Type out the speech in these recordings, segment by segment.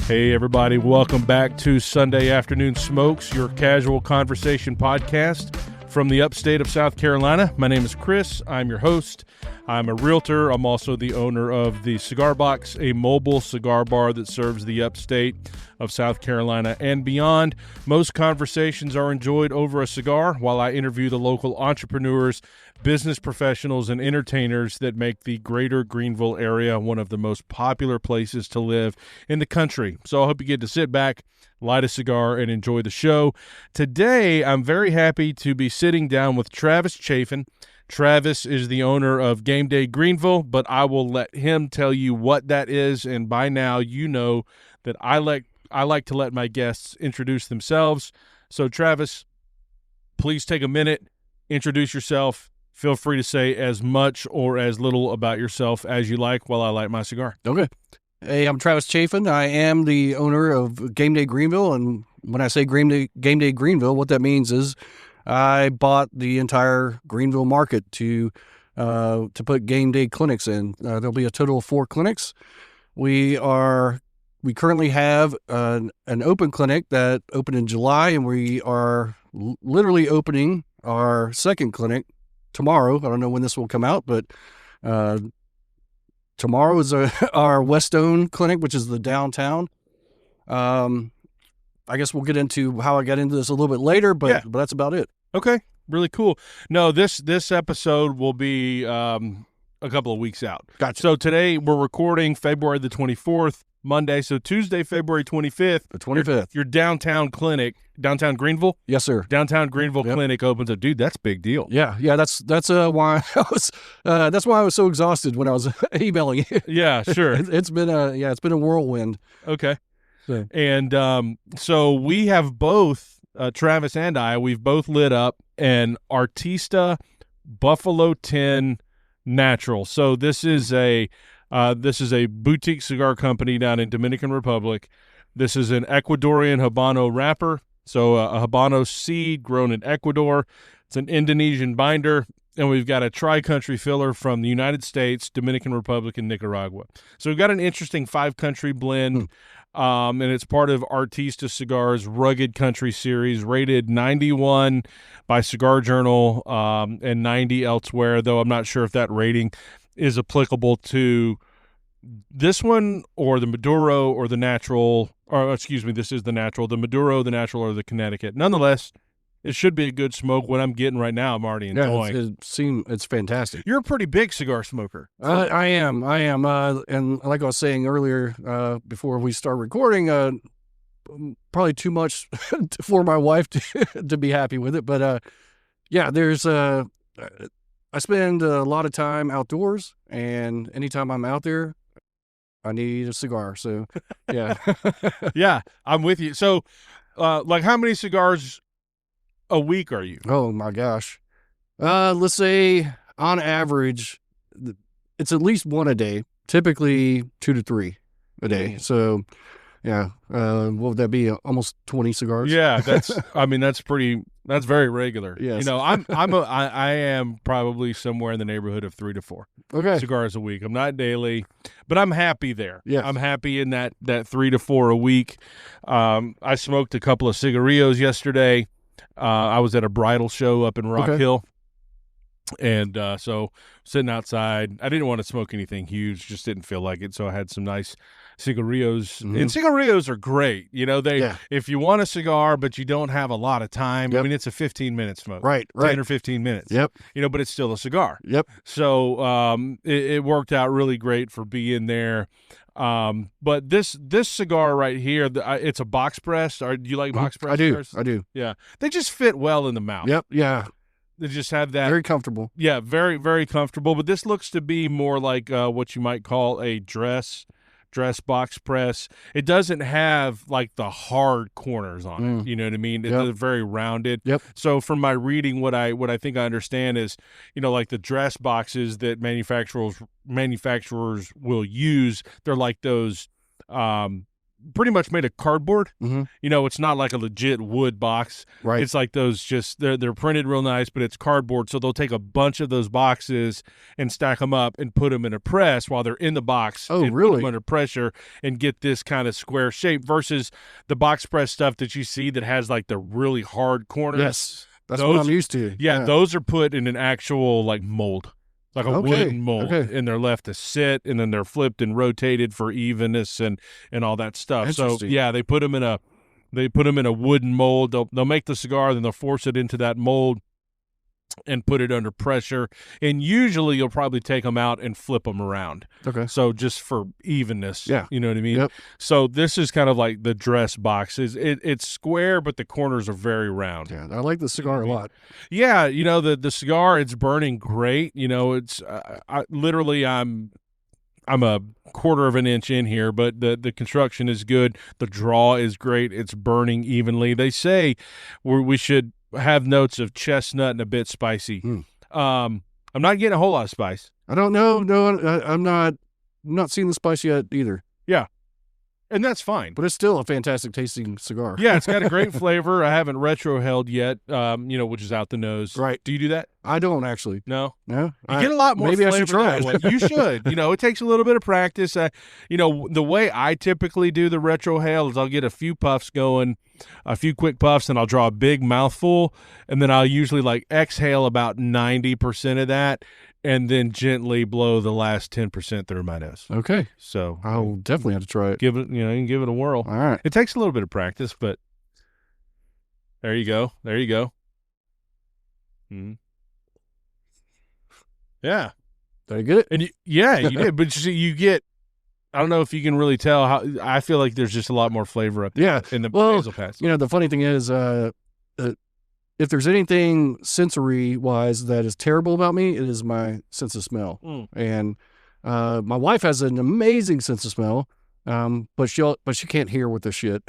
Hey, everybody. Welcome back to Sunday Afternoon Smokes, your casual conversation podcast from the upstate of South Carolina. My name is Chris. I'm your host. I'm a realtor. I'm also the owner of the Cigar Box, a mobile cigar bar that serves the upstate of South Carolina and beyond. Most conversations are enjoyed over a cigar while I interview the local entrepreneurs, business professionals, and entertainers that make the greater Greenville area one of the most popular places to live in the country. So I hope you get to sit back, light a cigar, and enjoy the show. Today, I'm very happy to be sitting down with Travis Chafin. Travis is the owner of Game Day Greenville, but I will let him tell you what that is. And by now, you know that I like to let my guests introduce themselves. So, Travis, please take a minute, introduce yourself. Feel free to say as much or as little about yourself as you like while I light my cigar. Okay. Hey, I'm Travis Chafin. I am the owner of Game Day Greenville. And when I say Game Day Greenville, what that means is I bought the entire Greenville market to put game day clinics in. There'll be a total of 4 clinics. We currently have an open clinic that opened in July, and we are literally opening our second clinic tomorrow. I don't know when this will come out, but tomorrow is our Westone clinic, which is the downtown. I guess we'll get into how I got into this a little bit later, but that's about it. Okay, really cool. No, this episode will be a couple of weeks out. Gotcha. So today we're recording February the 24th, Monday. So Tuesday, February 25th. The 25th. Your downtown clinic, downtown Greenville? Yes, sir. Downtown Greenville Clinic opens up. Dude, that's a big deal. Yeah. That's why I was so exhausted when I was emailing you. Yeah, sure. It's been a whirlwind. Okay. So. And so we have both, Travis and I, we've both lit up an Artista Buffalo 10 Natural. So this is a boutique cigar company down in Dominican Republic. This is an Ecuadorian Habano wrapper. So a Habano seed grown in Ecuador. It's an Indonesian binder. And we've got a tri-country filler from the United States, Dominican Republic, and Nicaragua. So we've got an interesting 5-country blend, and it's part of Artista Cigars' Rugged Country series, rated 91 by Cigar Journal and 90 elsewhere, though I'm not sure if that rating is applicable to this one or the Maduro or the Natural, or excuse me, this is the Natural, the Maduro, the Natural, or the Connecticut. Nonetheless, it should be a good smoke. What I'm getting right now, I'm already enjoying. It's fantastic. You're a pretty big cigar smoker. I am. And like I was saying earlier, before we start recording, probably too much for my wife to be happy with it. But I spend a lot of time outdoors, and anytime I'm out there, I need a cigar. So, yeah. Yeah, I'm with you. So, how many cigars a week are you? Oh my gosh. Let's say on average, it's at least 1 a day, typically 2 to 3 a day. So yeah. What would that be? Almost 20 cigars. Yeah. That's very regular. Yes. I am probably somewhere in the neighborhood of 3 to 4 cigars a week. I'm not daily, but I'm happy there. Yes. I'm happy in that 3 to 4 a week. I smoked a couple of cigarillos yesterday. I was at a bridal show up in Rock Hill, and so sitting outside. I didn't want to smoke anything huge, just didn't feel like it, so I had some nice cigarillos. Mm-hmm. And cigarillos are great. If you want a cigar but you don't have a lot of time, I mean, it's a 15-minute smoke. Right. 10 or 15 minutes. Yep. But it's still a cigar. Yep. So it worked out really great for being there. But this cigar right here, it's a box press. Do you like box press? I do. Yeah. They just fit well in the mouth. Yep. Yeah. They just have that. Very comfortable. Yeah. Very, very comfortable. But this looks to be more like what you might call a dress box press. It doesn't have like the hard corners on it. You know what I mean? It's very rounded. Yep. So from my reading, what I think I understand is, like the dress boxes that manufacturers will use, they're like those pretty much made of cardboard. Mm-hmm. You know, it's not like a legit wood box. Right. It's like those they're printed real nice, but it's cardboard. So they'll take a bunch of those boxes and stack them up and put them in a press while they're in the box. Oh, and really? Put them under pressure and get this kind of square shape versus the box press stuff that you see that has like the really hard corners. Yes. That's what I'm used to. Yeah, those are put in an actual like mold. Like a wooden mold, and they're left to sit, and then they're flipped and rotated for evenness and all that stuff. So yeah, they put them in a wooden mold. They'll make the cigar, then they'll force it into that mold and put it under pressure. And usually you'll probably take them out and flip them around. Okay. So just for evenness. Yeah. You know what I mean? Yep. So this is kind of like the dress box. It's square, but the corners are very round. Yeah, I like the cigar a lot. Yeah, you know, the cigar, it's burning great. You know, it's literally I'm a quarter of an inch in here, but the construction is good. The draw is great. It's burning evenly. They say we should have notes of chestnut and a bit spicy. I'm not getting a whole lot of spice. I don't know. No, I'm not seeing the spice yet either. Yeah. And that's fine. But it's still a fantastic tasting cigar. Yeah, it's got a great flavor. I haven't retrohaled yet, you know, which is out the nose. Right. Do you do that? I don't actually. No? No? You get a lot more maybe flavor I should try that it. way. You should. You know, it takes a little bit of practice. You know, the way I typically do the retrohale is I'll get a few puffs going, a few quick puffs, and I'll draw a big mouthful, and then I'll usually like exhale about 90% of that, and then gently blow the last 10% through my nose. Okay. So I'll definitely have to try it. give it, you know, you can give it a whirl. All right. It takes a little bit of practice, but there you go. There you go. Mm-hmm. Yeah. Did I get it? And you did. But you see, you get, I don't know if you can really tell how, I feel like there's just a lot more flavor up there in the nasal pass. You know, the funny thing is, if there's anything sensory-wise that is terrible about me, it is my sense of smell. And my wife has an amazing sense of smell, but she can't hear with this shit.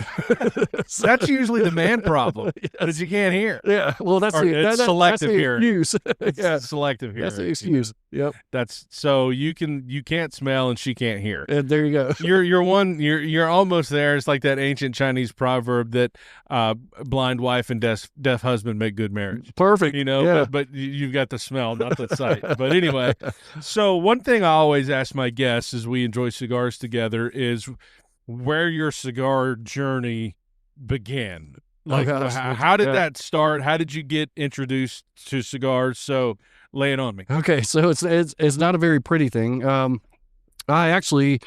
That's usually the man problem, because you can't hear. Yeah, well, that's selective hearing. Excuse. Yeah, selective hearing. That's the excuse. Yep. That's so you can't smell and she can't hear. And there you go. You're almost there. It's like that ancient Chinese proverb that blind wife and deaf husband make good marriage. Perfect. You know, yeah. but you've got the smell, not the sight. But anyway, so one thing I always ask my guests as we enjoy cigars together is where your cigar journey began. Like, how did that start? How did you get introduced to cigars? So lay it on me. Okay, so it's not a very pretty thing. I actually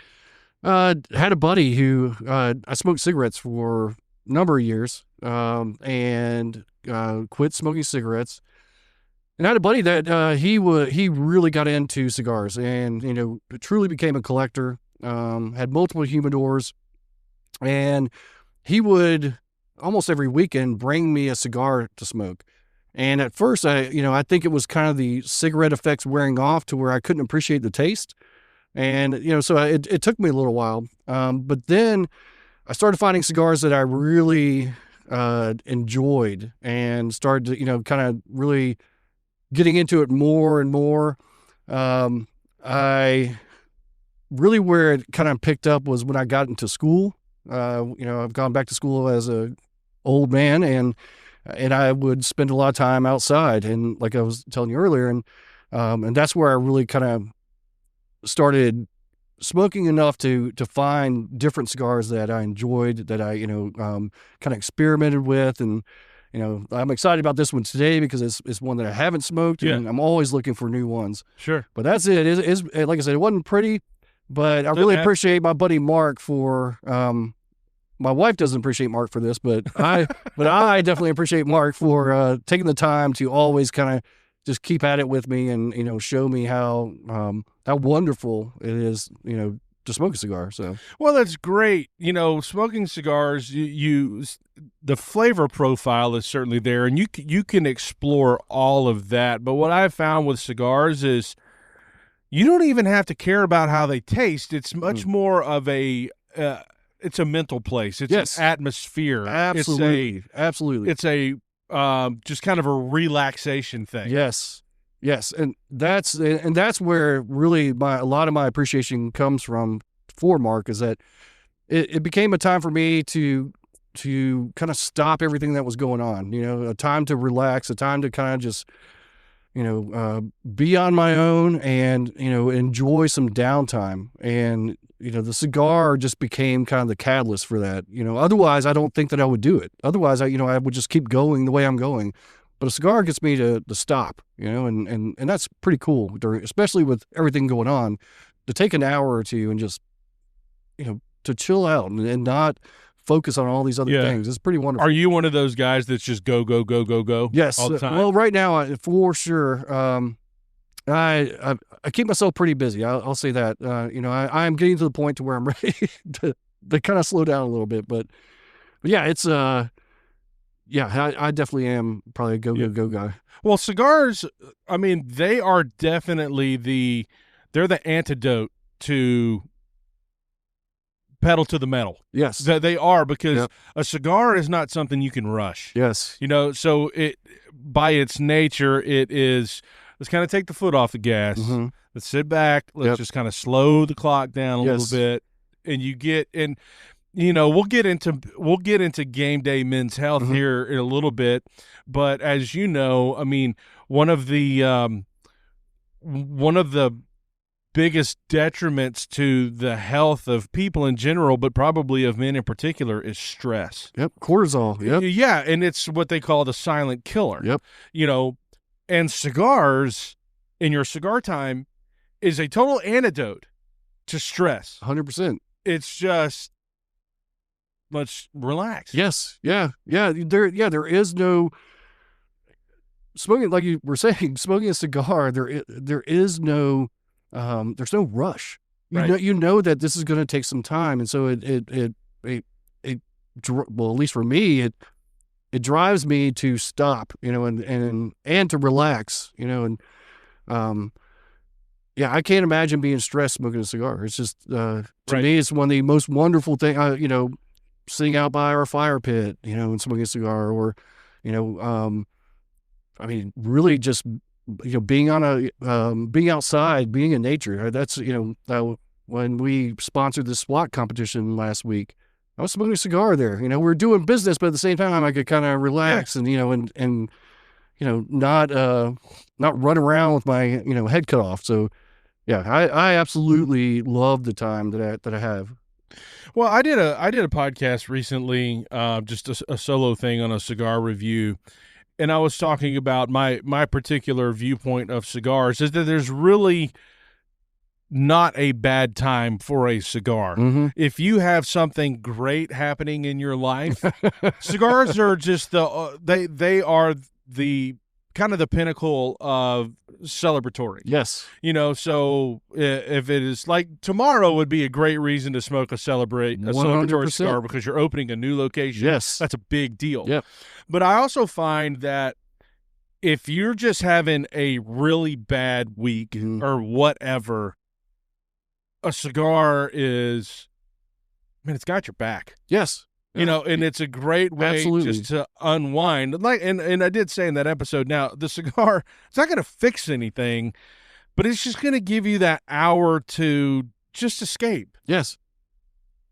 had a buddy who I smoked cigarettes for a number of years and quit smoking cigarettes. And I had a buddy that he really got into cigars and, you know, truly became a collector, had multiple humidors, and he would almost every weekend bring me a cigar to smoke. And at first, I think it was kind of the cigarette effects wearing off to where I couldn't appreciate the taste. And, you know, so it took me a little while. But then I started finding cigars that I really enjoyed and started to, you know, kind of really getting into it more and more. I really, where it kind of picked up was when I got into school. You know, I've gone back to school as a old man, and I would spend a lot of time outside, and like I was telling you earlier, and that's where I really kind of started smoking enough to find different cigars that I enjoyed, that I, you know, kind of experimented with. And, you know, I'm excited about this one today because it's one that I haven't smoked, and I'm always looking for new ones. Sure. But that's it. It's like I said, it wasn't pretty, but I really appreciate my buddy Mark for, my wife doesn't appreciate Mark for this, but I definitely appreciate Mark for taking the time to always kind of just keep at it with me and, you know, show me how wonderful it is, you know, to smoke a cigar. So, well, that's great. You know, smoking cigars, the flavor profile is certainly there, and you can explore all of that. But what I've found with cigars is you don't even have to care about how they taste. It's much more of a it's a mental place. It's an atmosphere. Absolutely. Absolutely. It's a just kind of a relaxation thing. Yes. And that's where really a lot of my appreciation comes from for Mark, is that it became a time for me to kind of stop everything that was going on, a time to relax, a time to kind of just, be on my own and, enjoy some downtime. And, the cigar just became kind of the catalyst for that. Otherwise I don't think that I would do it. Otherwise I would just keep going the way I'm going. But a cigar gets me to stop, and that's pretty cool especially with everything going on, to take an hour or two and just, to chill out and not focus on all these other things. It's pretty wonderful. Are you one of those guys that's just go, go, go, go, go? Yes. All the time? Well, right now, for sure. I keep myself pretty busy. I'll say that. I'm getting to the point to where I'm ready to kind of slow down a little bit. But yeah, it's I definitely am probably a go guy. Well, cigars, I mean, they are definitely they're the antidote to pedal to the metal. Yes. They are, because a cigar is not something you can rush. Yes. So it, by its nature, it is, let's kind of take the foot off the gas. Mm-hmm. Let's sit back. Let's just kind of slow the clock down a little bit. And we'll get into game day men's health here in a little bit. But as you know, I mean, one of the biggest detriments to the health of people in general, but probably of men in particular, is stress. Yep. Cortisol. Yep. Yeah. And it's what they call the silent killer. Yep. And cigars in your cigar time is a total antidote to stress. 100%. It's just, let's relax. Yes. Yeah. Yeah. There is no smoking, like you were saying, smoking a cigar. There is no, there's no rush. You know that this is going to take some time, and so it well, at least for me, it drives me to stop, and to relax, and I can't imagine being stressed smoking a cigar. It's just to me, it's one of the most wonderful things. Sitting out by our fire pit, and smoking a cigar, or I mean, really just, being being outside, being in nature. That's, when we sponsored this SWAT competition last week, I was smoking a cigar there. We were doing business, but at the same time, I could kind of relax and not run around with my, head cut off. So yeah, I absolutely love the time that I have. Well, I did a podcast recently, just a solo thing on a cigar review. And I was talking about my particular viewpoint of cigars is that there's really not a bad time for a cigar. Mm-hmm. If you have something great happening in your life, cigars are just they are the kind of the pinnacle of celebratory. Yes. So if it is like tomorrow would be a great reason to smoke a celebratory 100%. cigar because you're opening a new location. Yes. That's a big deal. Yep. But I also find that if you're just having a really bad week or whatever, a cigar is, it's got your back. Yes. And it's a great way just to unwind. And I did say in that episode, now the cigar, it's not going to fix anything, but it's just going to give you that hour to just escape. Yes.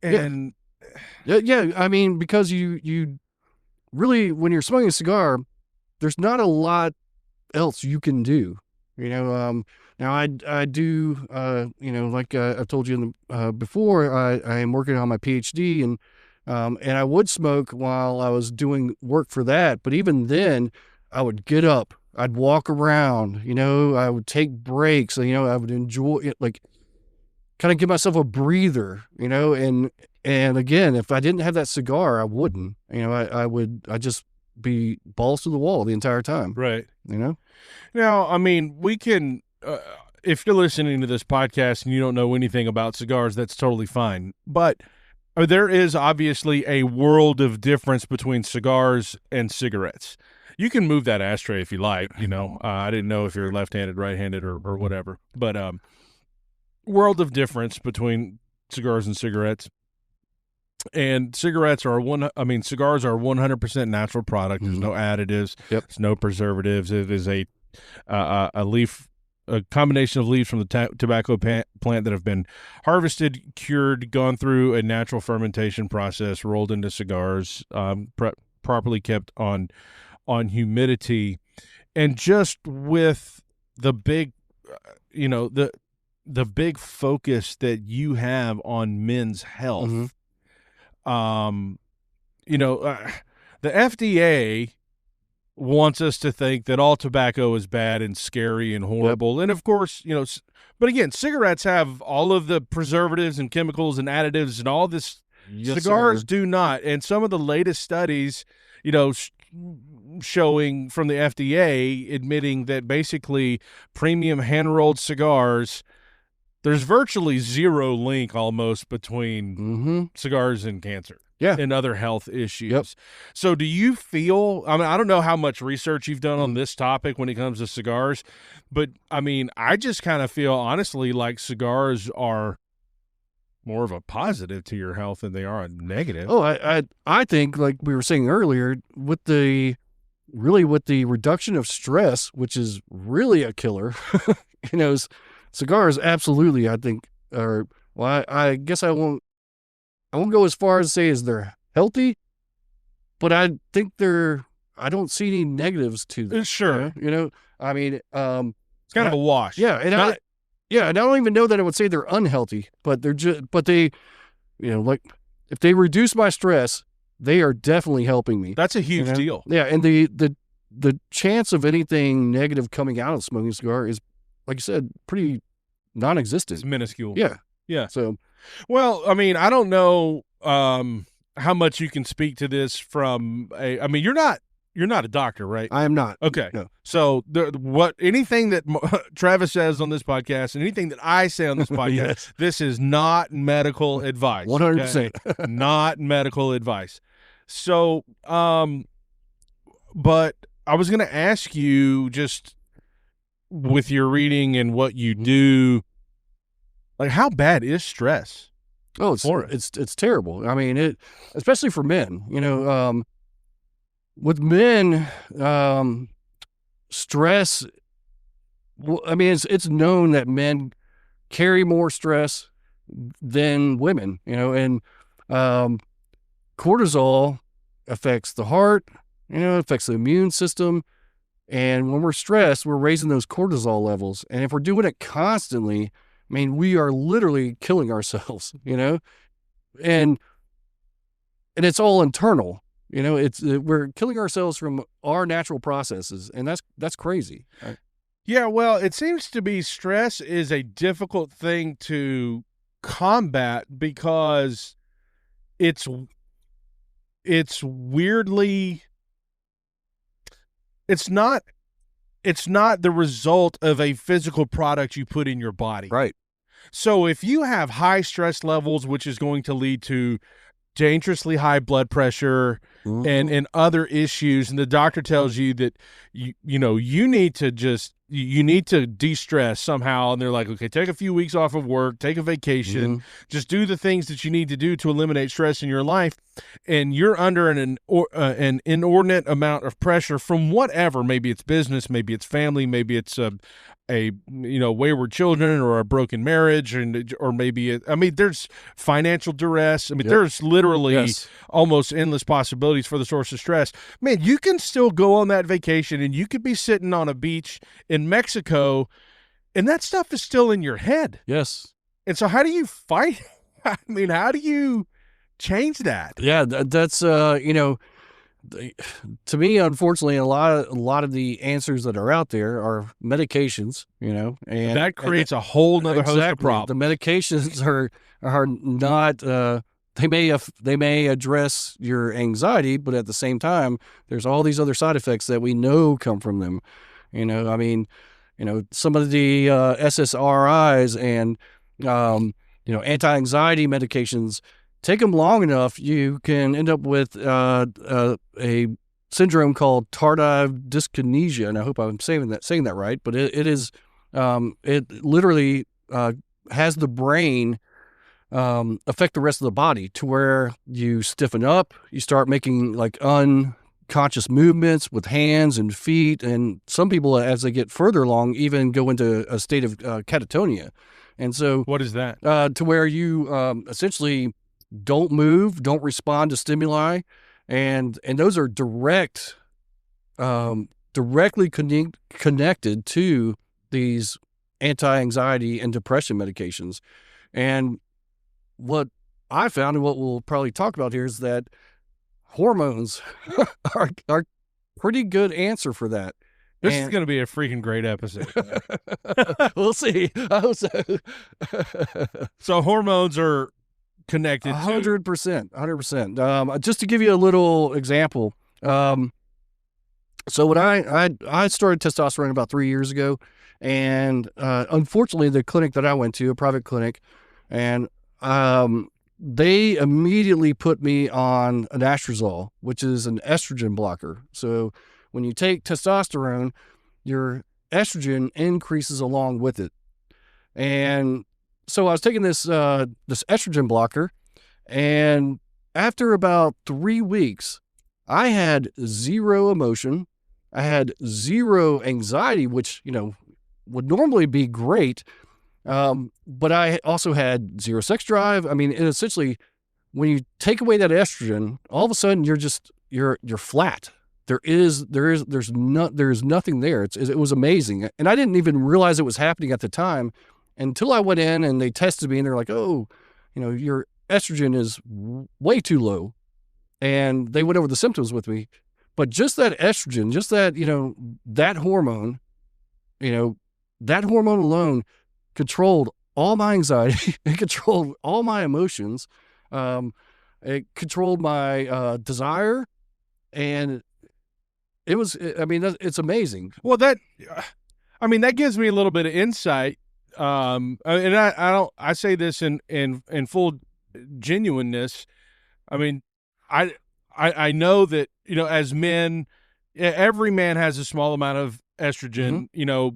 And yeah. I mean, because you really, when you're smoking a cigar, there's not a lot else you can do. Now I do, like I've told you before, I am working on my PhD, and I would smoke while I was doing work for that. But even then, I would get up, I'd walk around, I would take breaks, I would enjoy it, like kind of give myself a breather, and again, if I didn't have that cigar, I wouldn't, I'd just be balls to the wall the entire time. Right. Now, I mean, we can, if you're listening to this podcast and you don't know anything about cigars, that's totally fine. But there is obviously a world of difference between cigars and cigarettes. You can move that ashtray if you like, I didn't know if you're left-handed, right-handed, or whatever. But world of difference between cigars and cigarettes. And cigars are 100% natural product. There's no additives. Yep. There's no preservatives. It is a leaf a combination of leaves from the tobacco plant that have been harvested, cured, gone through a natural fermentation process, rolled into cigars, properly kept on humidity, and just with the big, the big focus that you have on men's health. The FDA wants us to think that all tobacco is bad and scary and horrible. Yep. And of course, but again, cigarettes have all of the preservatives and chemicals and additives and all this. Yes, cigars do not. And some of the latest studies, showing from the FDA admitting that basically premium hand-rolled cigars, there's virtually zero link almost between cigars and cancer. Yeah. And other health issues. Yep. So do you feel, I don't know how much research you've done on this topic when it comes to cigars, but I just kind of feel honestly like cigars are more of a positive to your health than they are a negative. Oh, I think, like we were saying earlier, with the reduction of stress, which is really a killer, cigars absolutely, I think, are, well, I guess I won't go as far as to say they're healthy, but I think I don't see any negatives to them. Sure. It's kind of a wash. Yeah. And and I don't even know that I would say they're unhealthy, but they, like if they reduce my stress, they are definitely helping me. That's a huge deal. Yeah. And the chance of anything negative coming out of smoking a cigar is, like you said, pretty non-existent. It's minuscule. Yeah. Yeah. So, well, I don't know how much you can speak to this from you're not a doctor, right? I am not. Okay. No. So anything that Travis says on this podcast and anything that I say on this podcast, yes. This is not medical advice. 100%. Okay? Not medical advice. So, but I was going to ask you, just with your reading and what you do, like, how bad is stress? Oh, it's terrible. Especially for men. With men, stress. It's known that men carry more stress than women. And cortisol affects the heart. It affects the immune system. And when we're stressed, we're raising those cortisol levels. And if we're doing it constantly, we are literally killing ourselves, and it's all internal, we're killing ourselves from our natural processes, and that's crazy. Right? Yeah. Well, it seems to be stress is a difficult thing to combat because it's weirdly, it's not the result of a physical product you put in your body. Right. So if you have high stress levels, which is going to lead to dangerously high blood pressure and other issues, and the doctor tells you that you need to de-stress somehow, and they're like, okay, take a few weeks off of work, take a vacation, just do the things that you need to do to eliminate stress in your life, and you're under an inordinate amount of pressure from whatever, maybe it's business, maybe it's family, maybe it's a wayward children or a broken marriage, or maybe there's financial duress. There's literally almost endless possibilities for the source of stress. Man, you can still go on that vacation and you could be sitting on a beach in Mexico and that stuff is still in your head. Yes. And so how do you fight? How do you change that? Yeah, that's to me, unfortunately, a lot of the answers that are out there are medications, and that creates a whole nother host of problems. The medications are not, they may address your anxiety, but at the same time, there's all these other side effects that we know come from them. Some of the SSRIs and anti-anxiety medications, take them long enough, you can end up with a syndrome called tardive dyskinesia, and I hope I'm saying that right. But it literally has the brain affect the rest of the body to where you stiffen up, you start making like conscious movements with hands and feet. And some people, as they get further along, even go into a state of catatonia. And so, what is that? To where you essentially don't move, don't respond to stimuli, and those are directly connected to these anti-anxiety and depression medications. And what I found, and what we'll probably talk about here, is that hormones are pretty good answer for that. This is going to be a freaking great episode. We'll see. I hope so. So hormones are connected. 100%. 100%. Just to give you a little example. So when I started testosterone about 3 years ago, and unfortunately the clinic that I went to, a private clinic, and they immediately put me on an anastrozole, which is an estrogen blocker. So when you take testosterone, your estrogen increases along with it. And so I was taking this estrogen blocker, and after about 3 weeks, I had zero emotion. I had zero anxiety, which, would normally be great. But I also had zero sex drive. I mean, essentially, when you take away that estrogen, all of a sudden you're flat. There's nothing there. It was amazing. And I didn't even realize it was happening at the time until I went in and they tested me, and they're like, oh, your estrogen is way too low. And they went over the symptoms with me. But just that estrogen, just that, that hormone, that hormone alone controlled all my anxiety. It controlled all my emotions. It controlled my desire. And it's amazing. Well, that gives me a little bit of insight. And I say this in full genuineness. I mean, I know that, as men, every man has a small amount of estrogen,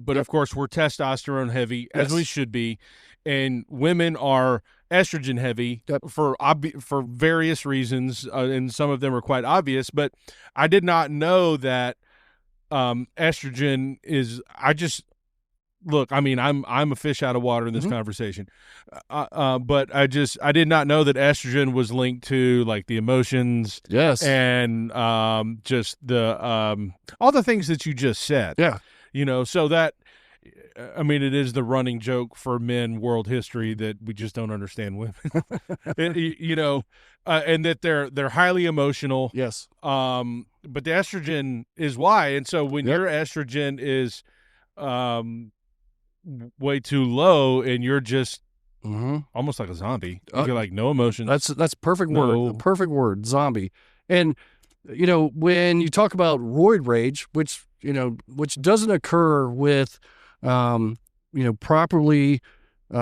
but of course we're testosterone heavy, as we should be. And women are estrogen heavy for various reasons. And some of them are quite obvious, but I did not know that, estrogen is, look, I mean, I'm a fish out of water in this conversation, but I did not know that estrogen was linked to like the emotions, and just the all the things that you just said, so that, I mean, it is the running joke for men world history that we just don't understand women, and that they're highly emotional, but the estrogen is why, and so when your estrogen is way too low and you're just almost like a zombie. You feel like no emotions. That's perfect word. Perfect word, zombie. And when you talk about roid rage, which doesn't occur with properly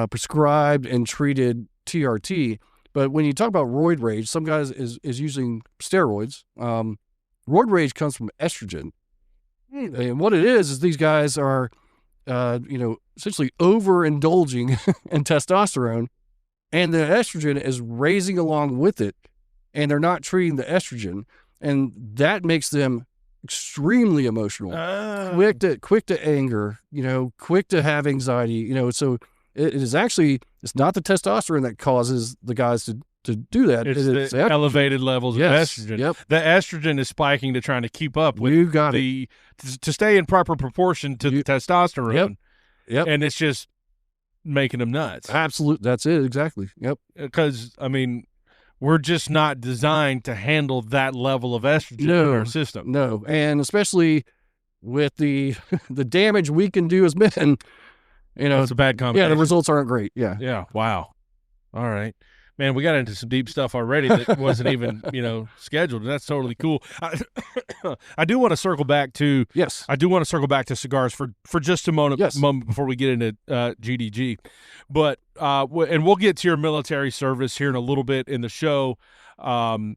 prescribed and treated TRT, but when you talk about roid rage, some guys is using steroids. Roid rage comes from estrogen. And what it is these guys are essentially overindulging in testosterone, and the estrogen is raising along with it, and they're not treating the estrogen, and that makes them extremely emotional, quick to anger, quick to have anxiety, so it's not the testosterone that causes the guys to do that. It's the elevated levels of estrogen. The estrogen is spiking to trying to keep up with to stay in proper proportion to the testosterone. And it's just making them nuts. Absolutely. That's it. Exactly. Because, I mean, we're just not designed to handle that level of estrogen in our system. No. And especially with the damage we can do as men, it's a bad combination. Yeah, the results aren't great. Yeah. Yeah. Wow. All right. Man, we got into some deep stuff already that wasn't even, scheduled. And that's totally cool. I do want to circle back to cigars for just a moment before we get into GDG. But and we'll get to your military service here in a little bit in the show. And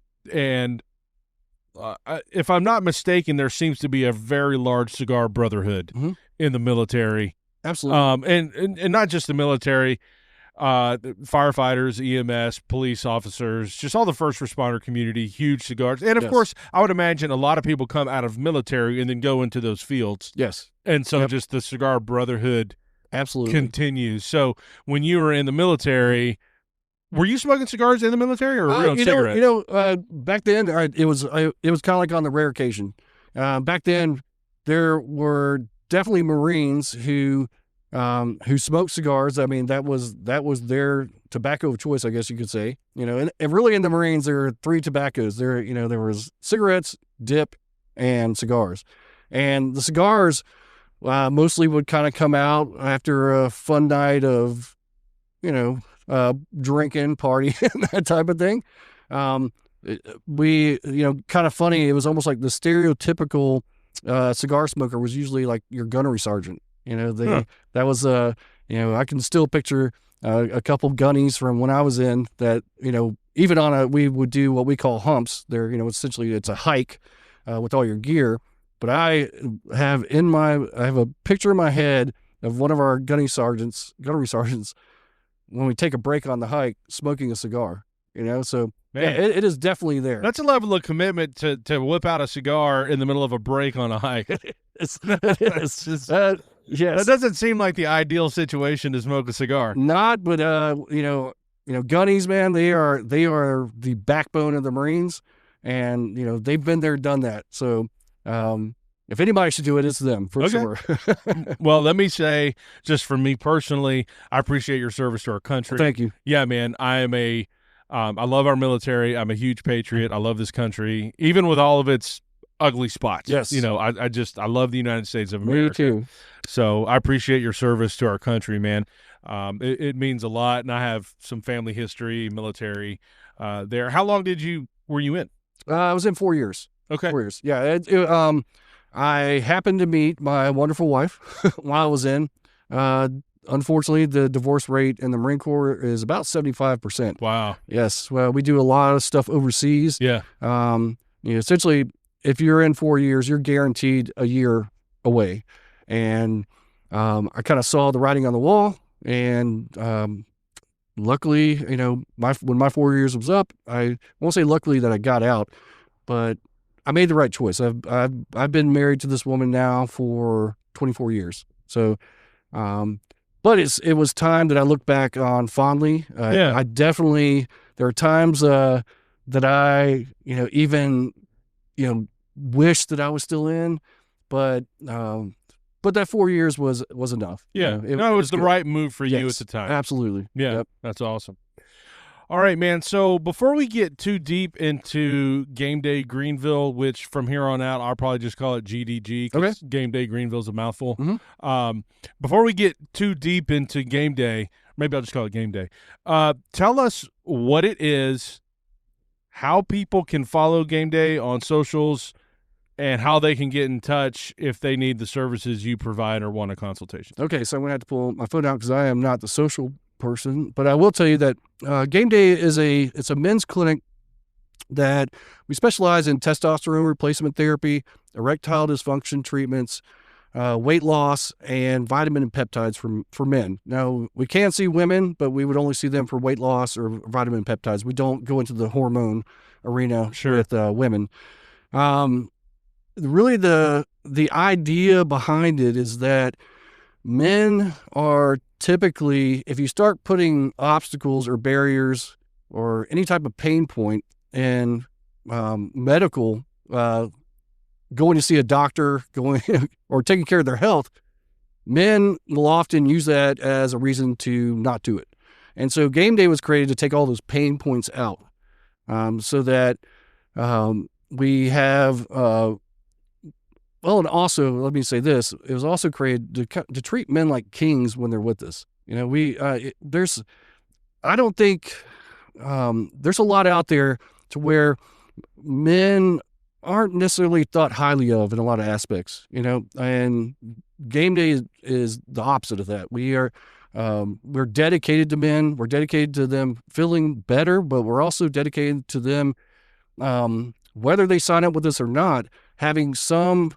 if I'm not mistaken, there seems to be a very large cigar brotherhood in the military. Absolutely. And not just the military. firefighters, EMS, police officers, just all the first responder community, huge cigars. And, of Yes. course, I would imagine a lot of people come out of military and then go into those fields. Yes. And so Yep. just the cigar brotherhood Absolutely. continues. So when you were in the military, were you smoking cigars in the military or real cigarettes? Back then it was kind of like on the rare occasion. Back then, there were definitely Marines who smoked cigars. I mean, that was their tobacco of choice, I guess you could say. And really in the Marines, there were three tobaccos. There was cigarettes, dip, and cigars. And the cigars mostly would kind of come out after a fun night of, drinking, partying, that type of thing. We, kind of funny. It was almost like the stereotypical cigar smoker was usually like your gunnery sergeant. That was, I can still picture a couple gunnies from when I was in that, even we would do what we call humps. Essentially it's a hike with all your gear. But I have a picture in my head of one of our gunnery sergeants when we take a break on the hike smoking a cigar. So Man. yeah, it is definitely there. That's a level of commitment to whip out a cigar in the middle of a break on a hike. It is. Yes. That doesn't seem like the ideal situation to smoke a cigar. Not, but gunnies, man, they are the backbone of the Marines, and they've been there, done that. So if anybody should do it, it's them for sure. Well, let me say, just for me personally, I appreciate your service to our country. Thank you. Yeah, man, I love our military. I'm a huge patriot. I love this country, even with all of its ugly spots. Yes. I love the United States of America. Me too. So I appreciate your service to our country, man. It means a lot, and I have some family history, military there. How long were you in? I was in 4 years. Okay. 4 years. Yeah. I happened to meet my wonderful wife while I was in. Unfortunately, the divorce rate in the Marine Corps is about 75%. Wow. Yes. Well, we do a lot of stuff overseas. Yeah. Essentially, if you're in 4 years, you're guaranteed a year away. And I kind of saw the writing on the wall. And luckily, when my 4 years was up, I won't say luckily that I got out, but I made the right choice. I've been married to this woman now for 24 years. So, but it was time that I look back on fondly. I definitely, there are times that I, even, wish that I was still in, but that 4 years was enough. Yeah. It was the right move for you at the time. Absolutely. Yeah. Yep. That's awesome. All right, man. So before we get too deep into Game Day Greenville, which from here on out, I'll probably just call it GDG because Game Day Greenville is a mouthful. Mm-hmm. Before we get too deep into Game Day, maybe I'll just call it Game Day. Tell us what it is, how people can follow Game Day on socials, and how they can get in touch if they need the services you provide or want a consultation. Okay, so I'm going to have to pull my phone out because I am not the social person, but I will tell you that Game Day is a men's clinic that we specialize in testosterone replacement therapy, erectile dysfunction treatments, weight loss, and vitamin and peptides for men. Now, we can see women, but we would only see them for weight loss or vitamin and peptides. We don't go into the hormone arena with women. Really, the idea behind it is that men are typically, if you start putting obstacles or barriers or any type of pain point in medical, going to see a doctor, or taking care of their health, men will often use that as a reason to not do it. And so Game Day was created to take all those pain points out, so that we have and also, let me say this, it was also created to treat men like kings when they're with us. There's a lot out there to where men aren't necessarily thought highly of in a lot of aspects, and Game Day is the opposite of that. We're dedicated to men. We're dedicated to them feeling better, but we're also dedicated to them, whether they sign up with us or not, having some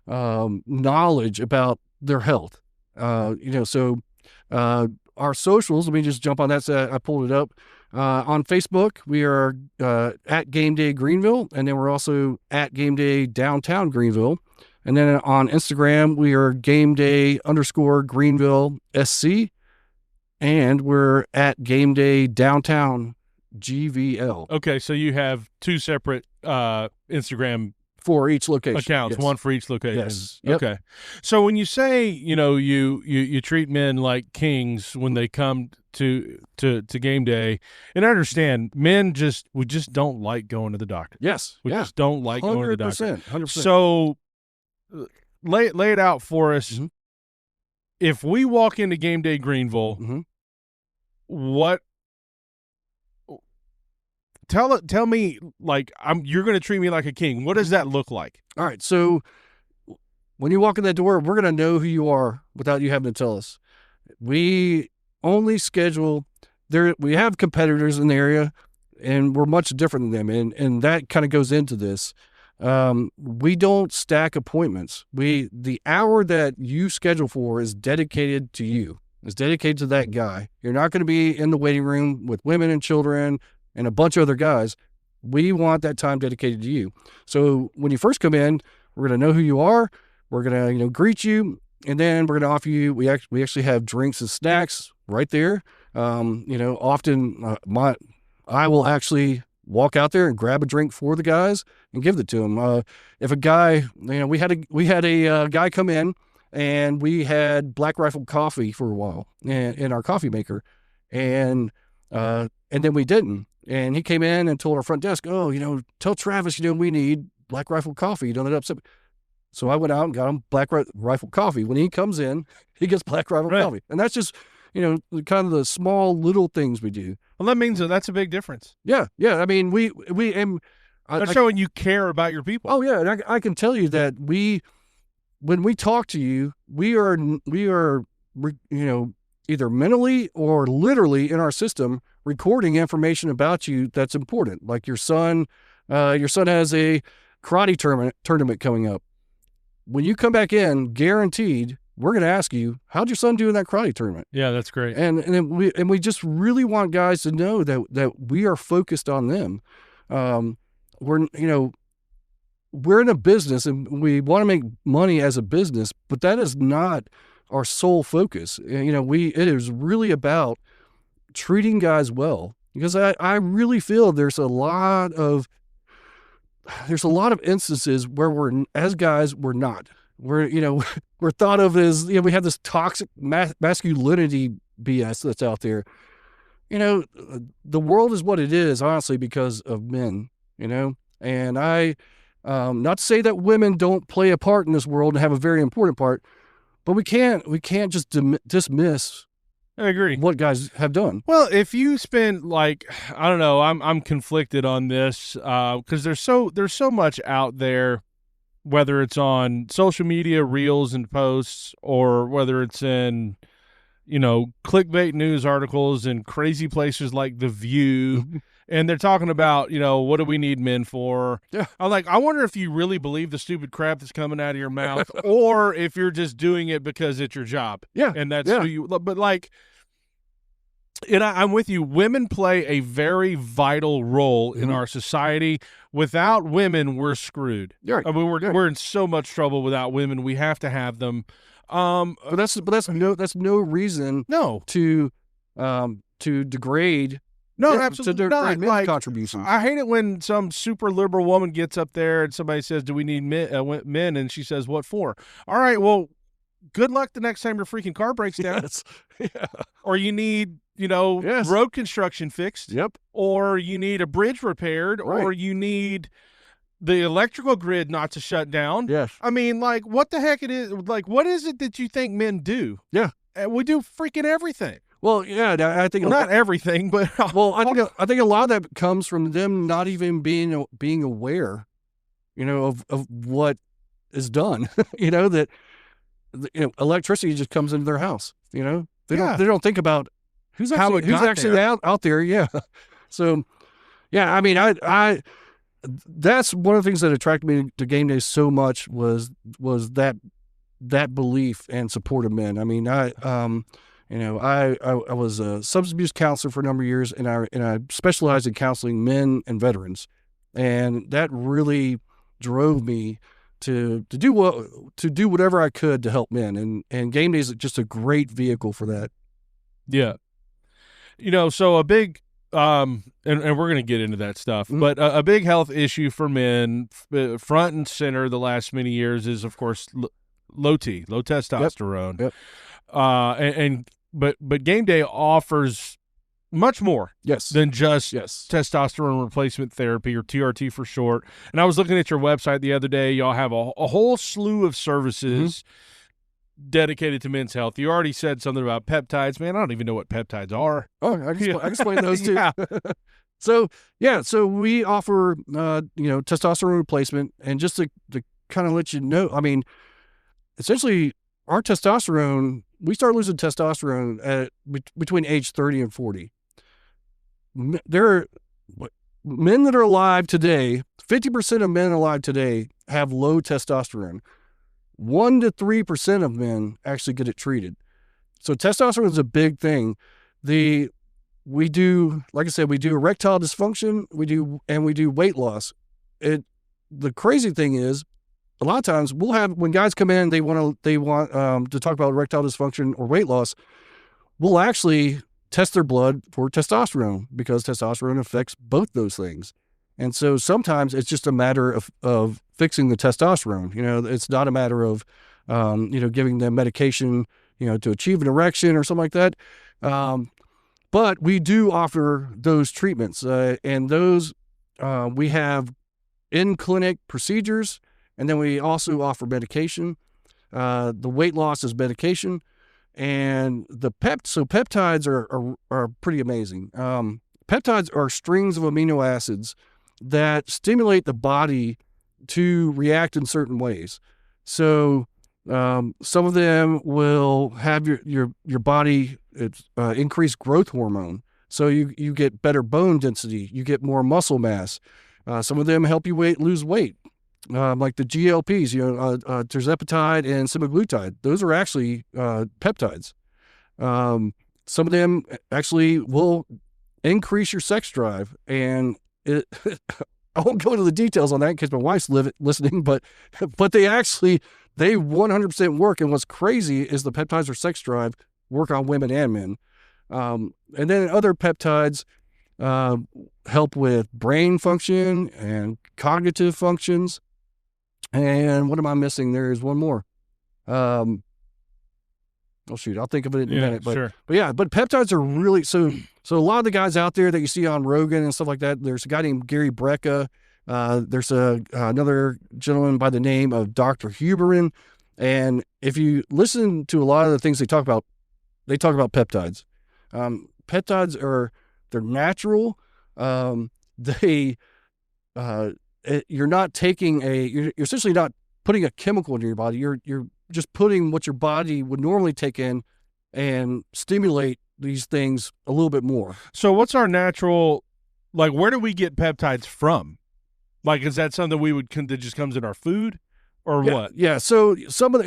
knowledge about their health. So our socials, let me just jump on that. So I pulled it up. On Facebook, we are at Game Day Greenville, and then we're also at Game Day Downtown Greenville. And then on Instagram, we are Game Day _Greenville SC, and we're at Game Day Downtown GVL. Okay, so you have 2 separate Instagram for each location. Accounts, yes. one for each location. Yes. Yep. Okay. So when you say, you treat men like kings when they come to game day, and I understand men we just don't like going to the doctor. Yes. We just don't like going to the doctor. 100%. So lay it out for us. Mm-hmm. If we walk into Game Day Greenville, mm-hmm. what Tell me, like, you're going to treat me like a king. What does that look like? All right. So when you walk in that door, we're going to know who you are without you having to tell us. We only schedule there. We have competitors in the area, and we're much different than them. And that kind of goes into this. We don't stack appointments. The hour that you schedule for is dedicated to you. It's dedicated to that guy. You're not going to be in the waiting room with women and children and a bunch of other guys. We want that time dedicated to you. So when you first come in, we're going to know who you are. We're going to, greet you, and then we're going to offer you, we actually have drinks and snacks right there. Often I will actually walk out there and grab a drink for the guys and give it to them. If a guy, we had a guy come in, and we had Black Rifle coffee for a while in our coffee maker, and then we didn't. And he came in and told our front desk, tell Travis, we need Black Rifle coffee. Don't let it upset me. So I went out and got him Black Rifle coffee. When he comes in, he gets Black Rifle coffee. And that's just, kind of the small little things we do. Well, that means that's a big difference. Yeah. I mean, we that's showing you care about your people. Oh yeah. And I can tell you that when we talk to you, we are, either mentally or literally in our system recording information about you that's important. Like your son has a karate tournament coming up. When you come back in, guaranteed, we're going to ask you, how'd your son do in that karate tournament? Yeah, that's great. And we just really want guys to know that we are focused on them. We're in a business, and we want to make money as a business, but that is not our sole focus. It is really about treating guys well, because I really feel there's a lot of instances where we're not. We're thought of as, we have this toxic masculinity BS that's out there. The world is what it is, honestly, because of men, and not to say that women don't play a part in this world and have a very important part, but we can't just dismiss. I agree. What guys have done. Well, if you spend I don't know, I'm conflicted on this because there's so much out there, whether it's on social media, reels and posts, or whether it's in, clickbait news articles in crazy places like The View. And they're talking about, what do we need men for? Yeah. I'm like, I wonder if you really believe the stupid crap that's coming out of your mouth, or if you're just doing it because it's your job. Yeah. And that's who you, but and I'm with you. Women play a very vital role in our society. Without women, we're screwed. Right. I mean, we're in so much trouble without women. We have to have them. But that's no reason to degrade. No, absolutely not. Men's contributions. I hate it when some super liberal woman gets up there and somebody says, "Do we need men?" And she says, "What for?" All right, well, good luck the next time your freaking car breaks down. Yes. Yeah. Or you need, road construction fixed. Yep. Or you need a bridge repaired. Right. Or you need the electrical grid not to shut down. Yes. I mean, what the heck it is? What is it that you think men do? Yeah. We do freaking everything. Well, yeah, I think not everything, but I think a lot of that comes from them not even being aware, of what is done. That electricity just comes into their house. They don't think about who's actually out there. Yeah. So, yeah, I mean, I that's one of the things that attracted me to game day so much was that belief and support of men. I mean, I was a substance abuse counselor for a number of years, and I specialized in counseling men and veterans, and that really drove me to do whatever I could to help men, and game day is just a great vehicle for that. Yeah. So a big and we're going to get into that stuff, but a big health issue for men front and center the last many years is, of course, low testosterone. Yep. But game day offers much more than just testosterone replacement therapy, or TRT for short. And I was looking at your website the other day. Y'all have a whole slew of services dedicated to men's health. You already said something about peptides. Man, I don't even know what peptides are. Oh, I can explain those too. So we offer, testosterone replacement, and just to kind of let you know, I mean, essentially our testosterone, we start losing testosterone at between age 30 and 40. There are men that are alive today, 50% of men alive today have low testosterone. 1 to 3% of men actually get it treated. So testosterone is a big thing. We do, like I said, we do erectile dysfunction, we do weight loss. The crazy thing is, a lot of times we'll have, when guys come in, they want to talk about erectile dysfunction or weight loss, we'll actually test their blood for testosterone, because testosterone affects both those things. And so sometimes it's just a matter of fixing the testosterone. It's not a matter of, giving them medication, to achieve an erection or something like that. But we do offer those treatments, and those we have in-clinic procedures, and then we also offer medication. The weight loss is medication, and so peptides are pretty amazing. Peptides are strings of amino acids that stimulate the body to react in certain ways. So some of them will have your body increase growth hormone, so you get better bone density, you get more muscle mass. Some of them help you lose weight, like the GLPs, tirzepatide and semaglutide. Those are actually peptides. Some of them actually will increase your sex drive, and I won't go into the details on that in case my wife's listening, but they 100% work. And what's crazy is the peptides for sex drive work on women and men. And then other peptides help with brain function and cognitive functions. And what am I missing? There is one more. Oh shoot, I'll think of it in a minute. But peptides are really so a lot of the guys out there that you see on Rogan and stuff like that, there's a guy named Gary Brecka. There's another gentleman by the name of Dr. Huberin. And if you listen to a lot of the things they talk about peptides. Peptides they're natural. You're not taking you're essentially not putting a chemical into your body. You're just putting what your body would normally take in and stimulate these things a little bit more. So what's our natural, where do we get peptides from? Is that something that just comes in our food, or what? Yeah. So some of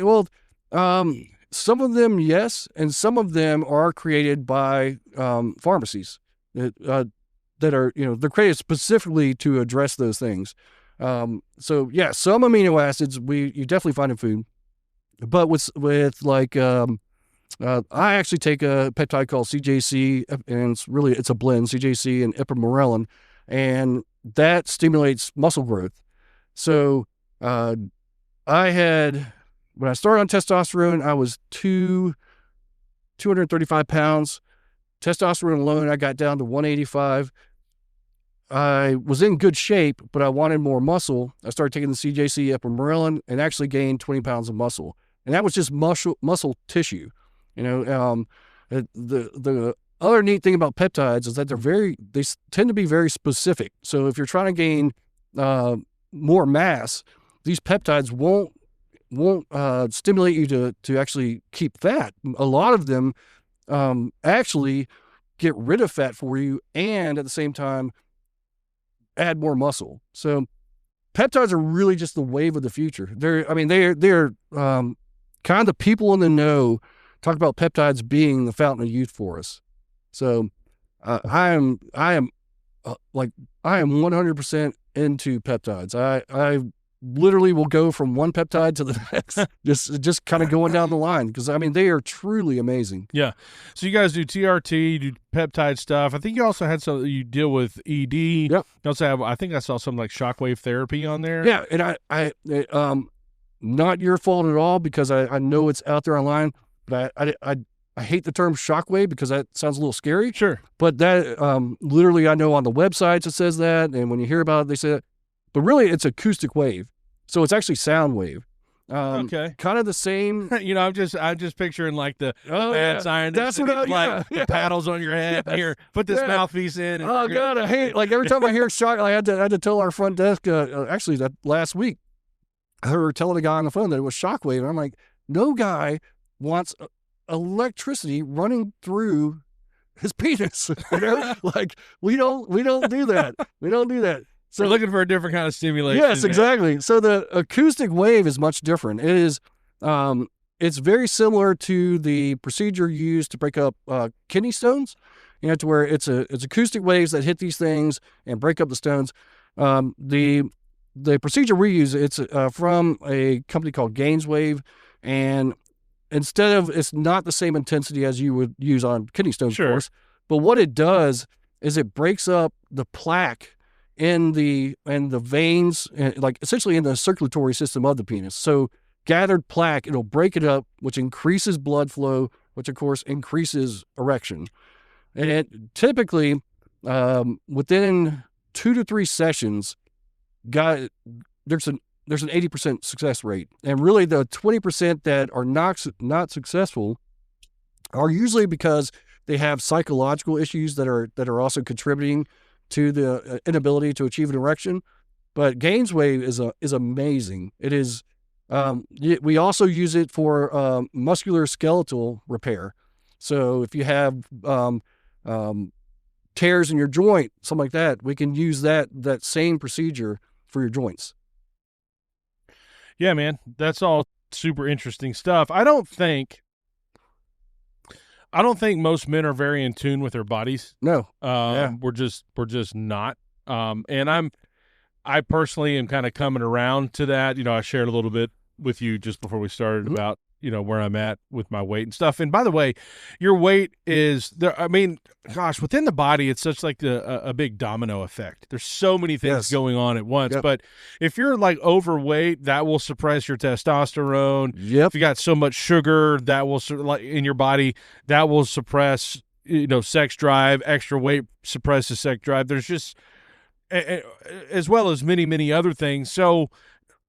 them, yes. And some of them are created by pharmacies that are, they're created specifically to address those things. Some amino acids you definitely find in food, but I actually take a peptide called CJC, and it's a blend, CJC and ipamorelin, and that stimulates muscle growth. So when I started on testosterone, I was 235 pounds. Testosterone alone, I got down to 185. I was in good shape, but I wanted more muscle. I started taking the CJC ipamorelin and actually gained 20 pounds of muscle. And that was just muscle tissue. The other neat thing about peptides is that they tend to be very specific. So if you're trying to gain more mass, these peptides won't stimulate you to actually keep fat. A lot of them actually get rid of fat for you, and at the same time add more muscle. So peptides are really just the wave of the future. They're kind of the people in the know talk about peptides being the fountain of youth for us. So I am 100% into peptides. I literally will go from one peptide to the next, just kind of going down the line, because I mean they are truly amazing. Yeah. So you guys do TRT, you do peptide stuff. I think you also had some. You deal with ED. Yep. You also have. I think I saw something like shockwave therapy on there. Yeah, and I not your fault at all, because I know it's out there online, but I hate the term shockwave because that sounds a little scary. Sure. But that literally, I know on the websites it says that, and when you hear about it, they say that. But really, it's acoustic wave, so it's actually sound wave. Okay. Kind of the same. I'm just picturing like the mad scientist. That's what the paddles on your head. Yes. Here, put this mouthpiece in. Oh God, I hate, like, every time I hear shock, I had to tell our front desk. Actually, that last week, I heard her telling a guy on the phone that it was shockwave, and I'm like, no guy wants electricity running through his penis. Like, we don't do that. We don't do that. So we're looking for a different kind of stimulation. Yes, exactly. So the acoustic wave is much different. It is, it's very similar to the procedure used to break up kidney stones. To where it's acoustic waves that hit these things and break up the stones. The procedure we use, it's from a company called Gainswave, and it's not the same intensity as you would use on kidney stones, sure, of course. But what it does is it breaks up the plaque in the veins, like essentially in the circulatory system of the penis. So gathered plaque, it'll break it up, which increases blood flow, which of course increases erection. And it typically, within 2 to 3 sessions, there's an 80% success rate. And really the 20% that are not successful are usually because they have psychological issues that are also contributing to the inability to achieve an erection. But Gainswave is amazing. It is. We also use it for muscular skeletal repair. So if you have tears in your joint, something like that, we can use that same procedure for your joints. Yeah, man, that's all super interesting stuff. I don't think most men are very in tune with their bodies. No. We're just not. And I personally am kind of coming around to that. I shared a little bit with you just before we started about, where I'm at with my weight and stuff. And by the way, your weight is there. I mean, gosh, within the body, it's such like a big domino effect. There's so many things going on at once. Yep. But if you're like overweight, that will suppress your testosterone. Yep. If you got so much sugar that will in your body, that will suppress, sex drive. Extra weight suppresses sex drive. There's just, as well as many, many other things. So,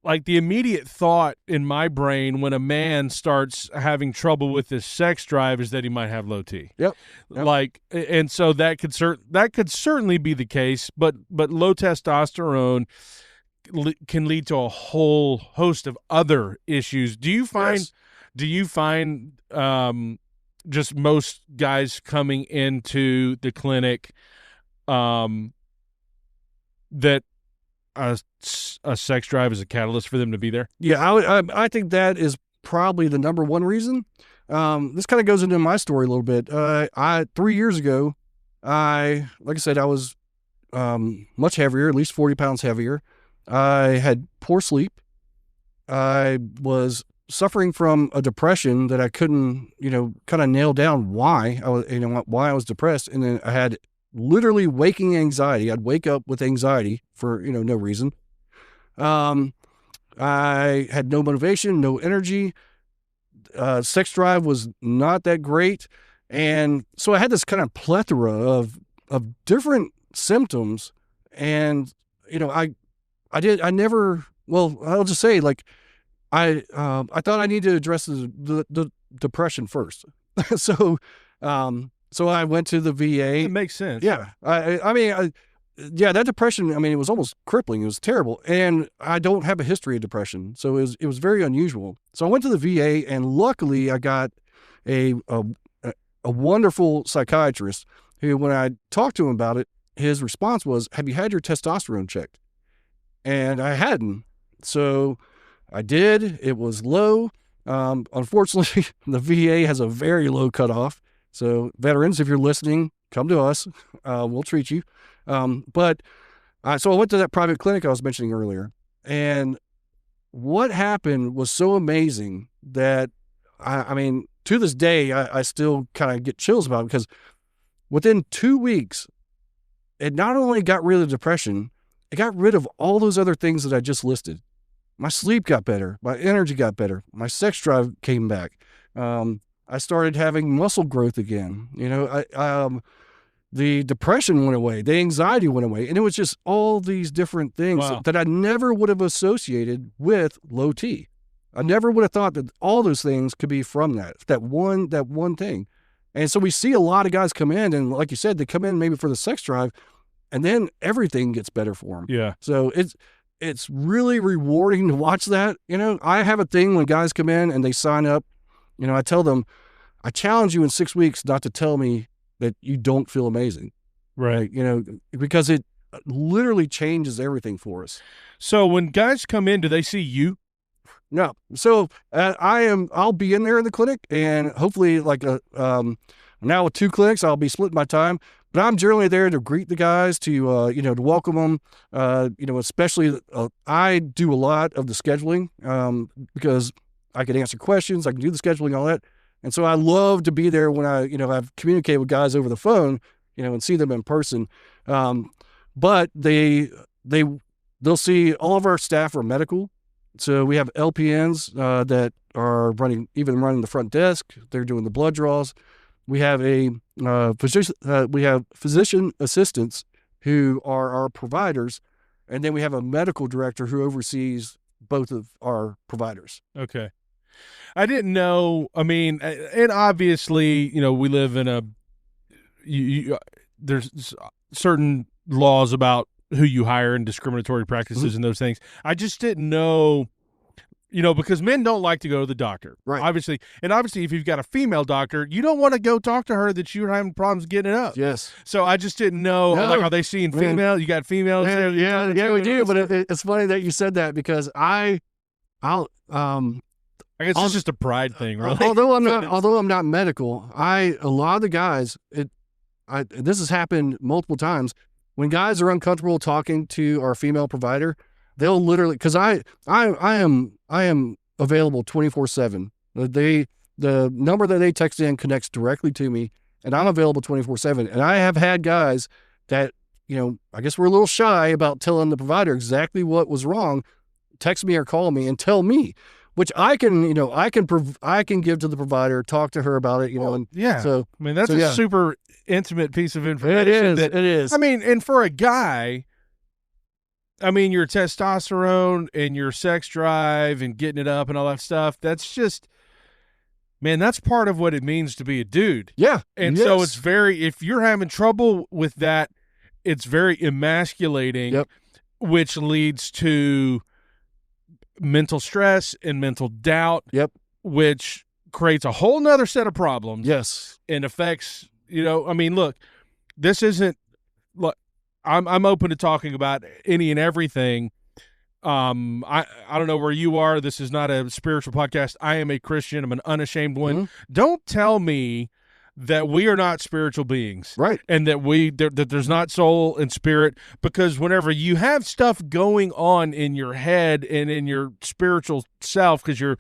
like, the immediate thought in my brain when a man starts having trouble with his sex drive is that he might have low T. Yep. Like, and so that could certainly be the case, but low testosterone can lead to a whole host of other issues. Do you find just most guys coming into the clinic that a sex drive is a catalyst for them to be there? Yeah, I think that is probably the number one reason. This kind of goes into my story a little bit. 3 years ago, like I said, I was much heavier, at least 40 pounds heavier. I had poor sleep. I was suffering from a depression that I couldn't, kind of nail down why I was depressed. And then I had literally waking anxiety. I'd wake up with anxiety for, no reason. I had no motivation, no energy. Sex drive was not that great. And so I had this kind of plethora of different symptoms. And, I'll just say, like, I thought I needed to address the depression first. So I went to the VA. It makes sense. Yeah. That depression, it was almost crippling. It was terrible. And I don't have a history of depression. So it was very unusual. So I went to the VA, and luckily I got a wonderful psychiatrist who, when I talked to him about it, his response was, "Have you had your testosterone checked?" And I hadn't. So I did. It was low. Unfortunately, the VA has a very low cutoff. So veterans, if you're listening, come to us. We'll treat you. So I went to that private clinic I was mentioning earlier, and what happened was so amazing that I mean, to this day, I still kind of get chills about it, because within 2 weeks, it not only got rid of depression, it got rid of all those other things that I just listed. My sleep got better. My energy got better. My sex drive came back. I started having muscle growth again. The depression went away. The anxiety went away. And it was just all these different things that I never would have associated with low T. I never would have thought that all those things could be from that one thing. And so we see a lot of guys come in, and like you said, they come in maybe for the sex drive, and then everything gets better for them. Yeah. So it's really rewarding to watch that. I have a thing when guys come in and they sign up, I tell them, I challenge you in 6 weeks not to tell me that you don't feel amazing. Right. Because it literally changes everything for us. So when guys come in, do they see you? No. So I'll be in there in the clinic, and hopefully now with 2 clinics, I'll be splitting my time, but I'm generally there to greet the guys, to welcome them. Especially I do a lot of the scheduling, because I can answer questions, I can do the scheduling, all that. And so I love to be there when I've communicated with guys over the phone, and see them in person. But they'll see all of our staff are medical. So we have LPNs that are running the front desk. They're doing the blood draws. We have physician assistants who are our providers, and then we have a medical director who oversees both of our providers. Okay. I didn't know. I mean, and obviously, we live in there's certain laws about who you hire and discriminatory practices and those things. I just didn't know, because men don't like to go to the doctor. Right. Obviously, if you've got a female doctor, you don't want to go talk to her that you're having problems getting it up. Yes. So I just didn't know. No. Like, are they seeing female? You got females? Yeah, we do. But it's funny that you said that, because I guess it's just a pride thing, really. Although I'm not medical, a lot of the guys, this has happened multiple times. When guys are uncomfortable talking to our female provider, they'll literally, because I am available 24/7. The number that they text in connects directly to me, and I'm available 24/7. And I have had guys that, I guess we're a little shy about telling the provider exactly what was wrong, text me or call me and tell me, which I can give to the provider, talk to her about it, and yeah. So I mean, that's a super intimate piece of information. It is. I mean, and for a guy, your testosterone and your sex drive and getting it up and all that stuff, that's just, man, that's part of what it means to be a dude. Yeah. And so it's if you're having trouble with that, it's very emasculating, yep. which leads to mental stress and mental doubt, yep. which creates a whole nother set of problems. Yes. And affects, look, this isn't, look, I'm open to talking about any and everything. I don't know where you are. This is not a spiritual podcast. I am a Christian. I'm an unashamed one. Mm-hmm. Don't tell me that we are not spiritual beings. Right. And that there's not soul and spirit, because whenever you have stuff going on in your head and in your spiritual self, because you're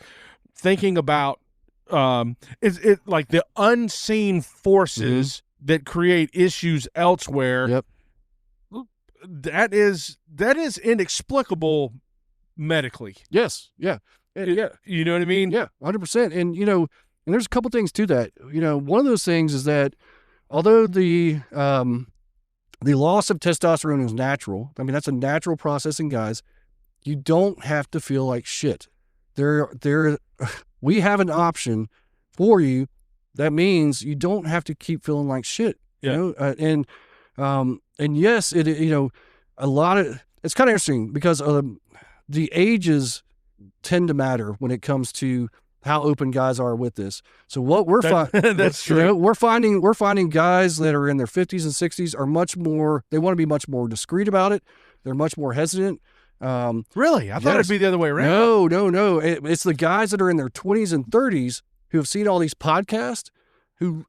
thinking about it like the unseen forces that create issues elsewhere. Yep. That is inexplicable medically. Yes. Yeah. Yeah. You know what I mean? Yeah. 100%. And and there's a couple things to that. One of those things is that although the loss of testosterone is natural, that's a natural process in guys, you don't have to feel like shit. We have an option for you. That means you don't have to keep feeling like shit. Yeah. And yes, a lot of, it's kind of interesting because the ages tend to matter when it comes to how open guys are with this. So what we're finding, that's true. We're finding guys that are in their 50s and 60s are much more, they want to be much more discreet about it. They're much more hesitant. Really? I thought it'd be the other way around. No. It's the guys that are in their 20s and 30s who have seen all these podcasts who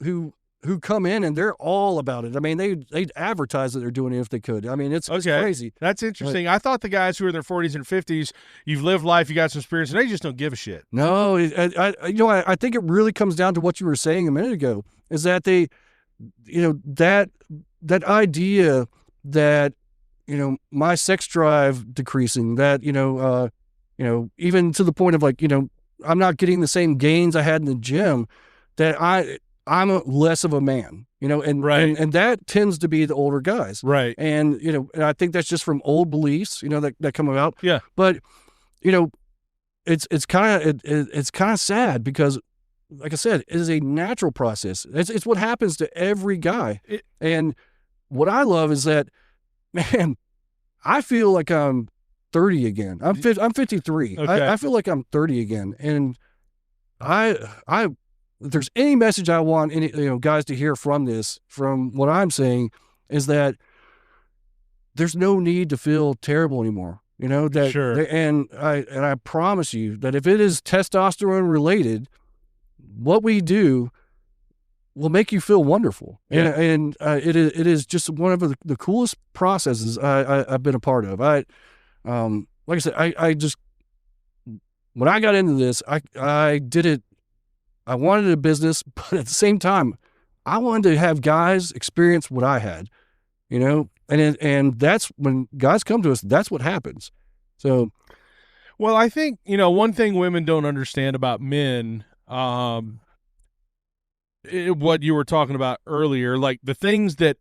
come in and they're all about it. I mean, they'd advertise that they're doing it if they could. I mean, it's crazy. That's interesting. I thought the guys who are in their 40s and 50s, you've lived life, you got some experience, and they just don't give a shit. No, I think it really comes down to what you were saying a minute ago, is that they, that idea that, my sex drive decreasing, that, even to the point of like, I'm not getting the same gains I had in the gym, that I'm less of a man, and that tends to be the older guys. Right. And, and I think that's just from old beliefs, that come about. Yeah. But, it's kind of sad because, like I said, it is a natural process. It's what happens to every guy. And what I love is that, man, I feel like I'm 30 again. I'm 53. Okay. I feel like I'm 30 again. And if there's any message I want any guys to hear from what I'm saying, is that there's no need to feel terrible anymore. Sure. And I promise you that if it is testosterone related, what we do will make you feel wonderful. Yeah. And it is just one of the coolest processes I've been a part of. Like I said, I just, when I got into this, I did it. I wanted a business, but at the same time, I wanted to have guys experience what I had, and that's when guys come to us, that's what happens. So, well, I think, one thing women don't understand about men, what you were talking about earlier, like the things that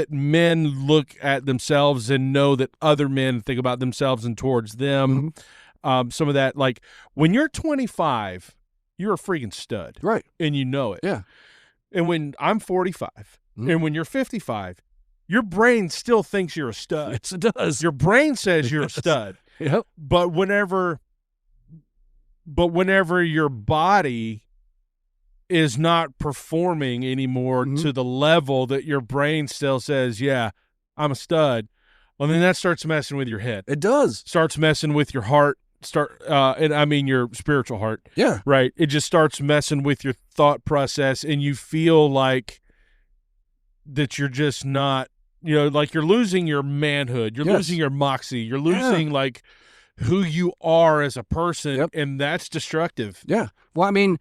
men look at themselves and know that other men think about themselves and towards them. Mm-hmm. Some of that, like when you're 25, you're a freaking stud. Right. And you know it. Yeah. And when I'm 45, mm-hmm. and when you're 55, your brain still thinks you're a stud. Yes, it does. Your brain says you're a stud. Yep. But whenever your body is not performing anymore mm-hmm. to the level that your brain still says, yeah, I'm a stud, well, then that starts messing with your head. It does. Starts messing with your heart. And I mean your spiritual heart. Yeah. Right. It just starts messing with your thought process, and you feel like that you're just not, like you're losing your manhood. You're losing your moxie. You're losing like who you are as a person. Yep. And that's destructive. Yeah. Well, I mean,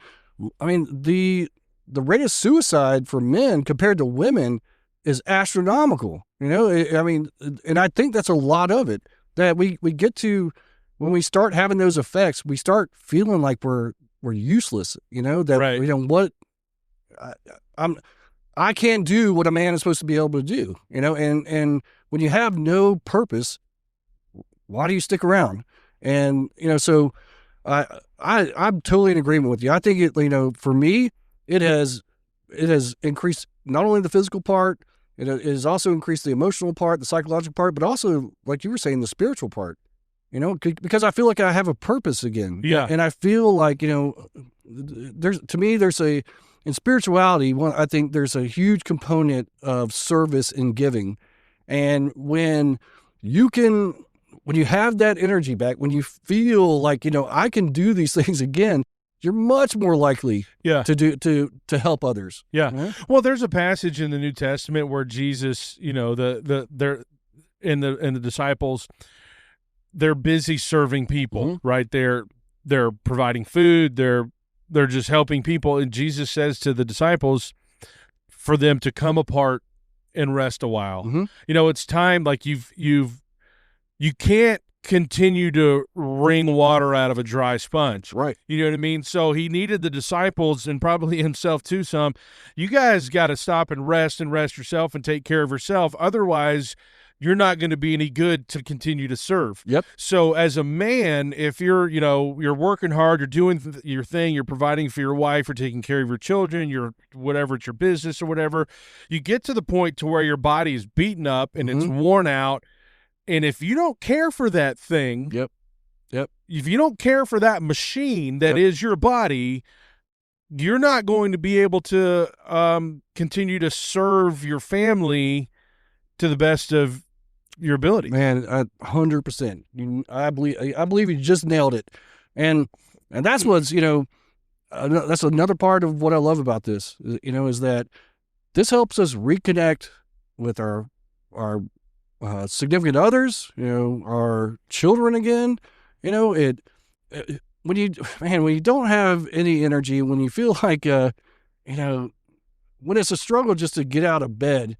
the rate of suicide for men compared to women is astronomical. I mean, and I think that's a lot of it that we get to. When we start having those effects, we start feeling like we're useless, that, right. I can't do what a man is supposed to be able to do, and when you have no purpose, why do you stick around? And, so I'm totally in agreement with you. I think it, for me, it has increased not only the physical part, it has also increased the emotional part, the psychological part, but also, like you were saying, the spiritual part. Because I feel like I have a purpose again. Yeah. And I feel like, in spirituality, I think there's a huge component of service and giving. And when you have that energy back, when you feel like, I can do these things again, you're much more likely to help others. Yeah. Mm-hmm. Well, there's a passage in the New Testament where Jesus, the disciples, they're busy serving people, mm-hmm. right? They're providing food. They're just helping people. And Jesus says to the disciples for them to come apart and rest a while. Mm-hmm. It's time. Like you can't continue to wring water out of a dry sponge. Right. You know what I mean? So he needed the disciples and probably himself too some. You guys got to stop and rest yourself and take care of yourself. Otherwise, you're not going to be any good to continue to serve. Yep. So as a man, if you're working hard, you're doing your thing, you're providing for your wife, you're taking care of your children, it's your business or whatever, you get to the point to where your body is beaten up and mm-hmm. it's worn out. And if you don't care for that thing, yep. If you don't care for that machine that is your body, you're not going to be able to continue to serve your family to the best of your ability. Man, 100%. I believe you just nailed it, and that's what's that's another part of what I love about this. Is that this helps us reconnect with our significant others, our children again. When you don't have any energy, when you feel like when it's a struggle just to get out of bed,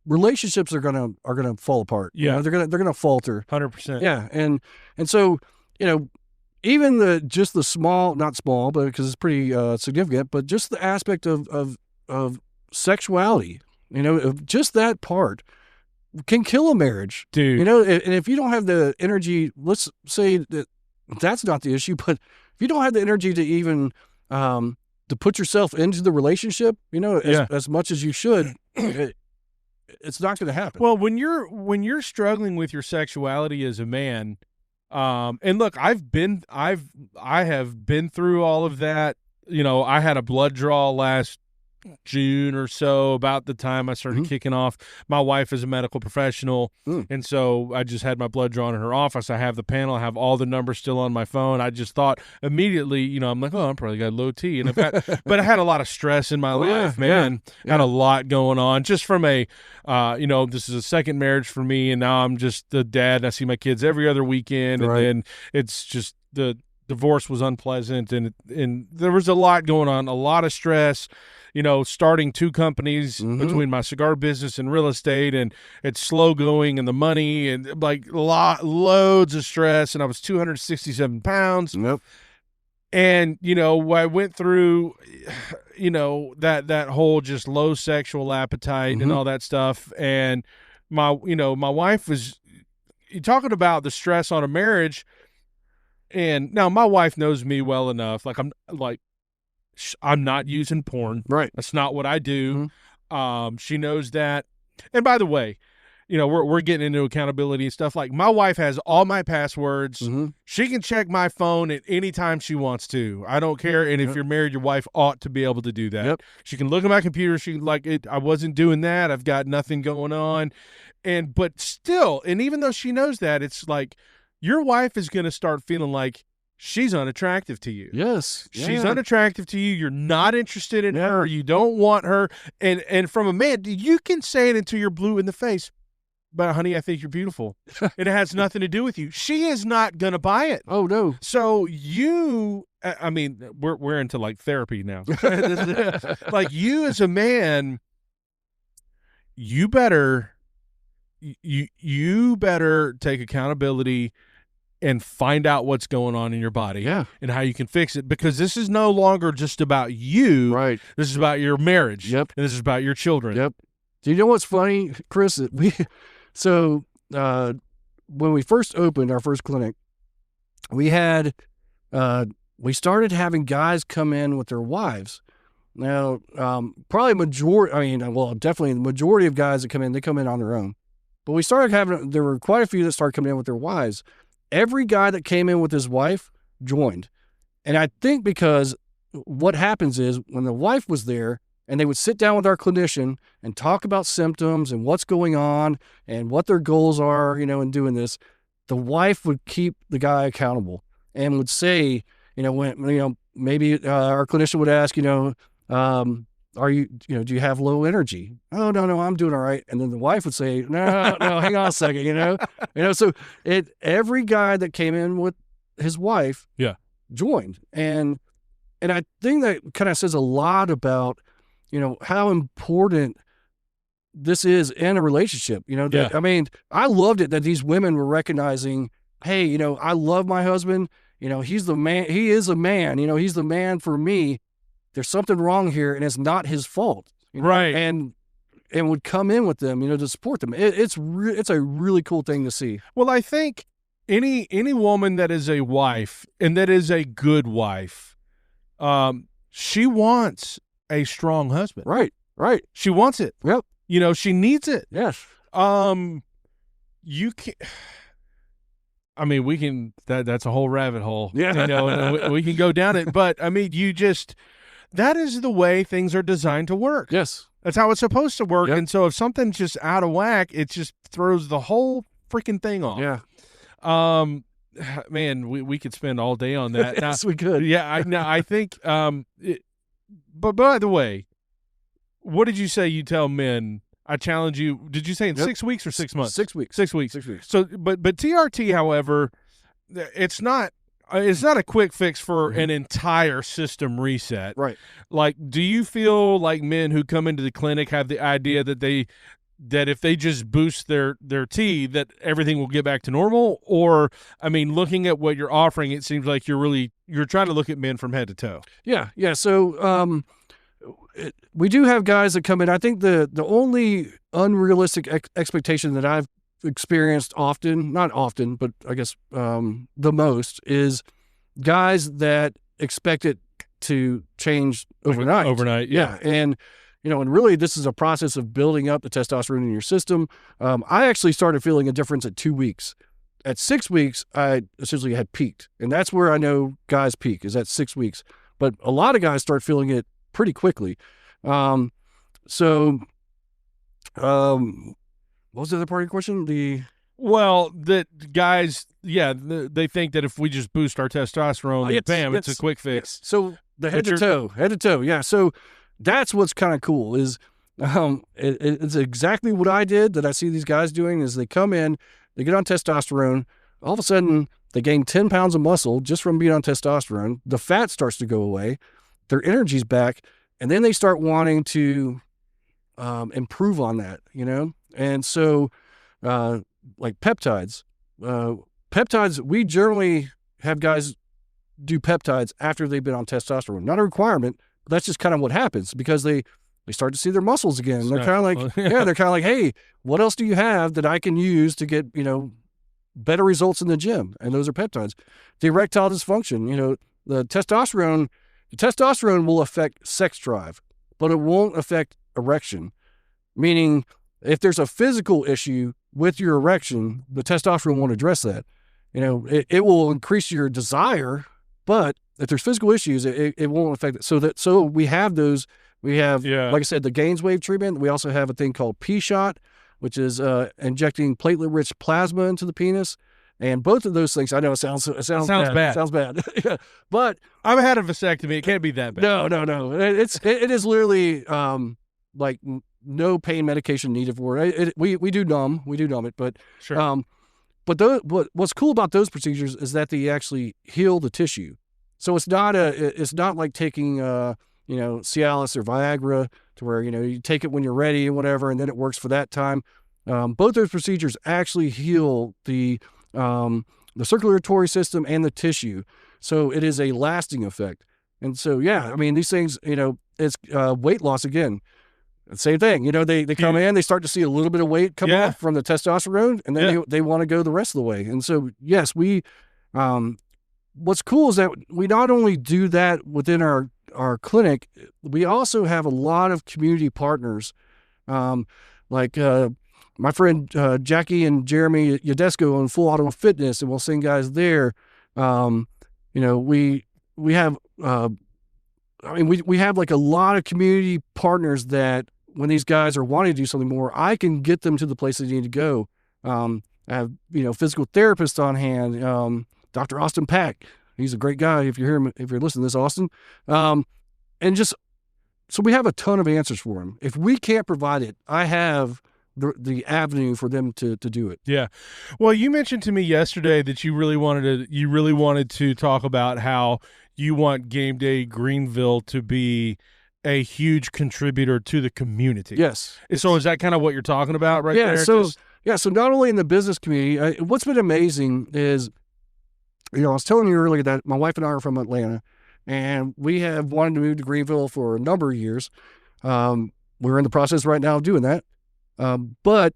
relationships are gonna fall apart. Yeah, they're gonna falter. 100%. Yeah, and so even the small, not small, but because it's pretty significant, but just the aspect of sexuality, just that part can kill a marriage, dude. And if you don't have the energy, let's say that that's not the issue, but if you don't have the energy to even to put yourself into the relationship, as much as you should, it's not going to happen. Well, when you're struggling with your sexuality as a man, and look, I have been through all of that. I had a blood draw last June or so, about the time I started kicking off. My wife is a medical professional, and so I just had my blood drawn in her office. I have the panel. I have all the numbers still on my phone. I just thought immediately, I'm like, oh, I'm probably got low T, and but I had a lot of stress in my life, man. Had a lot going on, just from a, this is a second marriage for me, and now I'm just the dad. And I see my kids every other weekend, and then it's just the divorce was unpleasant, and there was a lot going on, a lot of stress. Starting two companies between my cigar business and real estate, and it's slow going, and the money, and like loads of stress. And I was 267 pounds. Yep. And, I went through, that whole just low sexual appetite and all that stuff. And my wife was talking about the stress on a marriage. And now my wife knows me well enough. I'm not using porn. Right. That's not what I do. She knows that. And by the way, we're getting into accountability and stuff. Like, my wife has all my passwords. She can check my phone at any time she wants to. I don't care. And if you're married, your wife ought to be able to do that. Yep. She can look at my computer. I wasn't doing that. I've got nothing going on. But still, and even though she knows that, it's like, your wife is going to start feeling like she's unattractive to you. Yes. She's unattractive to you. You're not interested in her. You don't want her. And from a man, you can say it until you're blue in the face. But, honey, I think you're beautiful. It has nothing to do with you. She is not going to buy it. Oh, no. So we're into like therapy now. Like, you as a man, you better take accountability and find out what's going on in your body and how you can fix it, because this is no longer just about you. Right. This is about your marriage. Yep. And this is about your children. Yep. Do you know what's funny, Chris? When we first opened our first clinic, we started having guys come in with their wives. Now, definitely the majority of guys that come in, they come in on their own. But there were quite a few that started coming in with their wives. Every guy that came in with his wife joined. And I think because what happens is, when the wife was there and they would sit down with our clinician and talk about symptoms and what's going on and what their goals are, in doing this, the wife would keep the guy accountable and would say, when, maybe our clinician would ask, do you have low energy? Oh, no, I'm doing all right. And then the wife would say, no, hang on a second, so every guy that came in with his wife joined. And I think that kind of says a lot about, how important this is in a relationship, I loved it that these women were recognizing, hey, I love my husband, he's the man, he is a man, he's the man for me. There's something wrong here, and it's not his fault. Right. And would come in with them, to support them. It's a really cool thing to see. Well, I think any woman that is a wife, and that is a good wife, she wants a strong husband. Right. She wants it. Yep. She needs it. Yes. You can. We can. That's a whole rabbit hole. Yeah. And we can go down it, but that is the way things are designed to work. Yes. That's how it's supposed to work. Yep. And so if something's just out of whack, it just throws the whole freaking thing off. Yeah. Man, we could spend all day on that. Now, Yes, we could. Yeah, I think. But by the way, what did you say you tell men? I challenge you. Did you say in 6 weeks or 6 months? 6 weeks. 6 weeks. 6 weeks. So, but TRT, however, it's not a quick fix for an entire system reset. Right. Like, do you feel like men who come into the clinic have the idea that if they just boost their T, that everything will get back to normal? Or, I mean, looking at what you're offering, it seems like you're trying to look at men from head to toe. Yeah. So, we do have guys that come in. I think the only unrealistic expectation that I've experienced not often, but I guess the most is guys that expect it to change overnight. Overnight, yeah. And and really this is a process of building up the testosterone in your system. I actually started feeling a difference at 2 weeks. At 6 weeks, I essentially had peaked, and that's where I know guys peak is at 6 weeks. But a lot of guys start feeling it pretty quickly. What was the other part of your question? That guys, they think that if we just boost our testosterone, bam, it's a quick fix. So the head to toe. Yeah. So that's what's kind of cool is, it's exactly what I did that I see these guys doing is they come in, they get on testosterone, all of a sudden they gain 10 pounds of muscle just from being on testosterone. The fat starts to go away, their energy's back, and then they start wanting to improve on that, And so, like peptides, we generally have guys do peptides after they've been on testosterone. Not a requirement, but that's just kind of what happens because they start to see their muscles again. They're kind of like, they're kind of like, hey, what else do you have that I can use to get, better results in the gym? And those are peptides. The erectile dysfunction, the testosterone will affect sex drive, but it won't affect erection. Meaning, if there's a physical issue with your erection, the testosterone won't address that. It will increase your desire, but if there's physical issues, it won't affect it. So we have those. We have, like I said, the Gaines wave treatment. We also have a thing called P-shot, which is injecting platelet-rich plasma into the penis. And both of those things, I know it sounds bad. It sounds bad. Yeah, but I've had a vasectomy. It can't be that bad. No. It is literally like no pain medication needed for it. We do numb it, but sure. But what's cool about those procedures is that they actually heal the tissue. So it's not like taking Cialis or Viagra to where you take it when you're ready and whatever, and then it works for that time. Both those procedures actually heal the circulatory system and the tissue, so it is a lasting effect. And so these things, it's weight loss again. Same thing, they come in, they start to see a little bit of weight come off from the testosterone, and then they want to go the rest of the way. And so, yes, what's cool is that we not only do that within our clinic, we also have a lot of community partners, like my friend Jackie and Jeremy Yadesco own Full Auto Fitness, and we'll send guys there. We have we have like a lot of community partners that when these guys are wanting to do something more, I can get them to the place they need to go. I have, physical therapists on hand, Dr. Austin Pack. He's a great guy. If you're listening to this, Austin. And just, so we have a ton of answers for him. If we can't provide it, I have the avenue for them to do it. Yeah. Well, you mentioned to me yesterday that you really wanted to talk about how you want Game Day Greenville to be a huge contributor to the community. Yes. So is that kind of what you're talking about right there? So not only in the business community, what's been amazing is, I was telling you earlier that my wife and I are from Atlanta, and we have wanted to move to Greenville for a number of years. We're in the process right now of doing that. But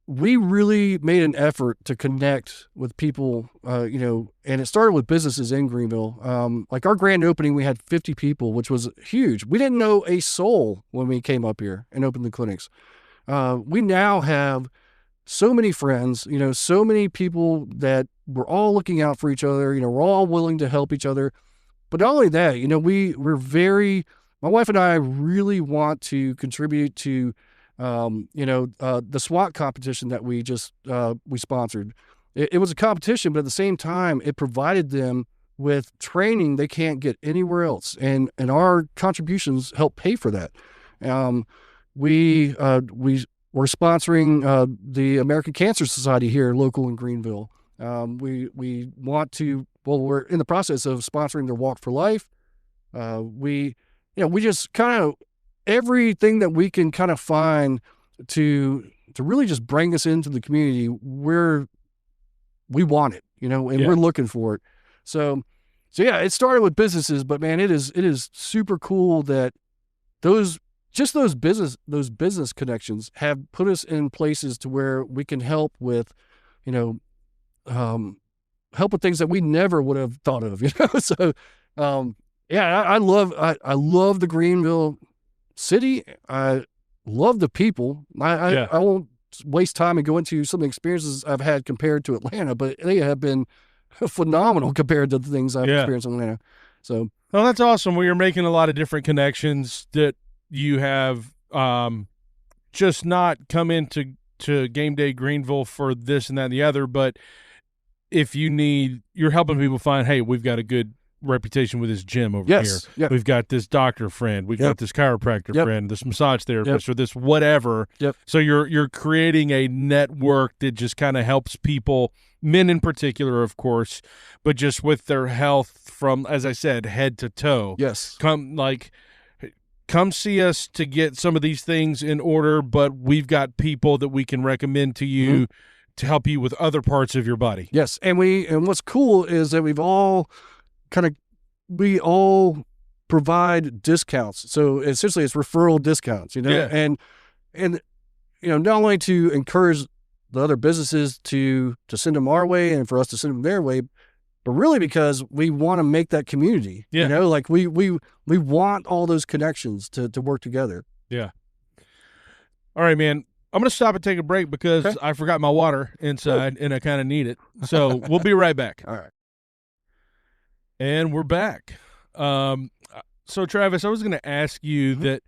we really made an effort to connect with people, and it started with businesses in Greenville. Like our grand opening, we had 50 people, which was huge. We didn't know a soul when we came up here and opened the clinics. We now have so many friends, so many people that we're all looking out for each other. We're all willing to help each other. But not only that, we're very my wife and I really want to contribute to, the SWAT competition that we sponsored. It was a competition, but at the same time, it provided them with training they can't get anywhere else, and our contributions help pay for that. We're sponsoring the American Cancer Society here, local in Greenville. We want to. Well, we're in the process of sponsoring their Walk for Life. We just kind of everything that we can kind of find to really just bring us into the community. We want it, and we're looking for it. So yeah, it started with businesses, but man, it is super cool that those business connections have put us in places to where we can help with, help with things that we never would have thought of, So, I love the Greenville city. I love the people. I won't waste time and go into some of the experiences I've had compared to Atlanta, but they have been phenomenal compared to the things I've experienced in Atlanta. So, well, that's awesome. Well, you're making a lot of different connections that you have just not come into Game Day Greenville for this and that and the other, but if you're helping people find, hey, we've got a good reputation with this gym over here. Yep. We've got this doctor friend. We've got this chiropractor friend, this massage therapist, or this whatever. Yep. So you're creating a network that just kind of helps people, men in particular, of course, but just with their health from, as I said, head to toe. Yes. Come see us to get some of these things in order, but we've got people that we can recommend to you to help you with other parts of your body. Yes. And what's cool is that we all provide discounts. So essentially it's referral discounts, and not only to encourage the other businesses to send them our way and for us to send them their way, but really because we want to make that community, we want all those connections to work together. Yeah. All right, man. I'm going to stop and take a break because I forgot my water inside and I kind of need it. So we'll be right back. All right. And we're back. So Travis, I was going to ask you that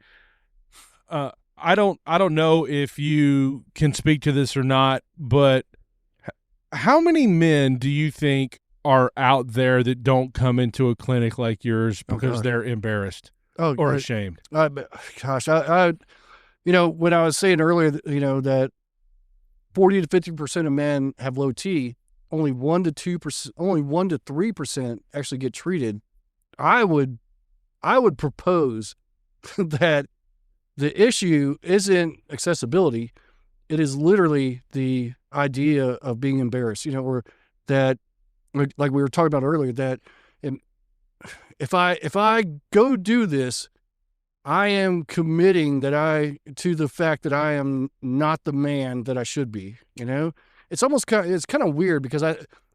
I don't know if you can speak to this or not, but how many men do you think are out there that don't come into a clinic like yours because they're embarrassed or ashamed? Gosh, when I was saying earlier, that 40 to 50% of men have low T, only 1 to 3% actually get treated. I would propose that the issue isn't accessibility. It is literally the idea of being embarrassed, or that, like we were talking about earlier, that if I go do this, I am committing to the fact that I am not the man that I should be. It's almost it's kind of weird because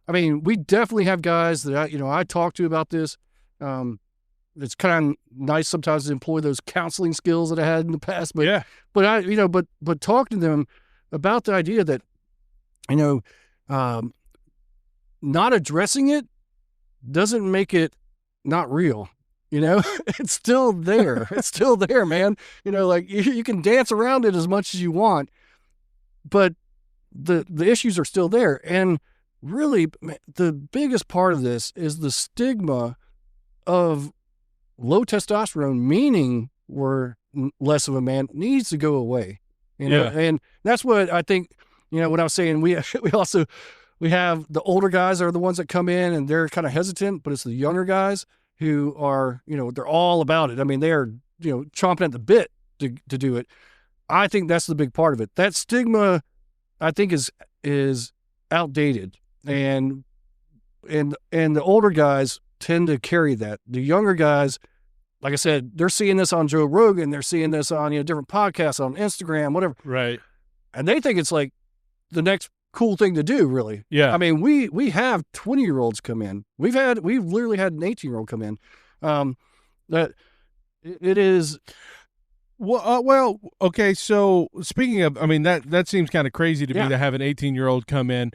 we definitely have guys that I talk to about this. It's kind of nice sometimes to employ those counseling skills that I had in the past, but but talking to them about the idea that not addressing it doesn't make it not real. It's still there. It's still there, man. You can dance around it as much as you want, but the issues are still there. And really, the biggest part of this is the stigma of low testosterone, meaning we're less of a man, needs to go away. And that's what I think. What I was saying, we have the older guys are the ones that come in and they're kind of hesitant, but it's the younger guys who are, they're all about it. I mean, they are, chomping at the bit to do it. I think that's the big part of it. That stigma, I think, is outdated, and the older guys tend to carry that. The younger guys, like I said, they're seeing this on Joe Rogan, they're seeing this on different podcasts, on Instagram, whatever. Right. And they think it's like the next cool thing to do, really. Yeah. I mean, we have 20-year-olds come in. We've literally had an 18-year-old come in. That it is. Well, okay. So speaking of, that seems kind of crazy to me to have an 18-year-old come in.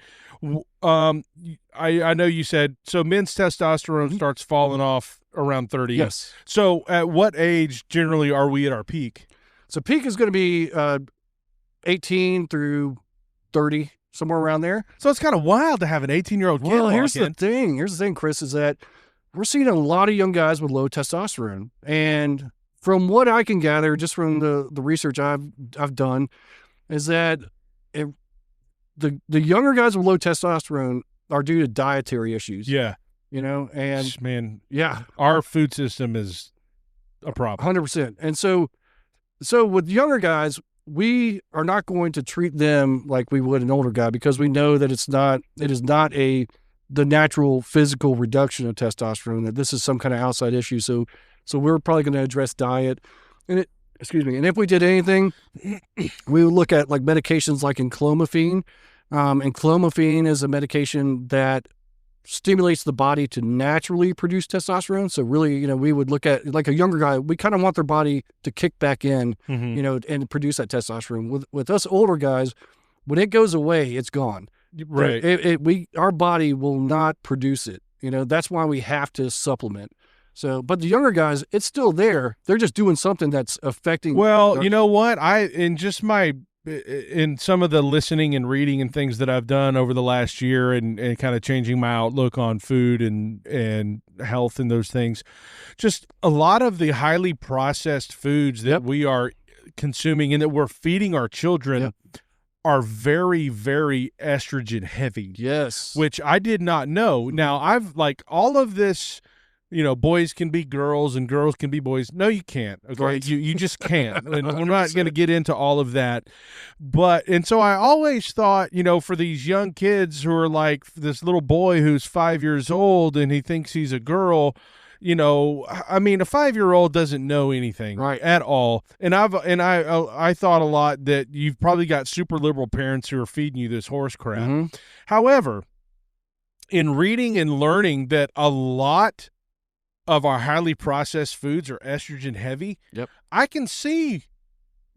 I know you said so. Men's testosterone starts falling off around 30. Yes. So at what age generally are we at our peak? So peak is going to be 18 through 30, somewhere around there. So it's kind of wild to have an 18-year-old kid Well, walk here's in. the thing, Chris, is that we're seeing a lot of young guys with low testosterone. And from what I can gather, just from the research I've done, is that the younger guys with low testosterone are due to dietary issues. Yeah. And man, yeah, our food system is a problem. 100%. And so with younger guys, we are not going to treat them like we would an older guy, because we know that it is not the natural physical reduction of testosterone, that this is some kind of outside issue. So we're probably going to address diet, and if we did anything, we would look at like medications like clomiphene. And clomiphene is a medication that stimulates the body to naturally produce testosterone. So really, we would look at like a younger guy, we kind of want their body to kick back in, and produce that testosterone. With us older guys, when it goes away, it's gone. Right. Our body will not produce it. That's why we have to supplement. So, but the younger guys, it's still there. They're just doing something that's affecting. Well, you know what? In some of the listening and reading and things that I've done over the last year, and kind of changing my outlook on food and health and those things, just a lot of the highly processed foods that we are consuming and that we're feeding our children are very, very estrogen heavy. Yes. Which I did not know. Now, I've like all of this, boys can be girls and girls can be boys. No, you can't. Okay. Right. You just can't. And we're not going to get into all of that. And so I always thought, for these young kids who are like this little boy who's 5 years old and he thinks he's a girl, a 5-year-old doesn't know anything at all. And I thought a lot that you've probably got super liberal parents who are feeding you this horse crap. Mm-hmm. However, in reading and learning that a lot of our highly processed foods are estrogen heavy, I can see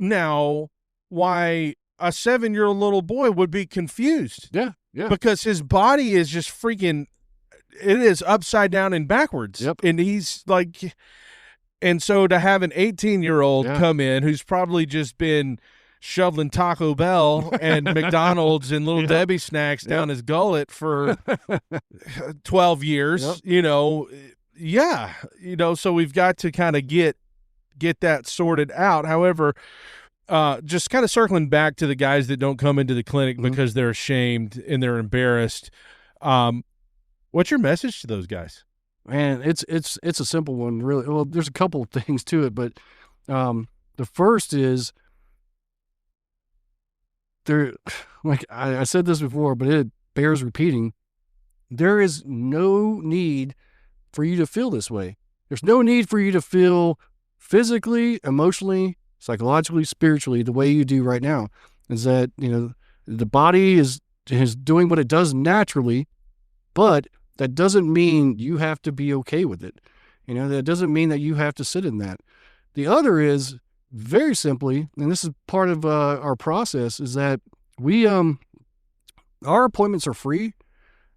now why a 7-year-old little boy would be confused. Yeah. Because his body is just freaking, it is upside down and backwards. And he's like, and so to have an 18-year-old come in who's probably just been shoveling Taco Bell and McDonald's and Little Debbie snacks down his gullet for 12 years, so we've got to kind of get that sorted out. However, just kind of circling back to the guys that don't come into the clinic because they're ashamed and they're embarrassed. What's your message to those guys? Man, it's a simple one, really. Well, there's a couple of things to it, but the first is like I said this before, but it bears repeating. There is no need for you to feel this way. There's no need for you to feel physically, emotionally, psychologically, spiritually the way you do right now. Is that, the body is doing what it does naturally, but that doesn't mean you have to be okay with it. That doesn't mean that you have to sit in that. The other is very simply, and this is part of our process, is that our appointments are free,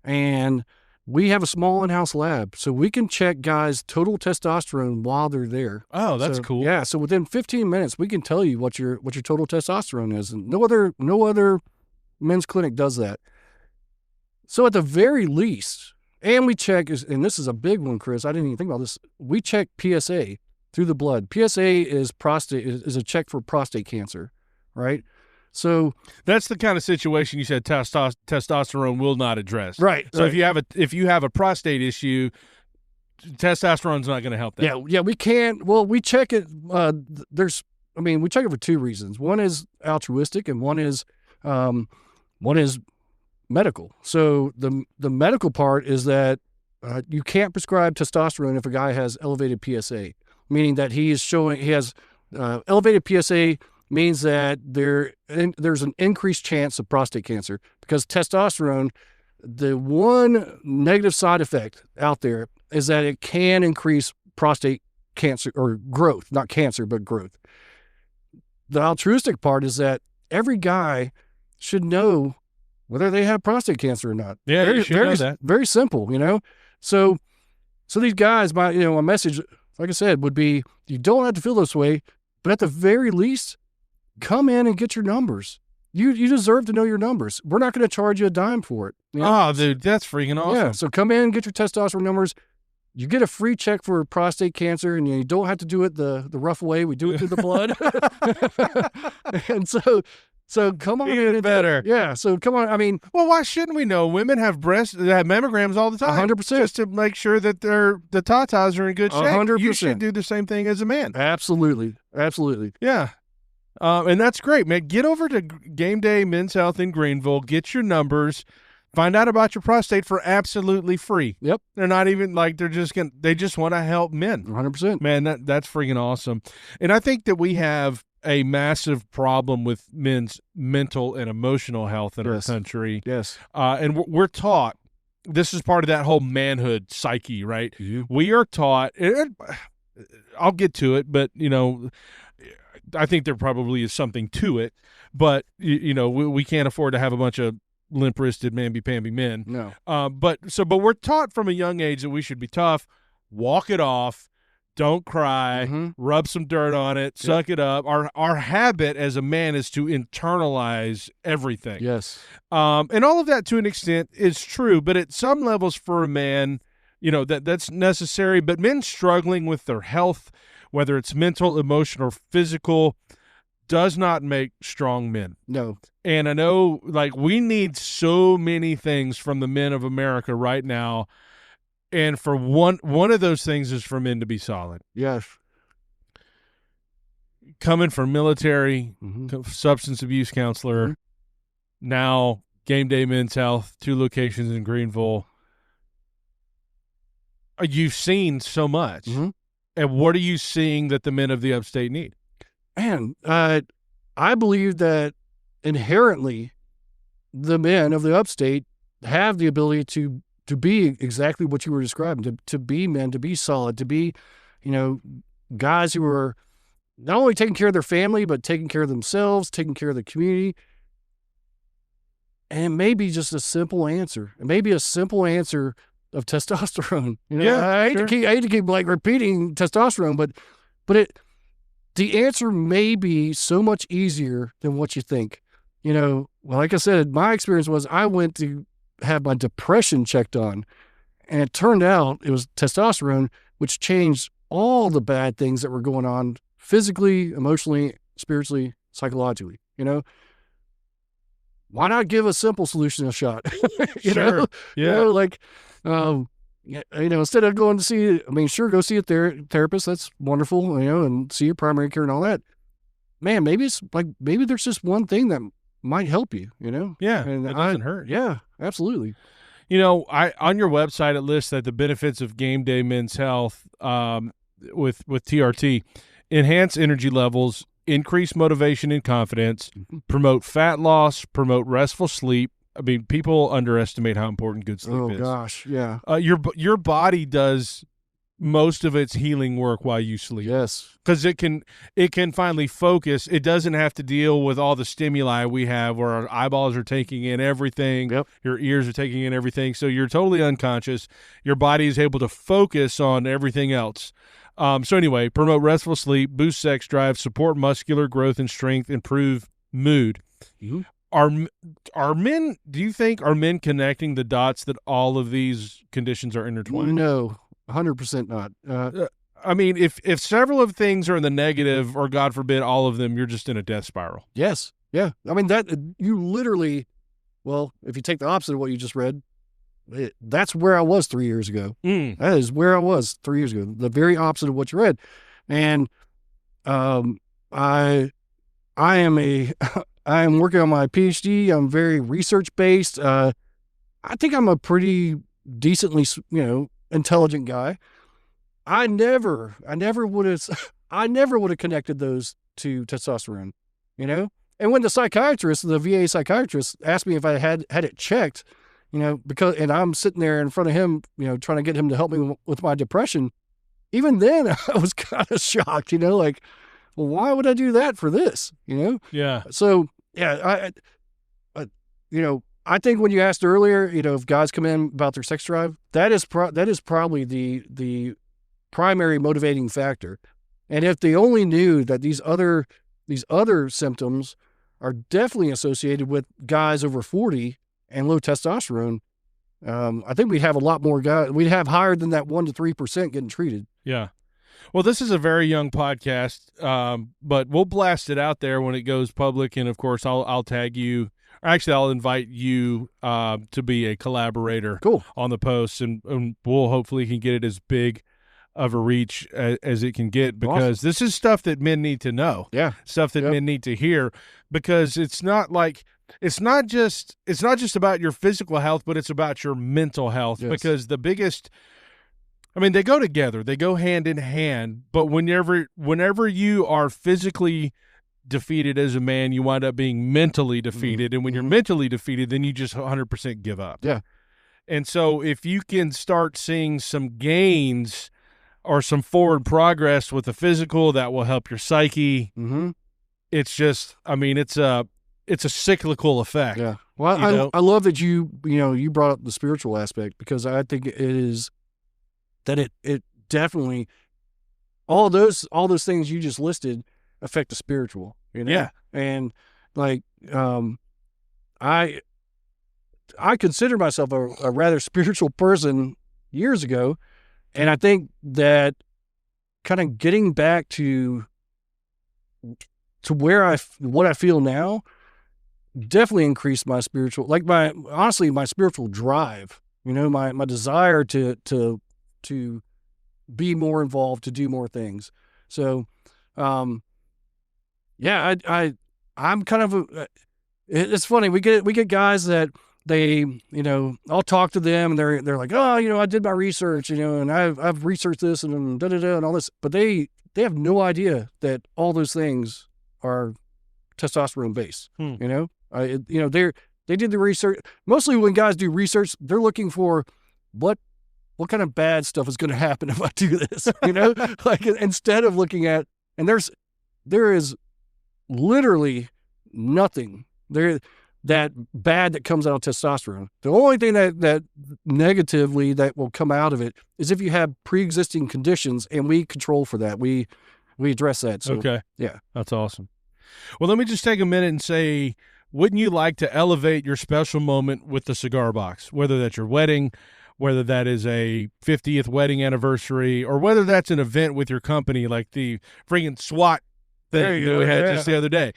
and we have a small in-house lab, so we can check guys' total testosterone while they're there. Oh, that's cool. Yeah, so within 15 minutes, we can tell you what your total testosterone is, and no other men's clinic does that. So at the very least, and we check, and this is a big one, Chris, I didn't even think about this, we check PSA through the blood. PSA is a check for prostate cancer, right? So that's the kind of situation you said testosterone will not address. Right. So if you have a prostate issue, testosterone's not going to help that. Yeah, we can't. Well, we check it. We check it for two reasons. One is altruistic, and one is medical. So the medical part is that you can't prescribe testosterone if a guy has elevated PSA, meaning that he has elevated PSA. Means that there's an increased chance of prostate cancer, because testosterone, the one negative side effect out there is that it can increase prostate cancer or growth, not cancer, but growth. The altruistic part is that every guy should know whether they have prostate cancer or not. Yeah, you should know that. Very simple, So So these guys, my message, like I said, would be you don't have to feel this way, but at the very least, come in and get your numbers. You deserve to know your numbers. We're not going to charge you a dime for it. Oh, dude, that's freaking awesome. Yeah, so come in and get your testosterone numbers. You get a free check for prostate cancer, and you don't have to do it the rough way. We do it through the blood. And so come on. Even better. Yeah, so come on. I mean, well, why shouldn't we know? Women have mammograms all the time. 100%. Just to make sure that the tatas are in good shape. 100%. You should do the same thing as a man. Absolutely. Yeah. And that's great, man. Get over to Game Day Men's Health in Greenville. Get your numbers. Find out about your prostate for absolutely free. Yep. They're not even like they just want to help men. 100%. Man, that's freaking awesome. And I think that we have a massive problem with men's mental and emotional health in our country. Yes. And we're taught, this is part of that whole manhood psyche, right? Mm-hmm. We are taught, I'll get to it, but, I think there probably is something to it, but, we can't afford to have a bunch of limp-wristed mamby-pamby men. No. But we're taught from a young age that we should be tough, walk it off, don't cry, rub some dirt on it, suck it up. Our habit as a man is to internalize everything. Yes. And all of that to an extent is true, but at some levels for a man, that's necessary. But men struggling with their health, whether it's mental, emotional, or physical, does not make strong men. No. And I know, we need so many things from the men of America right now. And for one of those things is for men to be solid. Yes. Coming from military, substance abuse counselor, now Game Day Men's Health, 2 locations in Greenville. You've seen so much. And what are you seeing that the men of the upstate need? Man, I believe that inherently the men of the upstate have the ability to be exactly what you were describing, to be men, to be solid, to be, guys who are not only taking care of their family, but taking care of themselves, taking care of the community. And it may be just a simple answer. It may be a simple answer of testosterone. I hate to keep repeating testosterone, but the answer may be so much easier than what you think. Well, like I said, my experience was I went to have my depression checked on, and it turned out it was testosterone, which changed all the bad things that were going on physically, emotionally, spiritually, psychologically. Why not give a simple solution a shot? Sure. Instead of going to see, go see a therapist. That's wonderful, and see your primary care and all that. Man, maybe there's just one thing that might help you, Yeah, and it doesn't hurt. Yeah, absolutely. On your website, it lists that the benefits of Game Day Men's Health with TRT, enhance energy levels, increase motivation and confidence, promote fat loss, promote restful sleep. People underestimate how important good sleep is. Oh gosh, yeah. Your body does most of its healing work while you sleep. Yes, because it can finally focus. It doesn't have to deal with all the stimuli we have, where our eyeballs are taking in everything. Yep. Your ears are taking in everything. So you're totally unconscious. Your body is able to focus on everything else. So anyway, promote restful sleep, boost sex drive, support muscular growth and strength, improve mood. Mm-hmm. Are men? Do you think are men connecting the dots that all of these conditions are intertwined? No, 100% not. If several of things are in the negative, or God forbid, all of them, you're just in a death spiral. Yes, yeah. That you literally. Well, if you take the opposite of what you just read, that's where I was 3 years ago. That is where I was 3 years ago. The very opposite of what you read, and I am working on my PhD. I'm very research based. I think I'm a pretty decently, intelligent guy. I never would have connected those to testosterone, And when the VA psychiatrist asked me if I had it checked, and I'm sitting there in front of him, trying to get him to help me with my depression, even then I was kind of shocked, well, why would I do that for this, Yeah. So, yeah, I think when you asked earlier, if guys come in about their sex drive, that is probably the primary motivating factor. And if they only knew that these other symptoms are definitely associated with guys over 40 and low testosterone, I think we'd have a lot more guys. We'd have higher than that 1 to 3% getting treated. Yeah. Well, this is a very young podcast, but we'll blast it out there when it goes public. And of course, I'll tag you. Actually, I'll invite you to be a collaborator on the posts, and we'll hopefully can get it as big of a reach as it can get, because this is stuff that men need to know. Yeah. Stuff that men need to hear, because it's not just about your physical health, but it's about your mental health. Yes. Because the biggest, they go together, they go hand in hand, but whenever you are physically defeated as a man, you wind up being mentally defeated. And when you're mentally defeated, then you just 100% give up. Yeah. And so if you can start seeing some gains or some forward progress with the physical, that will help your psyche. It's just, it's a cyclical effect. Yeah. Well, I love that you brought up the spiritual aspect, because I think it is that it definitely, all those things you just listed affect the spiritual, Yeah. And like, I consider myself a rather spiritual person years ago. And I think that kind of getting back to where what I feel now definitely increased my spiritual, my spiritual drive, my desire to be more involved, to do more things. So, yeah, I'm kind of it's funny. We get guys that they, I'll talk to them and they're like, oh, I did my research, and I've researched this and and all this, but they have no idea that all those things are testosterone based. They did the research. Mostly when guys do research, they're looking for what kind of bad stuff is going to happen if I do this, like, instead of looking at, and there is literally nothing there that bad that comes out of testosterone. The only thing that negatively that will come out of it is if you have pre-existing conditions, and we control for that. We address that. So, okay. Yeah. That's awesome. Well, let me just take a minute and say, wouldn't you like to elevate your special moment with the cigar box, whether that's your wedding, whether that is a 50th wedding anniversary, or whether that's an event with your company, like the friggin' SWAT thing that we had just the other day.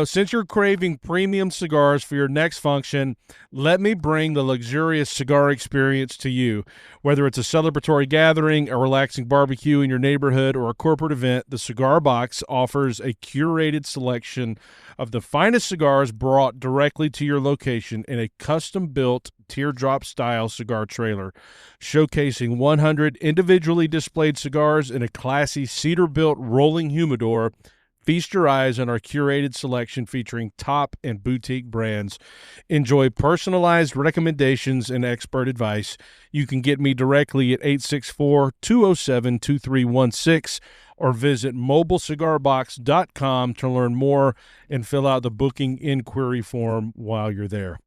Since you're craving premium cigars for your next function, let me bring the luxurious cigar experience to you. Whether it's a celebratory gathering, a relaxing barbecue in your neighborhood, or a corporate event, the Cigar Box offers a curated selection of the finest cigars brought directly to your location in a custom-built teardrop-style cigar trailer, showcasing 100 individually displayed cigars in a classy cedar-built rolling humidor. Feast your eyes on our curated selection featuring top and boutique brands. Enjoy personalized recommendations and expert advice. You can get me directly at 864-207-2316 or visit mobilecigarbox.com to learn more and fill out the booking inquiry form while you're there.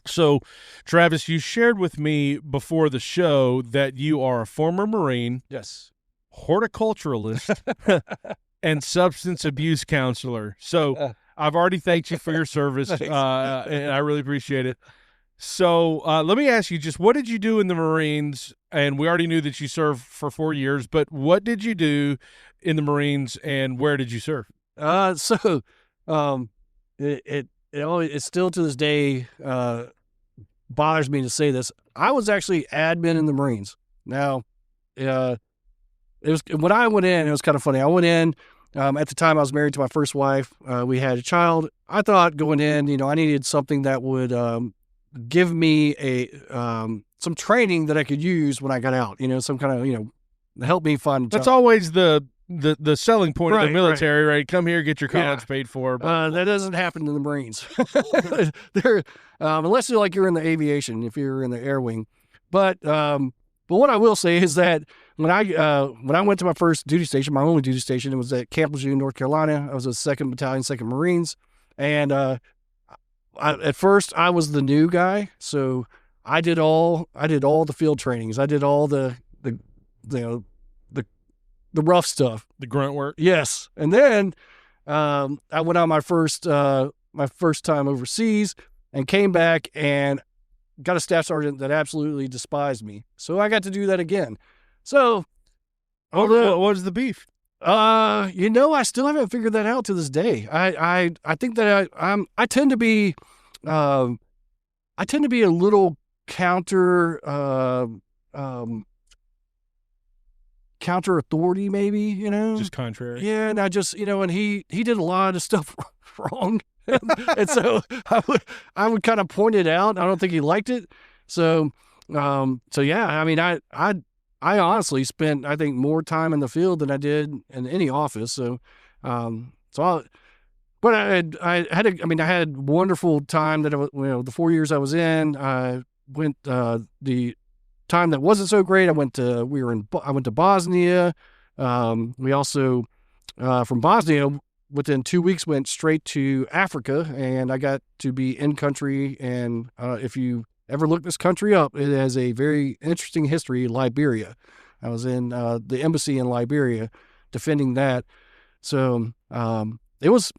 So, Travis, you shared with me before the show that you are a former Marine. Yes. Horticulturalist. And substance abuse counselor. So I've already thanked you for your service, and I really appreciate it. So let me ask you, just what did you do in the Marines? And we already knew that you served for 4 years, but what did you do in the Marines, and where did you serve? It still to this day bothers me to say this. I was actually admin in the Marines. Now, it was when I went in. It was kind of funny. I went in. At the time, I was married to my first wife. We had a child. I thought going in, I needed something that would give me some training that I could use when I got out. Some kind of help me find a job. That's always the selling point of the military, right? Come here, get your college paid for. That doesn't happen in the Marines. Unless you're in the aviation, if you're in the air wing. But what I will say is that when I went to my first duty station, my only duty station, it was at Camp Lejeune, North Carolina. I was a 2nd Battalion, 2nd Marines, and at first I was the new guy, so I did all the field trainings. I did all the you know the rough stuff, The grunt work. yes. And then I went on my first time overseas and came back and got a staff sergeant that absolutely despised me. So I got to do that again. So What was the beef? I still haven't figured that out to this day. I think that I tend to be a little counter counter authority, maybe, Just contrary. Yeah, and I just, and he did a lot of stuff wrong. And so I would kind of point it out. I don't think he liked it. So yeah, I mean, I honestly spent, I think, more time in the field than I did in any office. So, but I had wonderful time that the 4 years I was in. I went the time that wasn't so great. I went to Bosnia. We also from Bosnia within 2 weeks went straight to Africa, and I got to be in country. And if you ever look this country up, it has a very interesting history. Liberia. I was in the embassy in Liberia defending that. So it was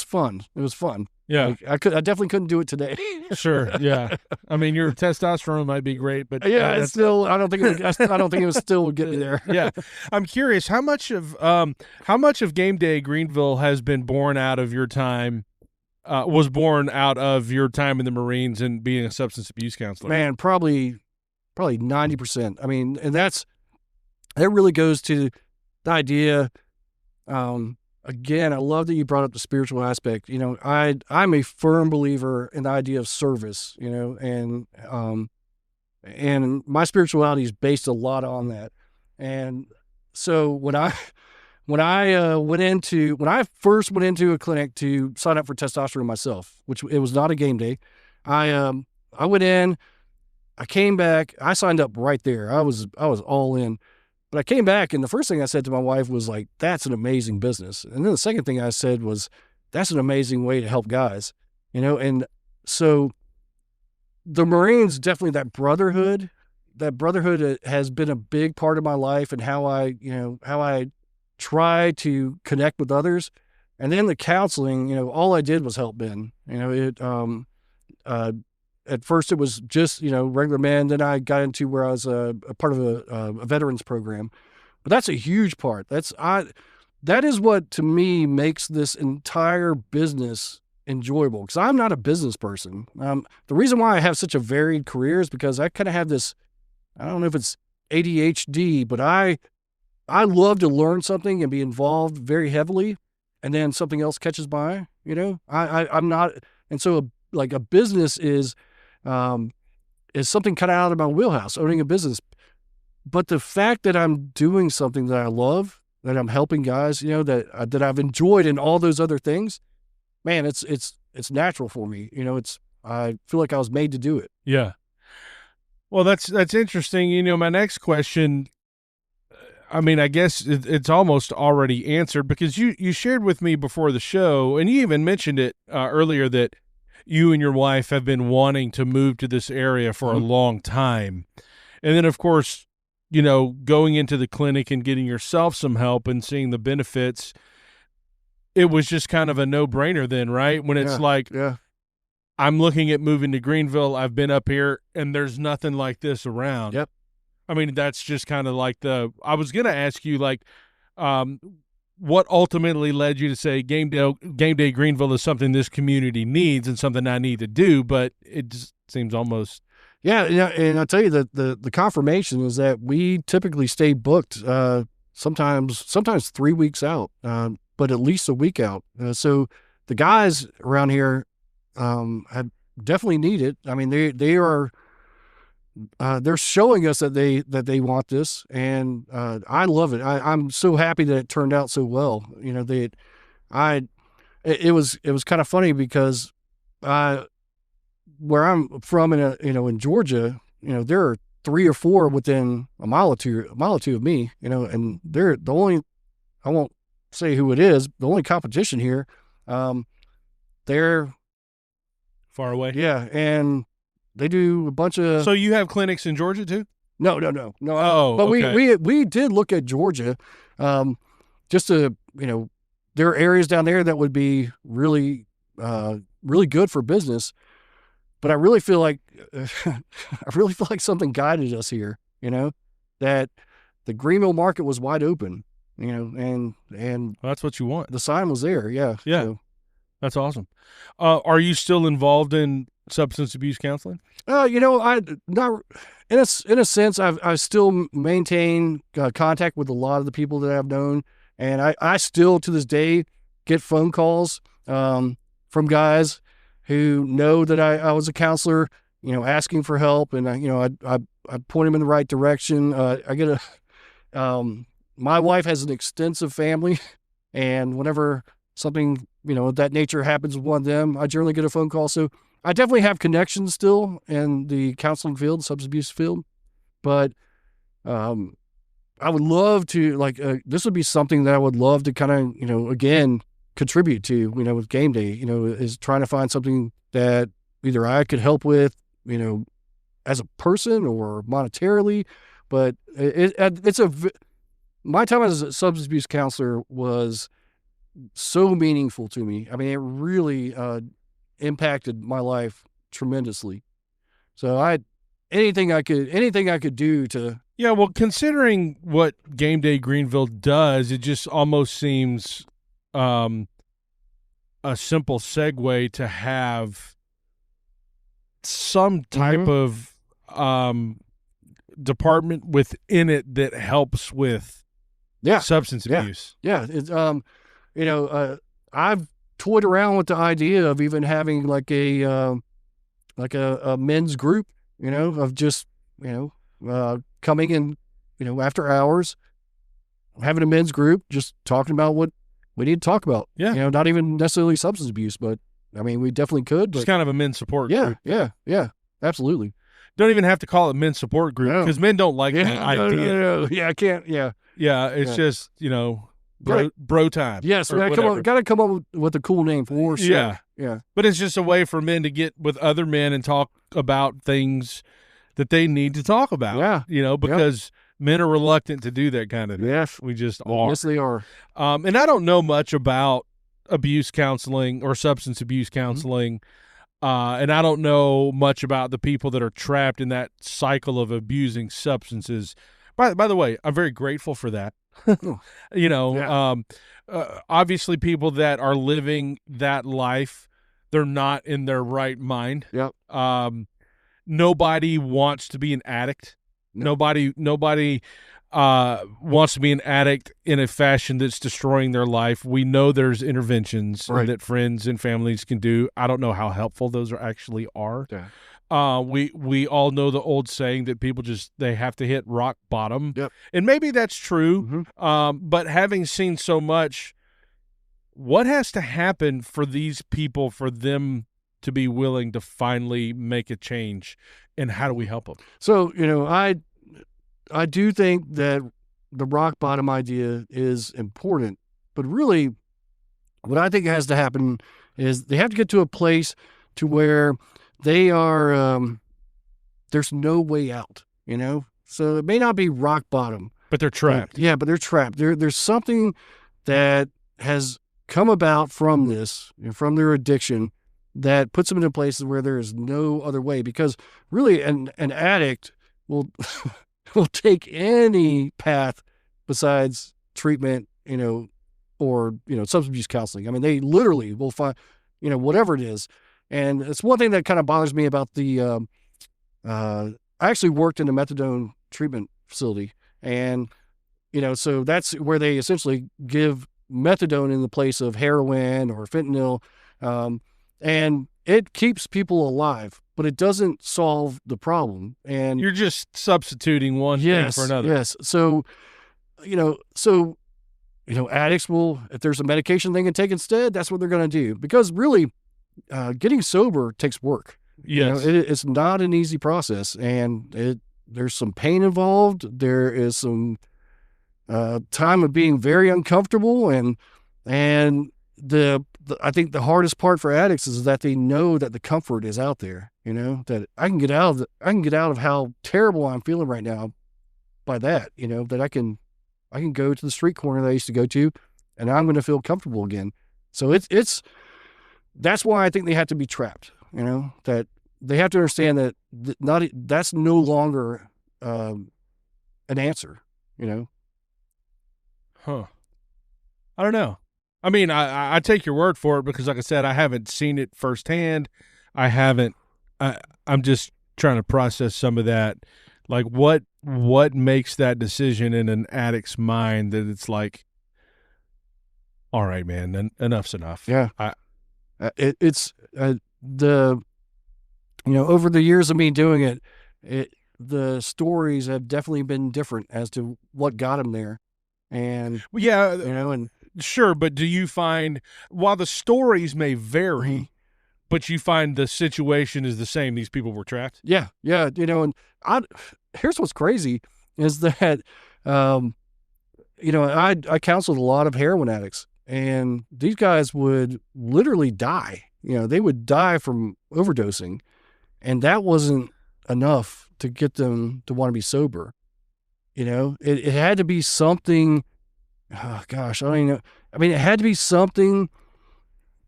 fun. It was fun. Yeah. I definitely couldn't do it today. Sure. Yeah. I mean, your testosterone might be great, but yeah, it's still, I don't think it was still would get me there. Yeah. I'm curious, how much of Game Day Greenville has been born out of your time, was born out of your time in the Marines and being a substance abuse counselor? Man, probably 90%. I mean, and that really goes to the idea, again, I love that you brought up the spiritual aspect. I'm a firm believer in the idea of service, and my spirituality is based a lot on that. And so when I first went into a clinic to sign up for testosterone myself, which it was not a game day, I went in, I came back, I signed up right there. I was all in. But I came back, and the first thing I said to my wife was like, that's an amazing business. And then the second thing I said was, that's an amazing way to help guys, And so the Marines, definitely that brotherhood has been a big part of my life and how I try to connect with others. And then the counseling, all I did was help men. At first it was just, regular men. Then I got into where I was a part of a veterans program. But that's a huge part. That is what, to me, makes this entire business enjoyable, because I'm not a business person. The reason why I have such a varied career is because I kind of have this, I don't know if it's ADHD, but I love to learn something and be involved very heavily, and then something else catches by, I'm not, and so a business is something kind of out of my wheelhouse, owning a business. But the fact that I'm doing something that I love, that I'm helping guys, that I've enjoyed in all those other things, man, it's natural for me. I feel like I was made to do it. Yeah. Well, that's interesting. My next question, I mean, I guess it's almost already answered, because you shared with me before the show, and you even mentioned it earlier, that you and your wife have been wanting to move to this area for a long time. And then, of course, going into the clinic and getting yourself some help and seeing the benefits, it was just kind of a no-brainer then, right? When it's I'm looking at moving to Greenville, I've been up here, and there's nothing like this around. Yep. I mean, that's just kind of like I was going to ask you, what ultimately led you to say Game Day Greenville is something this community needs and something I need to do, but it just seems almost. Yeah. And I'll tell you that the confirmation is that we typically stay booked, sometimes 3 weeks out, but at least a week out. So the guys around here, have definitely need it. I mean, they are, they're showing us that they want this, and I love it. I'm so happy that it turned out so well. It was kind of funny because where I'm from in Georgia, there are 3 or 4 within a mile or two of me, and they're the only, I won't say who it is, the only competition here. They're far away. Yeah, and they do a bunch of. So you have clinics in Georgia too? No. Oh, but okay. we did look at Georgia, just to there are areas down there that would be really really good for business. But I really feel like something guided us here. That the Greenville market was wide open. And Well, that's what you want. the sign was there. Yeah. Yeah. So, That's awesome. Are you still involved in substance abuse counseling? I not in a sense. I still maintain contact with a lot of the people that I've known, and I still to this day get phone calls from guys who know that I was a counselor, asking for help, and I point them in the right direction. I get my wife has an extensive family, and whenever something of that nature happens with one of them, I generally get a phone call. So I definitely have connections still in the counseling field, substance abuse field, but I would love to this would be something that I would love to kind of again contribute to with game day. Is trying to find something that either I could help with as a person or monetarily, but my time as a substance abuse counselor was so meaningful to me. I mean, it really impacted my life tremendously. So anything I could do to. Yeah, well, considering what Game Day Greenville does, it just almost seems a simple segue to have some type of department within it that helps with substance abuse. Yeah, it's I've toyed around with the idea of even having like a men's group, of just coming in, after hours, having a men's group, just talking about what we need to talk about. Yeah, not even necessarily substance abuse, but I mean we definitely could. But just kind of a men's support group. Yeah, absolutely. Don't even have to call it men's support group because men don't like that idea. No. Yeah, I can't. Yeah, it's just bro time. Yes, got to come up with a cool name for sure. Yeah. But it's just a way for men to get with other men and talk about things that they need to talk about. Yeah. Because men are reluctant to do that kind of thing. Yes, we just are. Yes, they are. And I don't know much about abuse counseling or substance abuse counseling. And I don't know much about the people that are trapped in that cycle of abusing substances. By the way, I'm very grateful for that. Obviously people that are living that life, they're not in their right mind. Yep. Nobody wants to be an addict. No. Nobody wants to be an addict in a fashion that's destroying their life. We know there's interventions that friends and families can do. I don't know how helpful those actually are. Yeah. We all know the old saying that people they have to hit rock bottom. Yep. And maybe that's true. Mm-hmm. But having seen so much, what has to happen for these people for them to be willing to finally make a change, and how do we help them? So, I do think that the rock bottom idea is important, but really what I think has to happen is they have to get to a place to where they are, there's no way out, So it may not be rock bottom. But they're trapped. But they're trapped. There's something that has come about from this, from their addiction, that puts them in places where there is no other way. Because really an addict will take any path besides treatment, or substance abuse counseling. I mean, they literally will find, whatever it is. And it's one thing that kind of bothers me about the, I actually worked in a methadone treatment facility, and, so that's where they essentially give methadone in the place of heroin or fentanyl. And it keeps people alive, but it doesn't solve the problem. And you're just substituting one thing for another. Yes. So, addicts will, if there's a medication they can take instead, that's what they're going to do. Because really, getting sober takes work. Yes. It's not an easy process, and there's some pain involved. There is some time of being very uncomfortable, and the I think the hardest part for addicts is that they know that the comfort is out there, that I can get out of how terrible I'm feeling right now by that, that I can go to the street corner that I used to go to and I'm going to feel comfortable again. So that's why I think they have to be trapped, that they have to understand that that's no longer an answer, Huh. I don't know. I mean, I take your word for it because, like I said, I haven't seen it firsthand. I'm just trying to process some of that. Like, what makes that decision in an addict's mind that it's like, all right, man, enough's enough. Yeah. It's over the years of me doing it, the stories have definitely been different as to what got them there. And, yeah, and sure. But do you find, while the stories may vary, mm-hmm. but you find the situation is the same, these people were trapped? Yeah. Yeah. And here's what's crazy is that, I counseled a lot of heroin addicts, and these guys would literally die. They would die from overdosing, and that wasn't enough to get them to want to be sober. It had to be something. Oh gosh, I don't even know. I mean, it had to be something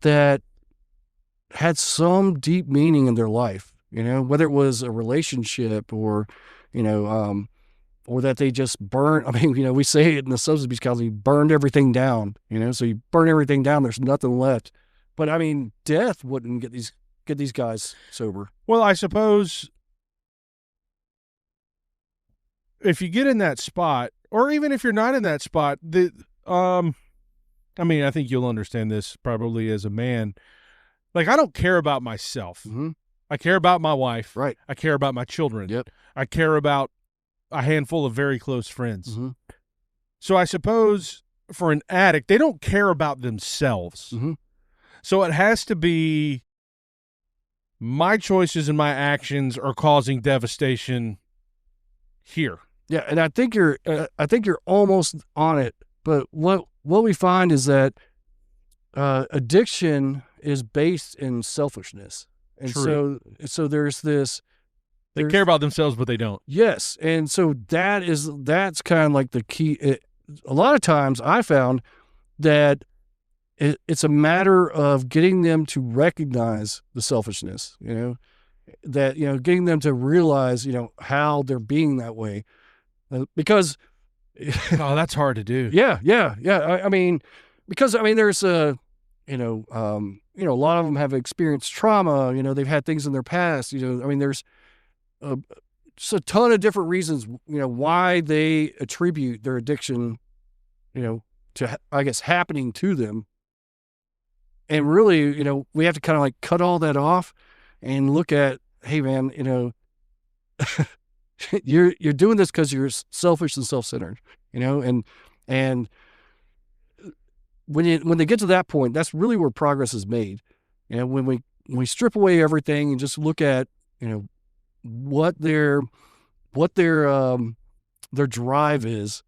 that had some deep meaning in their life. Whether it was a relationship or, or that they just burned. I mean, we say it in the substance abuse counseling, burned everything down. So you burn everything down, there's nothing left. But I mean, death wouldn't get these guys sober. Well, I suppose if you get in that spot, or even if you're not in that spot, I mean, I think you'll understand this probably as a man. Like, I don't care about myself. Mm-hmm. I care about my wife. Right. I care about my children. Yep. I care about a handful of very close friends. Mm-hmm. So I suppose for an addict, they don't care about themselves. Mm-hmm. So it has to be my choices and my actions are causing devastation here. Yeah, and I think you're almost on it. But what we find is that addiction is based in selfishness, and True. so there's this. They care about themselves, but they don't. Yes, and so that's kind of like the key. A lot of times, I found that it's a matter of getting them to recognize the selfishness. That getting them to realize how they're being that way, because. Oh, that's hard to do. Yeah. I mean, because there's a lot of them have experienced trauma. They've had things in their past. There's just a ton of different reasons. Why they attribute their addiction, to I guess happening to them. And really, we have to kind of like cut all that off and look at, hey, man, you're doing this because you're selfish and self-centered, and when they get to that point, that's really where progress is made. When we strip away everything and just look at, what their drive is,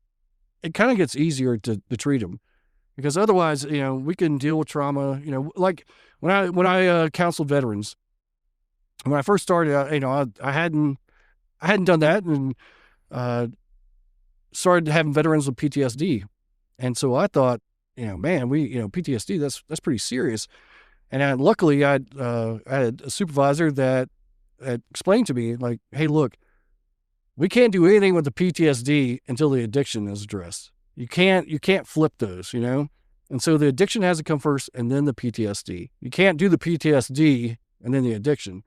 it kind of gets easier to treat them, because otherwise, we can deal with trauma. Like when I counseled veterans, when I first started out, I hadn't done that, and started having veterans with PTSD. And so I thought, man, PTSD, that's pretty serious. And luckily I had a supervisor that explained to me, like, hey, look, we can't do anything with the PTSD until the addiction is addressed. You can't flip those, And so the addiction has to come first and then the PTSD. You can't do the PTSD and then the addiction,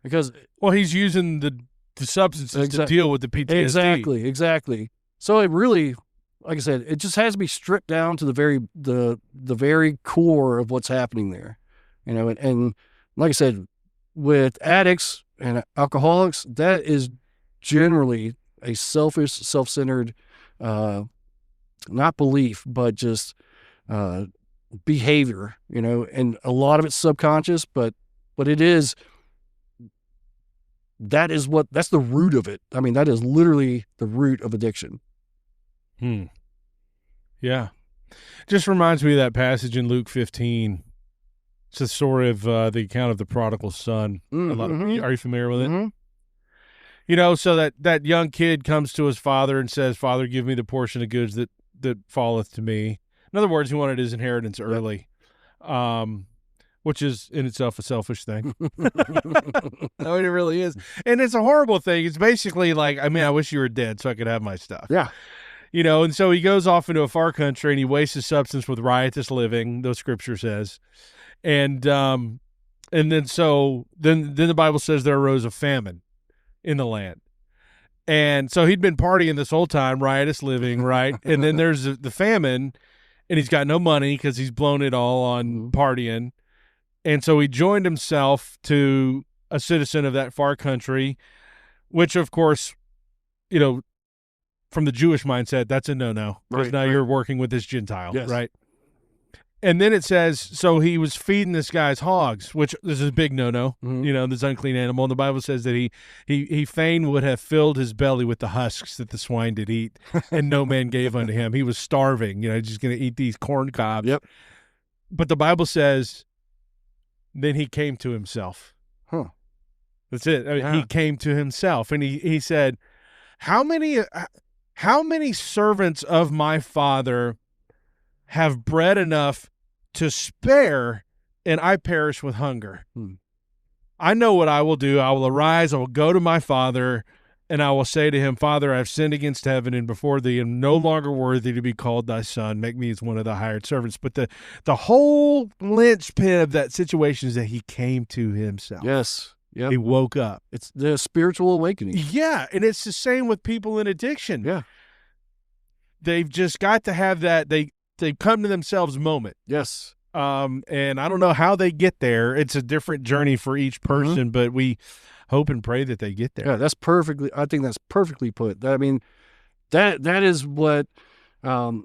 because he's using the substances to deal with the PTSD. Exactly. So it really, like I said, it just has to be stripped down to the very core of what's happening there, and like I said, with addicts and alcoholics, that is generally a selfish, self-centered, not belief, but just behavior, and a lot of it's subconscious, but it is. That's the root of it. I mean, that is literally the root of addiction. Yeah. Just reminds me of that passage in Luke 15 It's the story of the account of the prodigal son. Are you familiar with it? You know, so that young kid comes to his father and says, "Father, give me the portion of goods that falleth to me." In other words, he wanted his inheritance early, which is in itself a selfish thing. No, it really is. And it's a horrible thing. It's basically like, I mean, I wish you were dead so I could have my stuff. Yeah. You know, and so he goes off into a far country and he wastes his substance with riotous living, the scripture says. And then the Bible says there arose a famine in the land. And so he'd been partying this whole time, riotous living, right? And then there's the famine, and he's got no money because he's blown it all on partying. And so he joined himself to a citizen of that far country, which, of course, you know, from the Jewish mindset, that's a no-no. Because now you're working with this Gentile, right? And then it says, so he was feeding this guy's hogs, which this is a big no-no, you know, this unclean animal. And the Bible says that he fain would have filled his belly with the husks that the swine did eat, and no man gave unto him. He was starving, you know, just going to eat these corn cobs. Yep. But the Bible says, then he came to himself. Huh. That's it. I mean, he came to himself, and he said, how many servants of my father have bread enough to spare, and I perish with hunger? I know what I will do. I will arise, I will go to my father, and I will say to him, Father, I have sinned against heaven and before thee, and no longer worthy to be called thy son. Make me as one of the hired servants. But the whole linchpin of that situation is that he came to himself. Yes. Yep. He woke up. It's the spiritual awakening. Yeah, and it's the same with people in addiction. Yeah. They've just got to have that. They've come to themselves moment. Yes. And I don't know how they get there. It's a different journey for each person, but we hope and pray that they get there. Yeah, I think that's perfectly put. I mean, that is what, we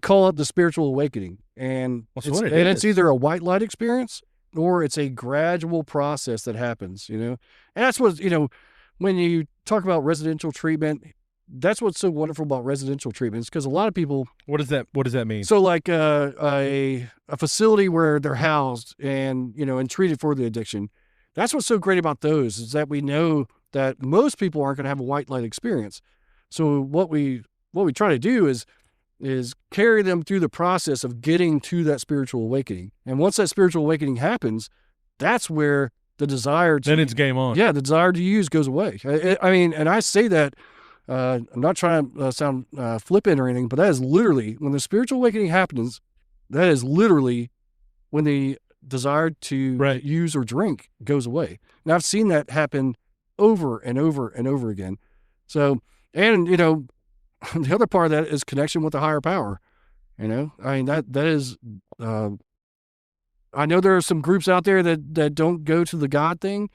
call it the spiritual awakening. And it's either a white light experience or it's a gradual process that happens, you know. And that's what, when you talk about residential treatment, that's what's so wonderful about residential treatments, because a lot of people. What does that mean? So like a facility where they're housed and treated for the addiction. That's what's so great about those, is that we know that most people aren't going to have a white light experience. So what we try to do is carry them through the process of getting to that spiritual awakening. And once that spiritual awakening happens, that's where the desire to, then it's game on. Yeah, the desire to use goes away. I mean, and I say that. I'm not trying to sound flippant or anything, but that is literally, when the spiritual awakening happens, that is literally when the desire to use or drink goes away. And I've seen that happen over and over and over again. So, and, the other part of that is connection with the higher power. I mean, that is, I know there are some groups out there that don't go to the God thing,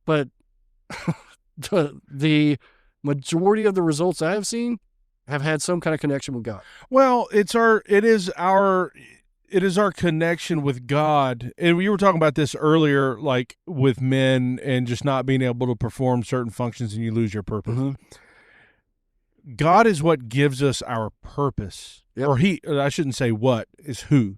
but the majority of the results I have seen have had some kind of connection with God. Well, it is our connection with God. And we were talking about this earlier, like with men and just not being able to perform certain functions and you lose your purpose. God is what gives us our purpose. Yep. Or I shouldn't say what, is who.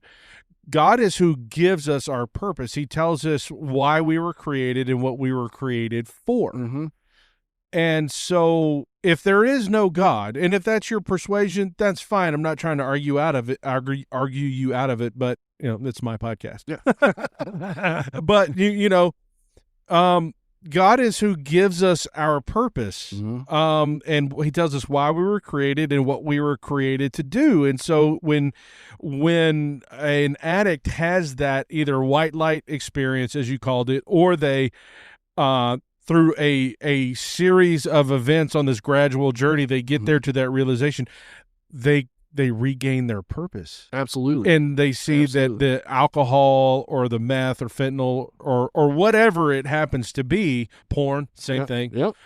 God is who gives us our purpose. He tells us why we were created and what we were created for. And so if there is no God, and if that's your persuasion, that's fine. I'm not trying to argue you out of it, but it's my podcast. Yeah. But God is who gives us our purpose. And he tells us why we were created and what we were created to do. And so when an addict has that either white light experience, as you called it, or they through a series of events on this gradual journey, they get there to that realization, they regain their purpose. Absolutely. And they see that the alcohol or the meth or fentanyl or whatever it happens to be, porn, same thing. Yep.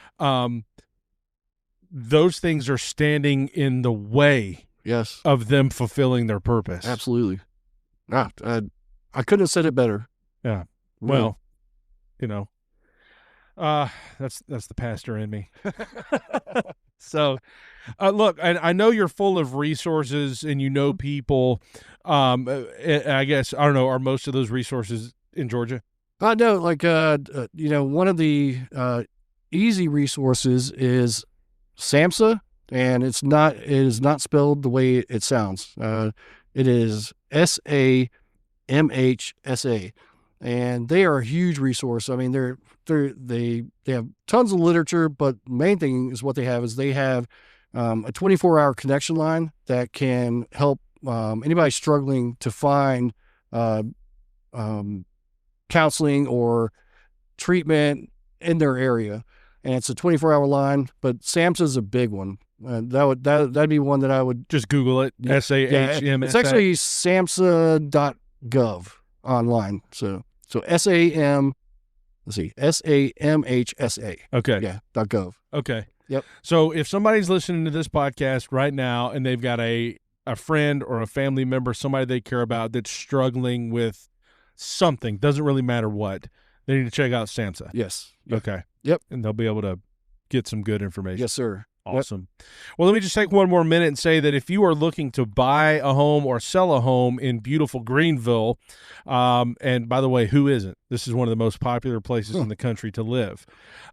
Those things are standing in the way of them fulfilling their purpose. Absolutely. I couldn't have said it better. Yeah. Well, that's the pastor in me. So, Look, I know you're full of resources and you know people. I guess, I don't know, are most of those resources in Georgia? No, like, one of the easy resources is SAMHSA, and it is not spelled the way it sounds. It is SAMHSA, and they are a huge resource. I mean, they have tons of literature, but main thing is what they have is they have a 24-hour connection line that can help anybody struggling to find counseling or treatment in their area. And it's a 24-hour line, but SAMHSA is a big one. That'd be one that I would just Google it. SAHMSA. It's actually samhsa.gov online. So SAM. Let's see, SAMHSA. Okay. Yeah. .gov. Okay. Yep. So if somebody's listening to this podcast right now and they've got a friend or a family member, somebody they care about that's struggling with something, doesn't really matter what, they need to check out SAMHSA. Yes. Okay. Yep. And they'll be able to get some good information. Yes, sir. Awesome. Yep. Well, let me just take one more minute and say that if you are looking to buy a home or sell a home in beautiful Greenville, and by the way, who isn't? This is one of the most popular places in the country to live.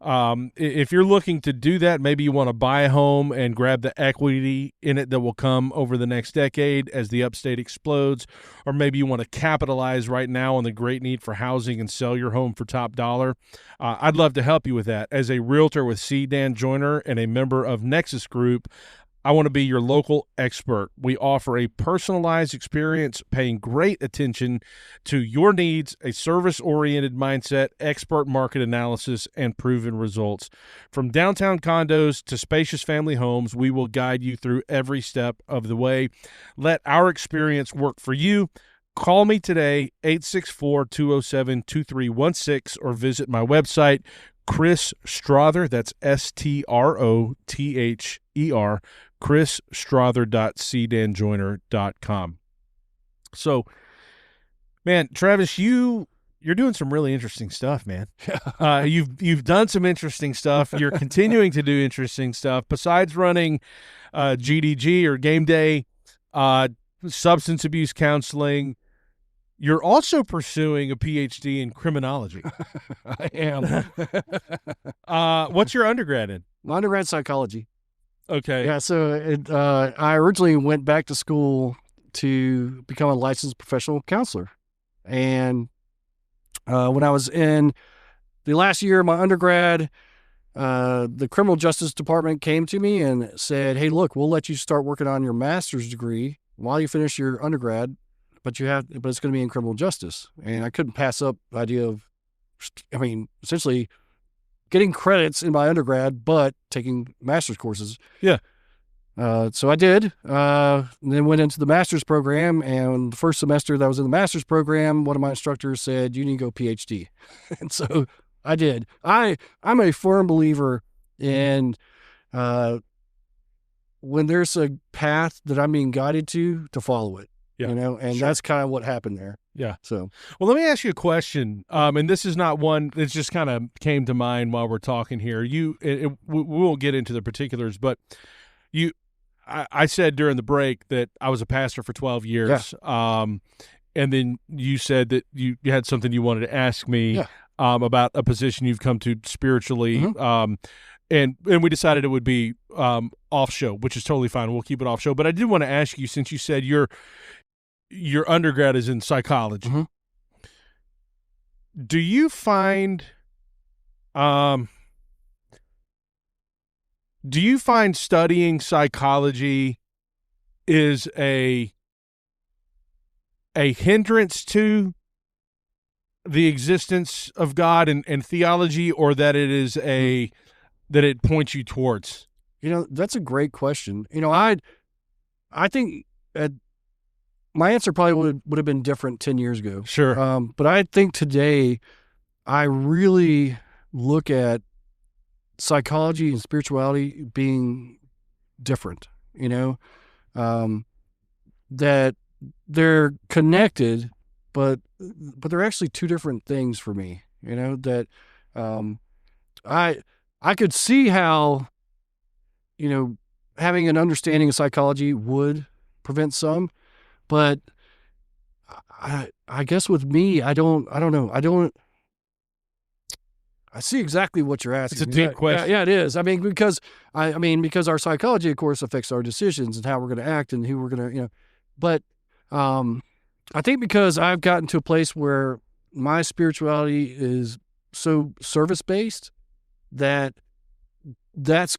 If you're looking to do that, maybe you want to buy a home and grab the equity in it that will come over the next decade as the upstate explodes, or maybe you want to capitalize right now on the great need for housing and sell your home for top dollar. I'd love to help you with that. As a realtor with C. Dan Joyner and a member of Nexus Group, I want to be your local expert. We offer a personalized experience, paying great attention to your needs, a service-oriented mindset, expert market analysis, and proven results. From downtown condos to spacious family homes, we will guide you through every step of the way. Let our experience work for you. Call me today, 864-207-2316, or visit my website, Chris Strother, that's STROTHER, chrisstrother.cdanjoyner.com. So, man, Travis, you're doing some really interesting stuff, man. You've done some interesting stuff. You're continuing to do interesting stuff. Besides running GDG or Game Day, substance abuse counseling, you're also pursuing a PhD in criminology. I am. What's your undergrad in? My undergrad psychology. Okay. Yeah, so I originally went back to school to become a licensed professional counselor. And when I was in the last year of my undergrad, the criminal justice department came to me and said, "Hey, look, we'll let you start working on your master's degree while you finish your undergrad, but it's going to be in criminal justice." And I couldn't pass up the idea of, essentially getting credits in my undergrad, but taking master's courses. Yeah. So I did, and then went into the master's program. And the first semester that I was in the master's program, one of my instructors said, "You need to go PhD." And so I did. I'm a firm believer in, when there's a path that I'm being guided to follow it. Yeah, and sure. That's kind of what happened there. Yeah. So, well, let me ask you a question. And this is not one that just kind of came to mind while we're talking here. We won't get into the particulars, but I said during the break that I was a pastor for 12 years. Yeah. And then you said that you had something you wanted to ask me about a position you've come to spiritually. Mm-hmm. And we decided it would be off show, which is totally fine. We'll keep it off show. But I did want to ask you, since you said your undergrad is in psychology, mm-hmm. do you find studying psychology is a hindrance to the existence of God and theology, or that it is that it points you towards? That's a great question. I think my answer probably would have been different 10 years ago. Sure. But I think today I really look at psychology and spirituality being different, that they're connected, but they're actually two different things for me, that I could see how, having an understanding of psychology would prevent some, but I guess with me, I don't know. I see exactly what you're asking. It's a deep question. Yeah, it is. I mean, because our psychology, of course, affects our decisions and how we're going to act and who we're going to, but, I think because I've gotten to a place where my spirituality is so service-based that's,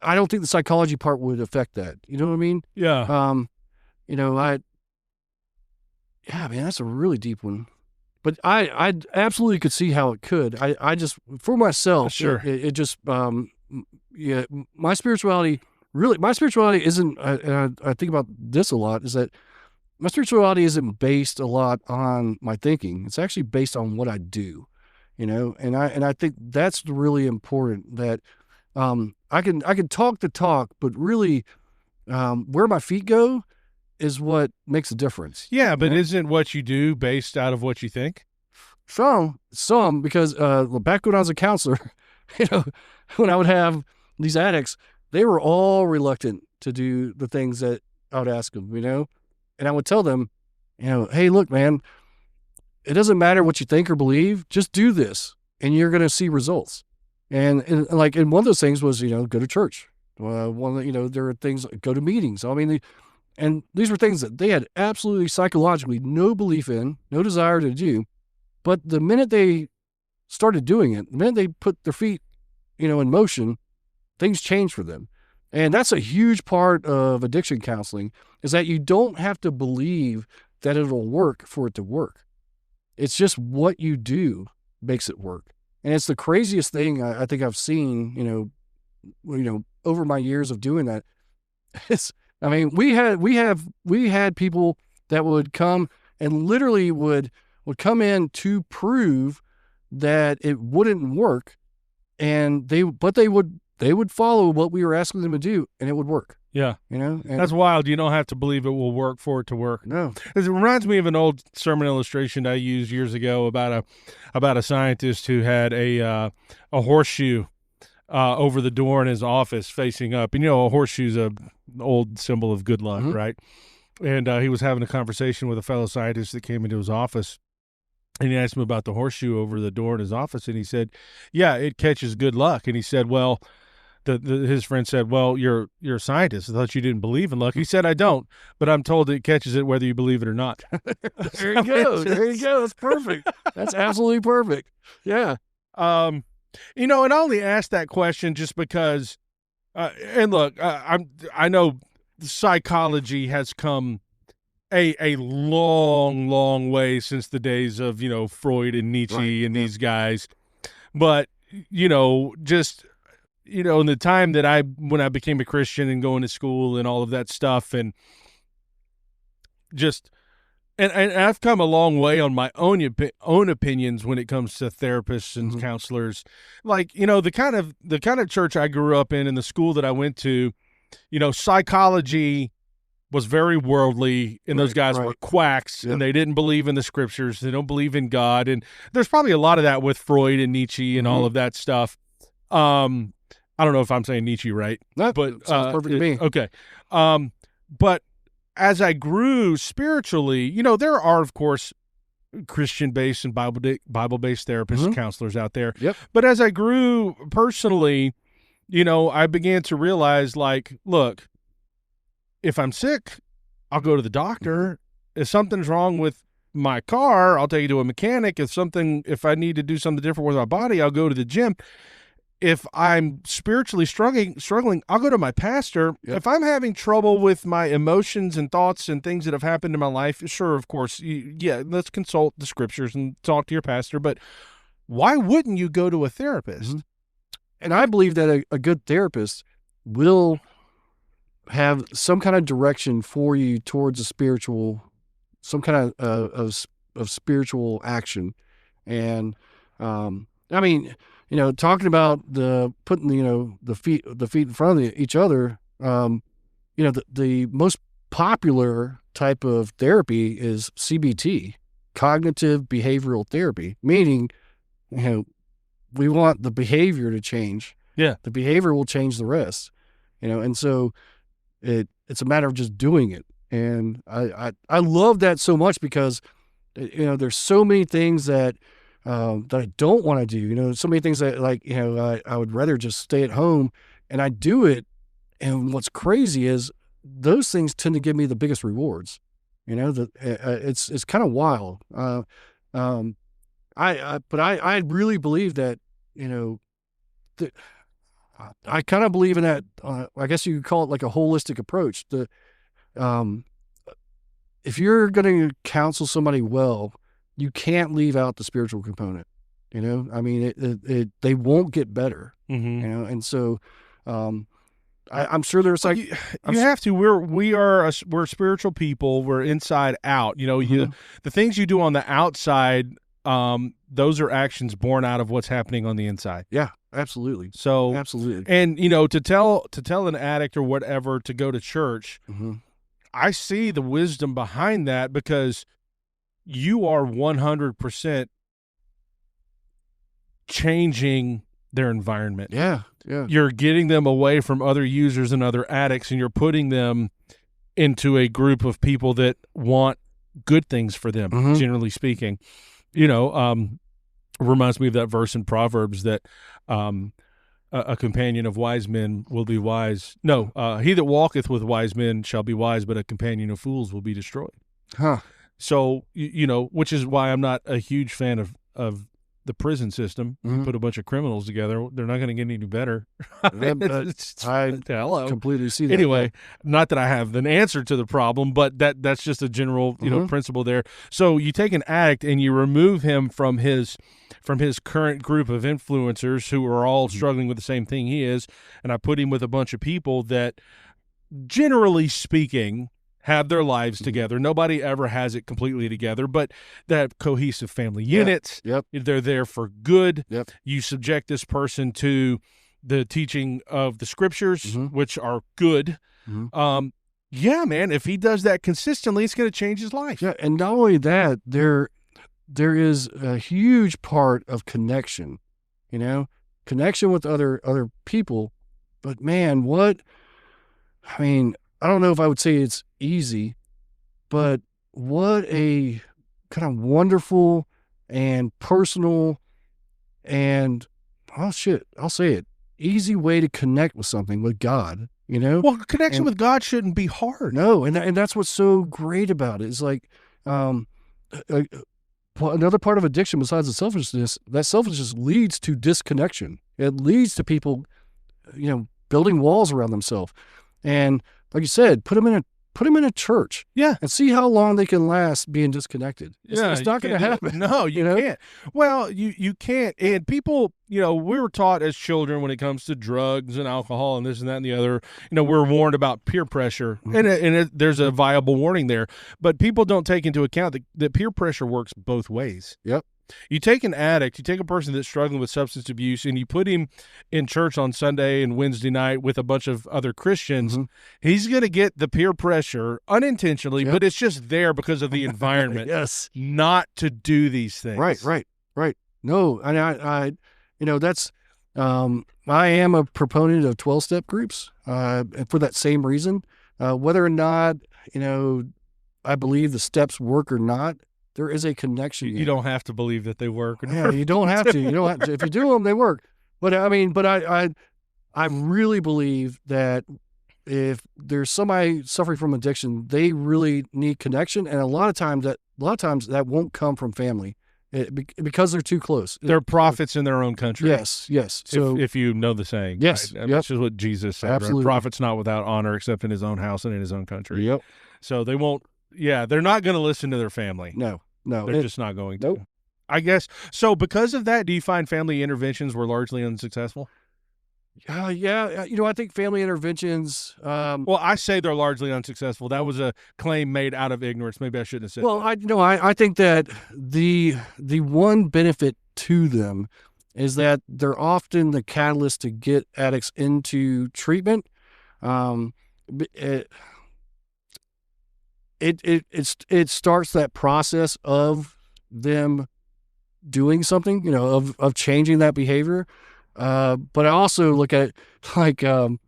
I don't think the psychology part would affect that. You know what I mean? Yeah. Yeah, man, that's a really deep one. But I absolutely could see how it could. I just, for myself, Sure. it just, yeah, my spirituality isn't, and I think about this a lot, is that my spirituality isn't based a lot on my thinking. It's actually based on what I do, and I think that's really important, that I can talk the talk, but really where my feet go is what makes a difference. Yeah, but isn't what you do based out of what you think? Some, because back when I was a counselor, when I would have these addicts, they were all reluctant to do the things that I would ask them, and I would tell them, hey, look, man, it doesn't matter what you think or believe, just do this and you're going to see results. And one of those things was, go to church. There are things like go to meetings. I mean, and these were things that they had absolutely psychologically no belief in, no desire to do. But the minute they started doing it, the minute they put their feet, in motion, things changed for them. And that's a huge part of addiction counseling, is that you don't have to believe that it'll work for it to work. It's just what you do makes it work. And it's the craziest thing I think I've seen, over my years of doing that. We had people that would come and literally would come in to prove that it wouldn't work, and they would follow what we were asking them to do, and it would work. Yeah. And that's wild. You don't have to believe it will work for it to work. No. It reminds me of an old sermon illustration I used years ago about a scientist who had a horseshoe over the door in his office facing up. And, a horseshoe's an old symbol of good luck, right? And he was having a conversation with a fellow scientist that came into his office. And he asked him about the horseshoe over the door in his office. And he said, yeah, it catches good luck. And he said, well, his friend said, well, you're a scientist. I thought you didn't believe in luck. He said, I don't, but I'm told it catches it whether you believe it or not. There you go. That's perfect. That's absolutely perfect. Yeah. And I only asked that question just because, and look, I know psychology has come a long, long way since the days of, Freud and Nietzsche and these guys. But, just, in the time that when I became a Christian and going to school and all of that stuff, and just, and I've come a long way on my own opinions when it comes to therapists and counselors. Like, the kind of church I grew up in the school that I went to, psychology was very worldly, and those guys were quacks, and they didn't believe in the scriptures. They don't believe in God. And there's probably a lot of that with Freud and Nietzsche and all of that stuff. I don't know if I'm saying Nietzsche right. No, but sounds perfect to me. Okay. But as I grew spiritually, there are, of course, Christian-based and Bible-based therapists and counselors out there. Yep. But as I grew personally, I began to realize, like, look, if I'm sick, I'll go to the doctor. If something's wrong with my car, I'll take it to a mechanic. If I need to do something different with my body, I'll go to the gym. If I'm spiritually struggling, I'll go to my pastor. Yep. If I'm having trouble with my emotions and thoughts and things that have happened in my life, sure, of course, let's consult the scriptures and talk to your pastor. But why wouldn't you go to a therapist? And I believe that a good therapist will have some kind of direction for you towards some kind of spiritual action. And, talking about putting, the feet in front of each other, the most popular type of therapy is CBT, cognitive behavioral therapy, meaning, we want the behavior to change. Yeah. The behavior will change the rest, and so it's a matter of just doing it. And I love that so much because, there's so many things that I don't want to do, so many things that I would rather just stay at home, and I do it. And what's crazy is those things tend to give me the biggest rewards, it's kind of wild. I really believe that, that I kind of believe in that. I guess you could call it like a holistic approach. If you're going to counsel somebody well, you can't leave out the spiritual component. I mean, they won't get better. Mm-hmm. And so, I'm sure there's like you have to. We're spiritual people. We're inside out. Mm-hmm. The things you do on the outside, those are actions born out of what's happening on the inside. Yeah, absolutely. So absolutely. And to tell an addict or whatever to go to church, Mm-hmm. I see the wisdom behind that, because you are 100% changing their environment. Yeah. Yeah. You're getting them away from other users and other addicts, and you're putting them into a group of people that want good things for them, Mm-hmm. generally speaking. Reminds me of that verse in Proverbs that a companion of wise men will be wise. No, he that walketh with wise men shall be wise, but a companion of fools will be destroyed. Huh. So, which is why I'm not a huge fan of the prison system. Mm-hmm. Put a bunch of criminals together, they're not going to get any better. I Hello. completely see that. Anyway, not that I have an answer to the problem, but that's just a general Mm-hmm. principle there. So you take an addict and you remove him from his current group of influencers who are all struggling with the same thing he is, and I put him with a bunch of people that, generally speaking, have their lives together. Nobody ever has it completely together, but they have cohesive family units. Yep. They're there for good. Yep. You subject this person to the teaching of the scriptures, Mm-hmm. which are good. Mm-hmm. Yeah, man, if he does that consistently, it's going to change his life. Yeah, and not only that, there is a huge part of connection, connection with other people. But man, I don't know if I would say it's easy, but what a kind of wonderful and personal and, I'll say it, easy way to connect with something, with God, Well, connection with God shouldn't be hard. No, and that's what's so great about it. It's like, another part of addiction besides the selfishness, that selfishness leads to disconnection. It leads to people, building walls around themselves. And like you said, put them in a church. Yeah. And see how long they can last being disconnected. It's not going to happen. No, you can't. Well, you can't. And people, we were taught as children, when it comes to drugs and alcohol and this and that and the other, we're warned about peer pressure. Mm-hmm. And there's a viable warning there. But people don't take into account that peer pressure works both ways. Yep. You take an addict, you take a person that's struggling with substance abuse, and you put him in church on Sunday and Wednesday night with a bunch of other Christians. Mm-hmm. He's going to get the peer pressure unintentionally, but it's just there because of the environment. Yes. Not to do these things. Right. No, and I that's, I am a proponent of 12-step groups, and for that same reason, whether or not, I believe the steps work or not, there is a connection. You don't have to believe that they work. Yeah, you don't have to. You don't have to. If you do them, they work. But I really believe that if there's somebody suffering from addiction, they really need connection, and a lot of times that won't come from family, because they're too close. They're prophets in their own country. Yes. So if you know the saying, yes, right? That's just what Jesus said. Absolutely. Right? Prophets not without honor except in his own house and in his own country. Yep. So they won't. Yeah, they're not going to listen to their family. No. They're just not going to. Nope. I guess. So because of that, do you find family interventions were largely unsuccessful? Yeah. I think family interventions. Well, I say they're largely unsuccessful. That was a claim made out of ignorance. Maybe I shouldn't have said. Well, I think that the one benefit to them is that they're often the catalyst to get addicts into treatment. It starts that process of them doing something, of changing that behavior. But I also look at like, man,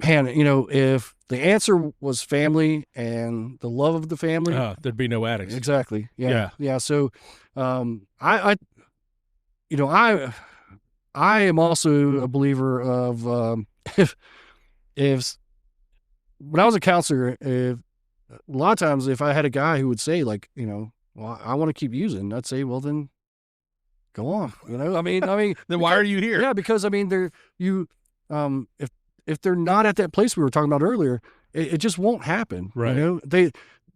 if the answer was family and the love of the family, there'd be no addicts. Exactly. Yeah. So, I am also a believer of, if when I was a counselor, a lot of times if I had a guy who would say like, well, I want to keep using, I'd say, well, then go on. I mean, Then why are you here? Yeah, because if they're not at that place we were talking about earlier, it just won't happen. Right.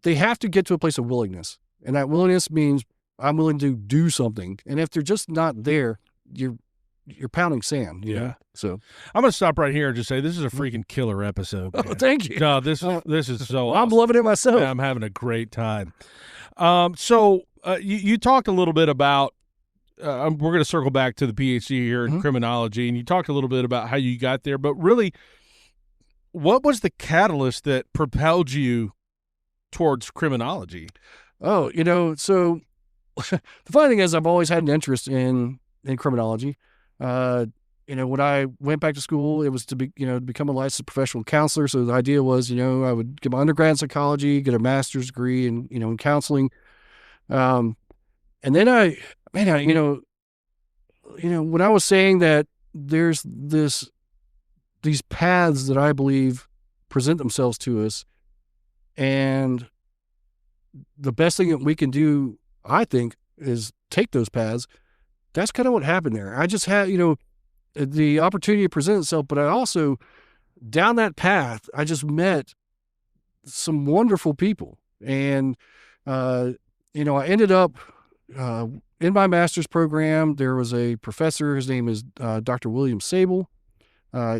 They have to get to a place of willingness, and that willingness means I'm willing to do something. And if they're just not there, you're pounding sand. Yeah. So I'm going to stop right here and just say this is a freaking killer episode. Oh, thank you. No, this is so awesome. I'm loving it myself. I'm having a great time. So you talked a little bit about, we're going to circle back to the PhD here in criminology, and you talked a little bit about how you got there, but really, what was the catalyst that propelled you towards criminology? Oh, so the funny thing is I've always had an interest in criminology. When I went back to school, it was to become a licensed professional counselor. So the idea was, I would get my undergrad in psychology, get a master's degree in counseling. And then when I was saying that there's these paths that I believe present themselves to us, and the best thing that we can do, I think, is take those paths. That's kind of what happened there. I just had, the opportunity to present itself, but I also, down that path, I just met some wonderful people. And, I ended up in my master's program. There was a professor, his name is Dr. William Sable.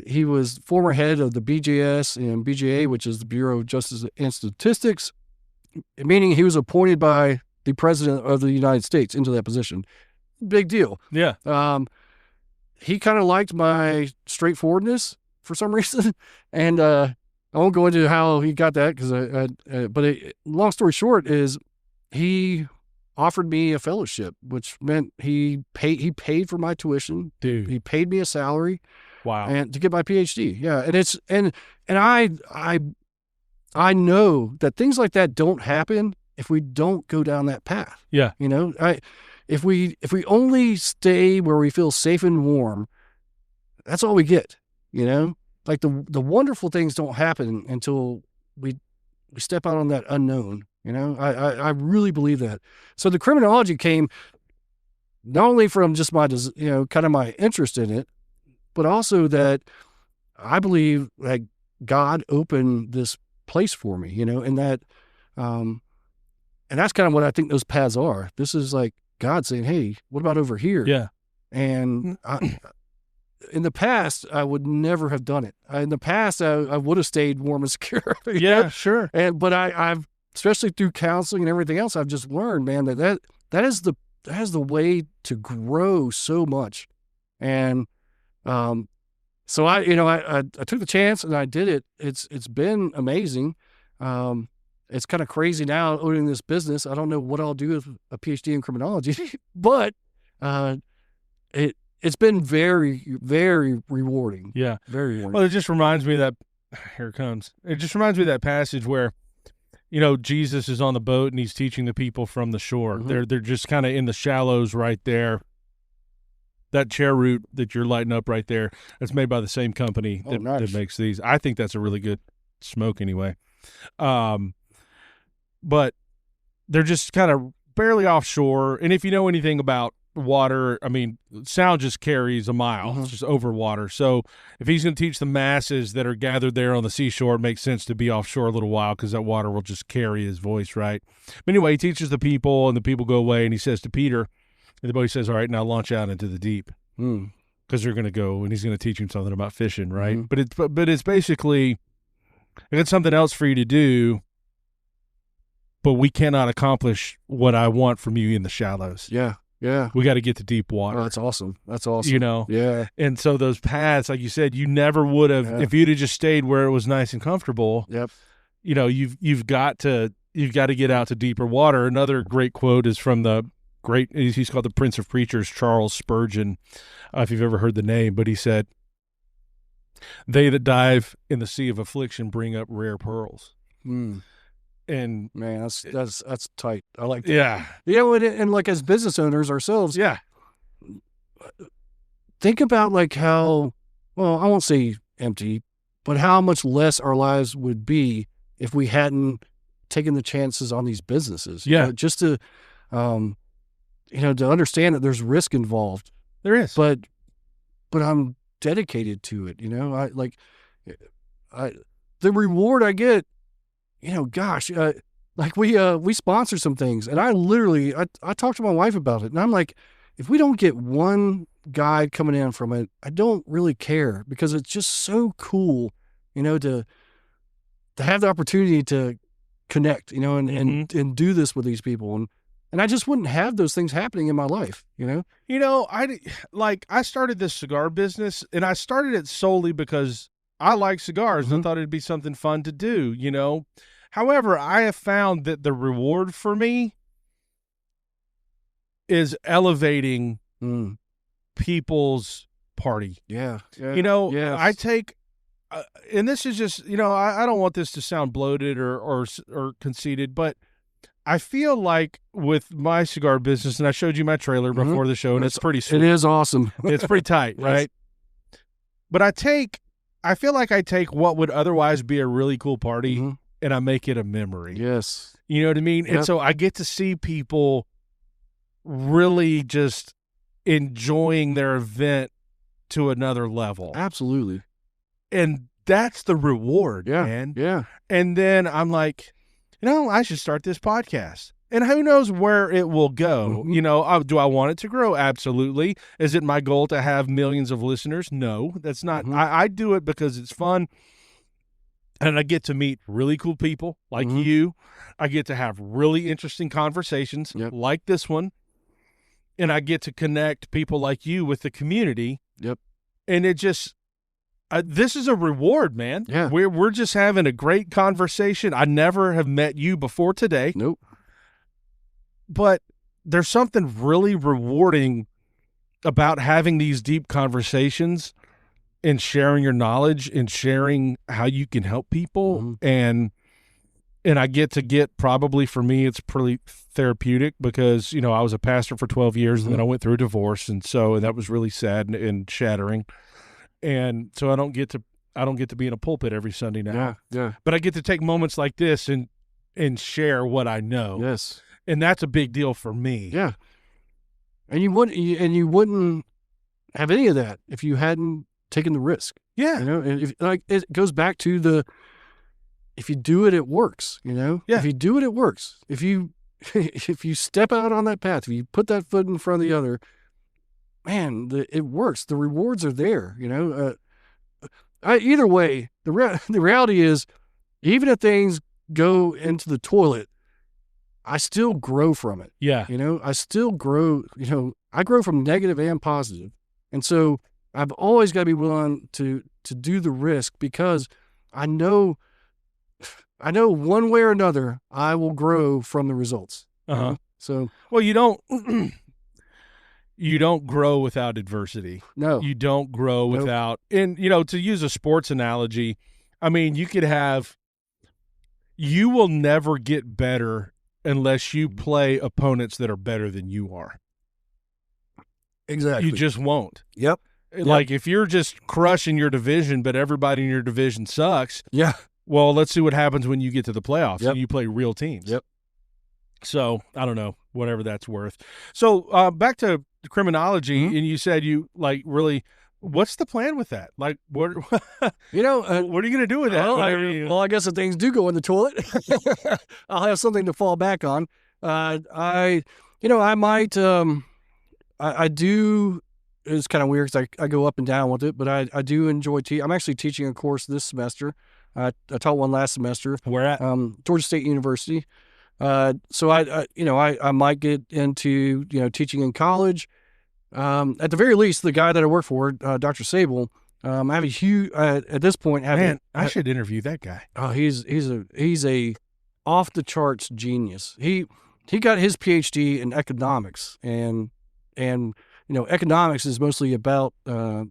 He was former head of the BJS and BJA, which is the Bureau of Justice and Statistics, meaning he was appointed by the President of the United States into that position. Big deal. Yeah. He kind of liked my straightforwardness for some reason. And I won't go into how he got that, long story short is he offered me a fellowship, which meant he paid for my tuition. Dude. He paid me a salary. Wow. And to get my PhD. Yeah. And it's, and I know that things like that don't happen if we don't go down that path. Yeah. If we only stay where we feel safe and warm, that's all we get, like the wonderful things don't happen until we step out on that unknown, I really believe that. So the criminology came not only from just my, kind of my interest in it, but also that I believe that God opened this place for me, and that, and that's kind of what I think those paths are. This is like God saying, hey, what about over here? Yeah. And in the past, I would never have done it. In the past, I would have stayed warm and secure. Yeah, sure. But I've, especially through counseling and everything else, I've just learned, man, that is the way to grow so much. And, so I took the chance and I did it. It's been amazing. It's kind of crazy now owning this business. I don't know what I'll do with a PhD in criminology, but it's been very, very rewarding. Yeah. Very rewarding. Well, it just reminds me that, here it comes. It just reminds me of that passage where, Jesus is on the boat and he's teaching the people from the shore. Mm-hmm. They're just kind of in the shallows right there. That chair root that you're lighting up right there, that's made by the same company that makes these. I think that's a really good smoke anyway. But they're just kind of barely offshore. And if you know anything about water, sound just carries a mile. It's just over water. So if he's going to teach the masses that are gathered there on the seashore, it makes sense to be offshore a little while because that water will just carry his voice, right? But anyway, he teaches the people and the people go away and he says to Peter, and the boy says, all right, now launch out into the deep because they're going to go and he's going to teach him something about fishing, right? But it's basically, I got something else for you to do, but we cannot accomplish what I want from you in the shallows. Yeah. Yeah. We got to get to deep water. Oh, that's awesome. Yeah. And so those paths, like you said, you never would have, if you'd have just stayed where it was nice and comfortable. Yep. You've got to get out to deeper water. Another great quote is from the great, he's called the Prince of Preachers, Charles Spurgeon, if you've ever heard the name, but he said, "They that dive in the sea of affliction bring up rare pearls." And man, that's tight. I like that. Yeah. And like as business owners ourselves, Yeah. think about like how, well, I won't say empty, but how much less our lives would be if we hadn't taken the chances on these businesses. Yeah. Just to, to understand that there's risk involved. There is. But I'm dedicated to it. The reward I get, like we sponsor some things, and I talked to my wife about it, and I'm like, if we don't get one guy coming in from it, I don't really care, because it's just so cool, to have the opportunity to connect, and do this with these people, and I just wouldn't have those things happening in my life, I started this cigar business, and I started it solely because I like cigars and I thought it'd be something fun to do, However, I have found that the reward for me is elevating people's party. Yeah. Yes. I take, and this is just, I don't want this to sound bloated or conceited, but I feel like with my cigar business, and I showed you my trailer before the show, and it's pretty sweet. It is awesome. It's pretty tight, right? But I feel like I take what would otherwise be a really cool party and I make it a memory. Yes. You know what I mean? Yep. And so I get to see people really just enjoying their event to another level. Absolutely. And that's the reward, man. Yeah. And then I'm like, I should start this podcast. And who knows where it will go? Do I want it to grow? Absolutely. Is it my goal to have millions of listeners? No, that's not. I do it because it's fun. And I get to meet really cool people like you. I get to have really interesting conversations like this one. And I get to connect people like you with the community. Yep. And it just, this is a reward, man. Yeah. We're just having a great conversation. I never have met you before today. Nope. But there's something really rewarding about having these deep conversations and sharing your knowledge and sharing how you can help people. And I get probably, for me, it's pretty therapeutic because, I was a pastor for 12 years and then I went through a divorce. And that was really sad and shattering. And so I don't get to be in a pulpit every Sunday now. Yeah. But I get to take moments like this and share what I know. Yes. And that's a big deal for me. Yeah. And you wouldn't have any of that if you hadn't taken the risk. Yeah. And it goes back to if you do it, it works, Yeah. If you do it, it works. If you step out on that path, if you put that foot in front of the other, man, it works. The rewards are there, either way, the reality is, even if things go into the toilet, I still grow from it. Yeah. I still grow, I grow from negative and positive. And so I've always got to be willing to do the risk, because I know one way or another, I will grow from the results. So, well, you don't grow without adversity. No, you don't grow without, and to use a sports analogy, I mean, you will never get better unless you play opponents that are better than you are. Exactly. You just won't. Yep. Like if you're just crushing your division, but everybody in your division sucks. Yeah. Well, let's see what happens when you get to the playoffs and you play real teams. Yep. So I don't know, whatever that's worth. So back to criminology, and you said you really. What's the plan with that? Like, what? What are you going to do with that? Well, I guess if things do go in the toilet, I'll have something to fall back on. I might. I do. It's kind of weird because I go up and down with it, but I do enjoy I'm actually teaching a course this semester. I taught one last semester. Where at? Georgia State University. So I might get into teaching in college. At the very least, the guy that I work for, Dr. Sable, I have a huge at this point. I should interview that guy. Oh, he's a off the charts genius. he got his PhD in economics, and economics is mostly about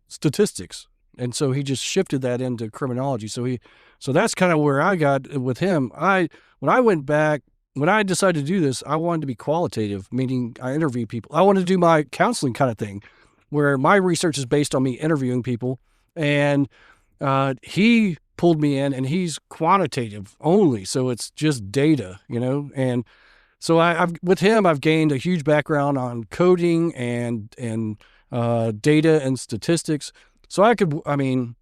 statistics, and so he just shifted that into criminology. So that's kind of where I got with him. When I decided to do this, I wanted to be qualitative, meaning I interview people. I wanted to do my counseling kind of thing, where my research is based on me interviewing people, and he pulled me in, and he's quantitative only, so it's just data, and so with him, I've gained a huge background on coding and data and statistics. So I'm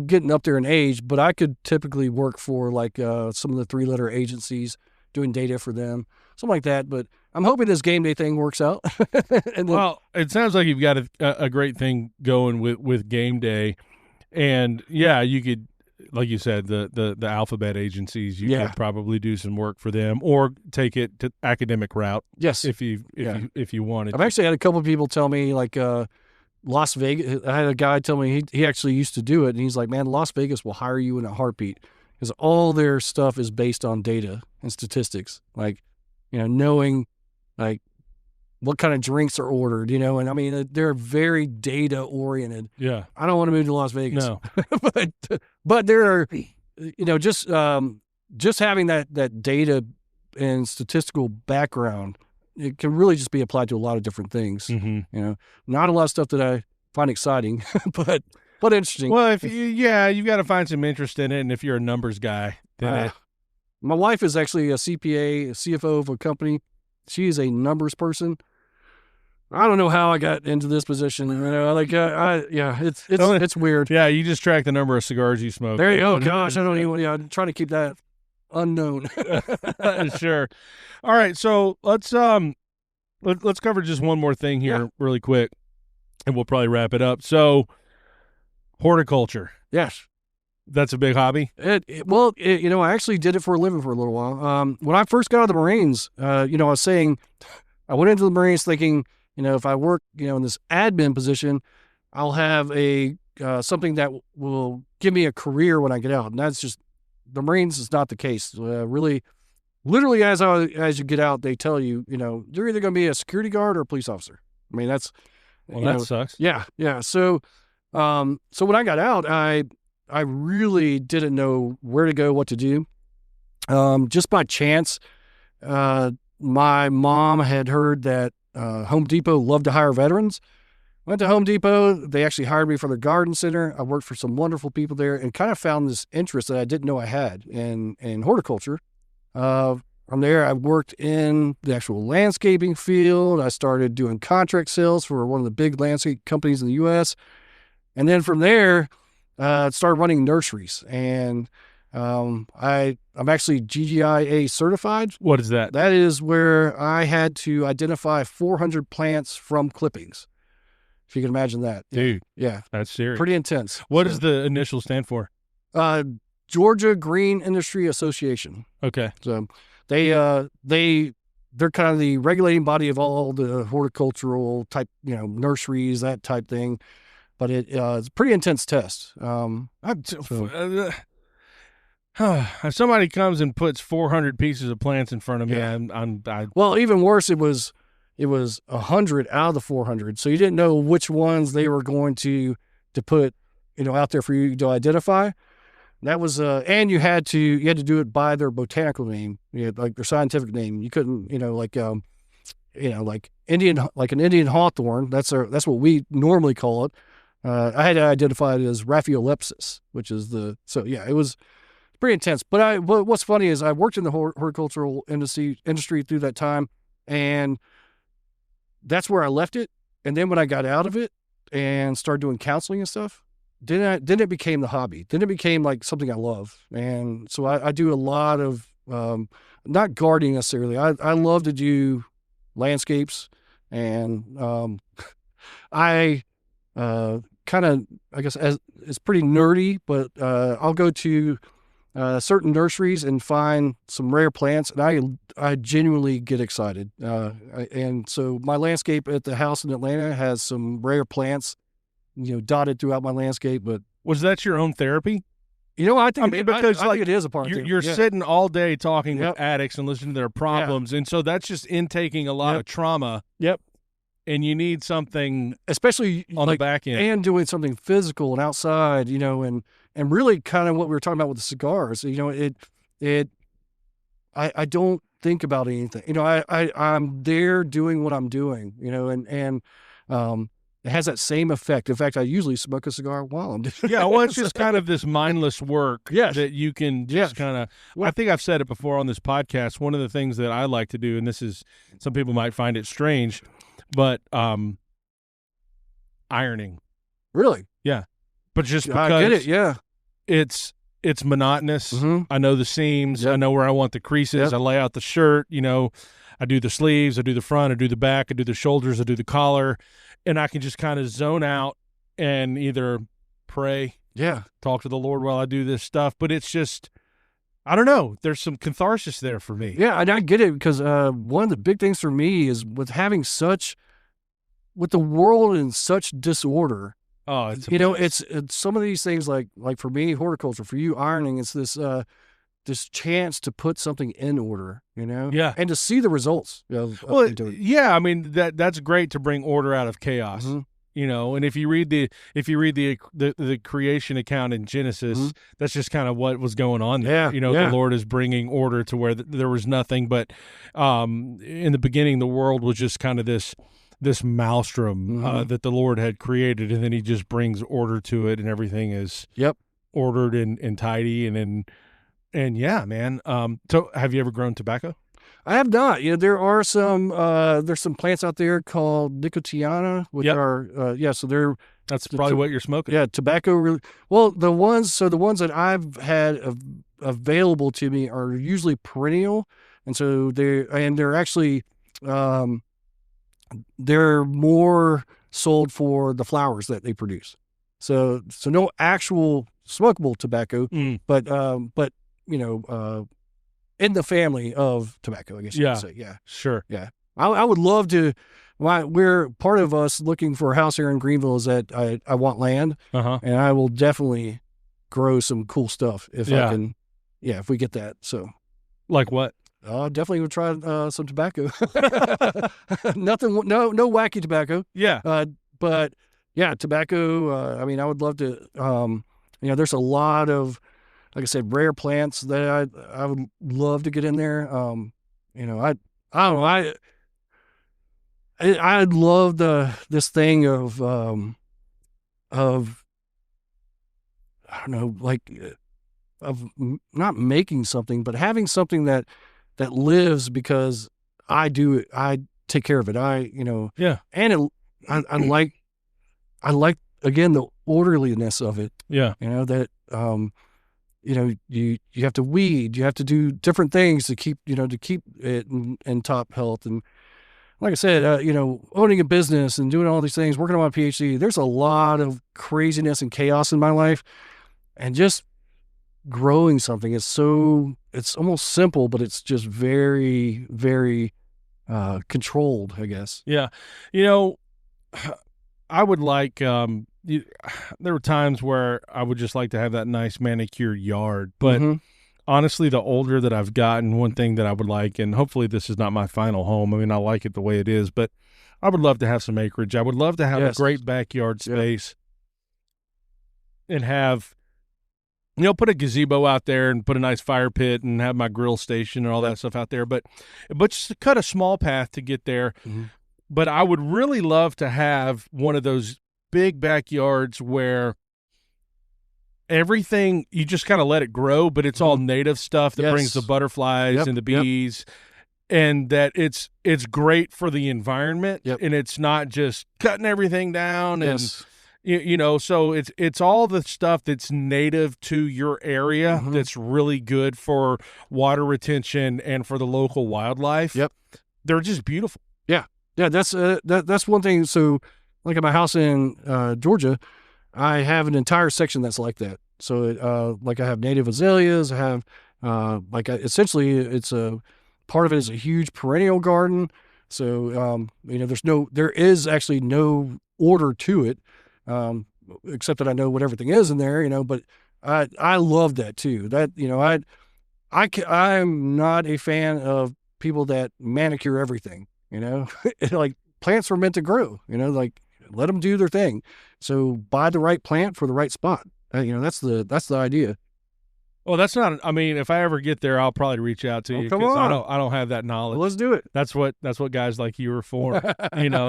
getting up there in age, but I could typically work for like some of the 3-letter agencies doing data for them, something like that. But I'm hoping this game day thing works out. Well, it sounds like you've got a great thing going with game day, and yeah, you could, like you said, the alphabet agencies, you could probably do some work for them, or take it to academic route. Yes, if you wanted. I've actually had a couple of people tell me, like Las Vegas. I had a guy tell me he actually used to do it, and he's like, "Man, Las Vegas will hire you in a heartbeat because all their stuff is based on data and statistics, like knowing like what kind of drinks are ordered, and I mean, they're very data oriented. Yeah. I don't want to move to Las Vegas. No. but there are, just having that data and statistical background, it can really just be applied to a lot of different things. Mm-hmm. Not a lot of stuff that I find exciting, but interesting. Well, you've got to find some interest in it. And if you're a numbers guy, then my wife is actually a CPA, a CFO of a company. She is a numbers person. I don't know how I got into this position. It's weird. Yeah, you just track the number of cigars you smoke. There you go. Gosh, I don't even. Yeah, I'm trying to keep that unknown. Sure. All right, so let's cover just one more thing here really quick, and we'll probably wrap it up. So, horticulture. Yes. That's a big hobby? I actually did it for a living for a little while. When I first got out of the Marines, I was saying, I went into the Marines thinking, if I work, in this admin position, I'll have something that will give me a career when I get out. And that's just, the Marines is not the case. Really, literally as you get out, they tell you, you're either going to be a security guard or a police officer. I mean, that's, that sucks. Yeah. Yeah. So when I got out, I really didn't know where to go, what to do. Just by chance, my mom had heard that Home Depot loved to hire veterans. Went to Home Depot. They actually hired me for their garden center. I worked for some wonderful people there and kind of found this interest that I didn't know I had in horticulture. From there, I worked in the actual landscaping field. I started doing contract sales for one of the big landscape companies in the U.S. And then from there, started running nurseries. And I'm actually GGIA certified. What is that? That is where I had to identify 400 plants from clippings. If you can imagine that. Dude. Yeah. That's serious. Pretty intense. What does the initial stand for? Georgia Green Industry Association. Okay. So they're kind of the regulating body of all the horticultural type, nurseries, that type thing. But it's a pretty intense test. If somebody comes and puts 400 pieces of plants in front of me, well, even worse, it was 100 out of the 400. So you didn't know which ones they were going to put, out there for you to identify. That was, and you had to do it by their botanical name, like their scientific name. You couldn't, like an Indian hawthorn. That's what we normally call it. I had to identify it as Raphiolepis, which is it was pretty intense. But what's funny is I worked in the horticultural industry through that time, and that's where I left it. And then when I got out of it and started doing counseling and stuff, then it became the hobby. Then it became like something I love. And so I do a lot of, not gardening necessarily. I love to do landscapes, and I kind of, I guess, it's pretty nerdy, but I'll go to certain nurseries and find some rare plants, and I genuinely get excited. And so my landscape at the house in Atlanta has some rare plants, dotted throughout my landscape. But was that your own therapy? I think because I think it is a part you're sitting all day talking with addicts and listening to their problems, and so that's just intaking a lot of trauma. Yep. And you need something, especially on the back end, and doing something physical and outside, and really kind of what we were talking about with the cigars. I don't think about anything. I'm there doing what I'm doing. It has that same effect. In fact, I usually smoke a cigar while I'm doing it. Yeah, well, it's just kind of this mindless work that you can just kind of, I think I've said it before on this podcast. One of the things that I like to do, and this is, some people might find it strange, but ironing. Really? Yeah. But just because I get it, yeah. It's monotonous. Mm-hmm. I know the seams. Yep. I know where I want the creases. Yep. I lay out the shirt. I do the sleeves. I do the front. I do the back. I do the shoulders. I do the collar. And I can just kind of zone out and either pray, talk to the Lord while I do this stuff. But it's just, I don't know. There's some catharsis there for me. Yeah, and I get it because one of the big things for me is with the world in such disorder. Oh, it's it's some of these things like for me, horticulture, for you, ironing, it's this chance to put something in order, Yeah. and to see the results of yeah, I mean, that's great to bring order out of chaos. Mm-hmm. And if you read the creation account in Genesis, mm-hmm. that's just kind of what was going on there. The Lord is bringing order to where there was nothing, but in the beginning, the world was just kind of this maelstrom that the Lord had created, and then he just brings order to it, and everything is ordered and tidy, and yeah, man. So have you ever grown tobacco? I have not. There are some there's some plants out there called nicotiana, which are so that's probably what you're smoking. Yeah, tobacco really well. The ones that I've had available to me are usually perennial, and so they're actually they're more sold for the flowers that they produce. So no actual smokable tobacco, but in the family of tobacco, I guess you could say. Yeah. Sure. Yeah. I would love to. We're part of us looking for a house here in Greenville is that I want land, and I will definitely grow some cool stuff if I can. Yeah, if we get that. So, like what? Definitely would try some tobacco. Nothing, no wacky tobacco. Yeah. But yeah, tobacco. I mean, I would love to. There's a lot of, like I said, rare plants that I would love to get in there. I don't know. I love this thing of I don't know, like of not making something, but having something that lives because I do it. I take care of it. And I like again the orderliness of it. Yeah. That you have to weed, you have to do different things to keep it in top health. And like I said, owning a business and doing all these things, working on my PhD, there's a lot of craziness and chaos in my life, and just growing something is it's almost simple, but it's just very, very controlled, I guess. Yeah. I would like, there were times where I would just like to have that nice manicured yard, but honestly, the older that I've gotten, one thing that I would like, and hopefully this is not my final home. I mean, I like it the way it is, but I would love to have some acreage. I would love to have a great backyard space and have, put a gazebo out there and put a nice fire pit and have my grill station and all that stuff out there. But just to cut a small path to get there. But I would really love to have one of those big backyards where everything, you just kind of let it grow, but it's all native stuff that brings the butterflies and the bees, and that it's great for the environment, and it's not just cutting everything down and so it's all the stuff that's native to your area that's really good for water retention and for the local wildlife. They're just beautiful. Yeah, that's one thing. So, like at my house in Georgia, I have an entire section that's like that. So, like I have native azaleas. I have essentially it's a part of it is a huge perennial garden. So, there is actually no order to it, except that I know what everything is in there. But I love that too. That, I'm not a fan of people that manicure everything, like plants were meant to grow, like let them do their thing. So buy the right plant for the right spot. That's the idea. Well, that's not. I mean, if I ever get there, I'll probably reach out to you come because on. I don't have that knowledge. Well, let's do it. That's what guys like you are for.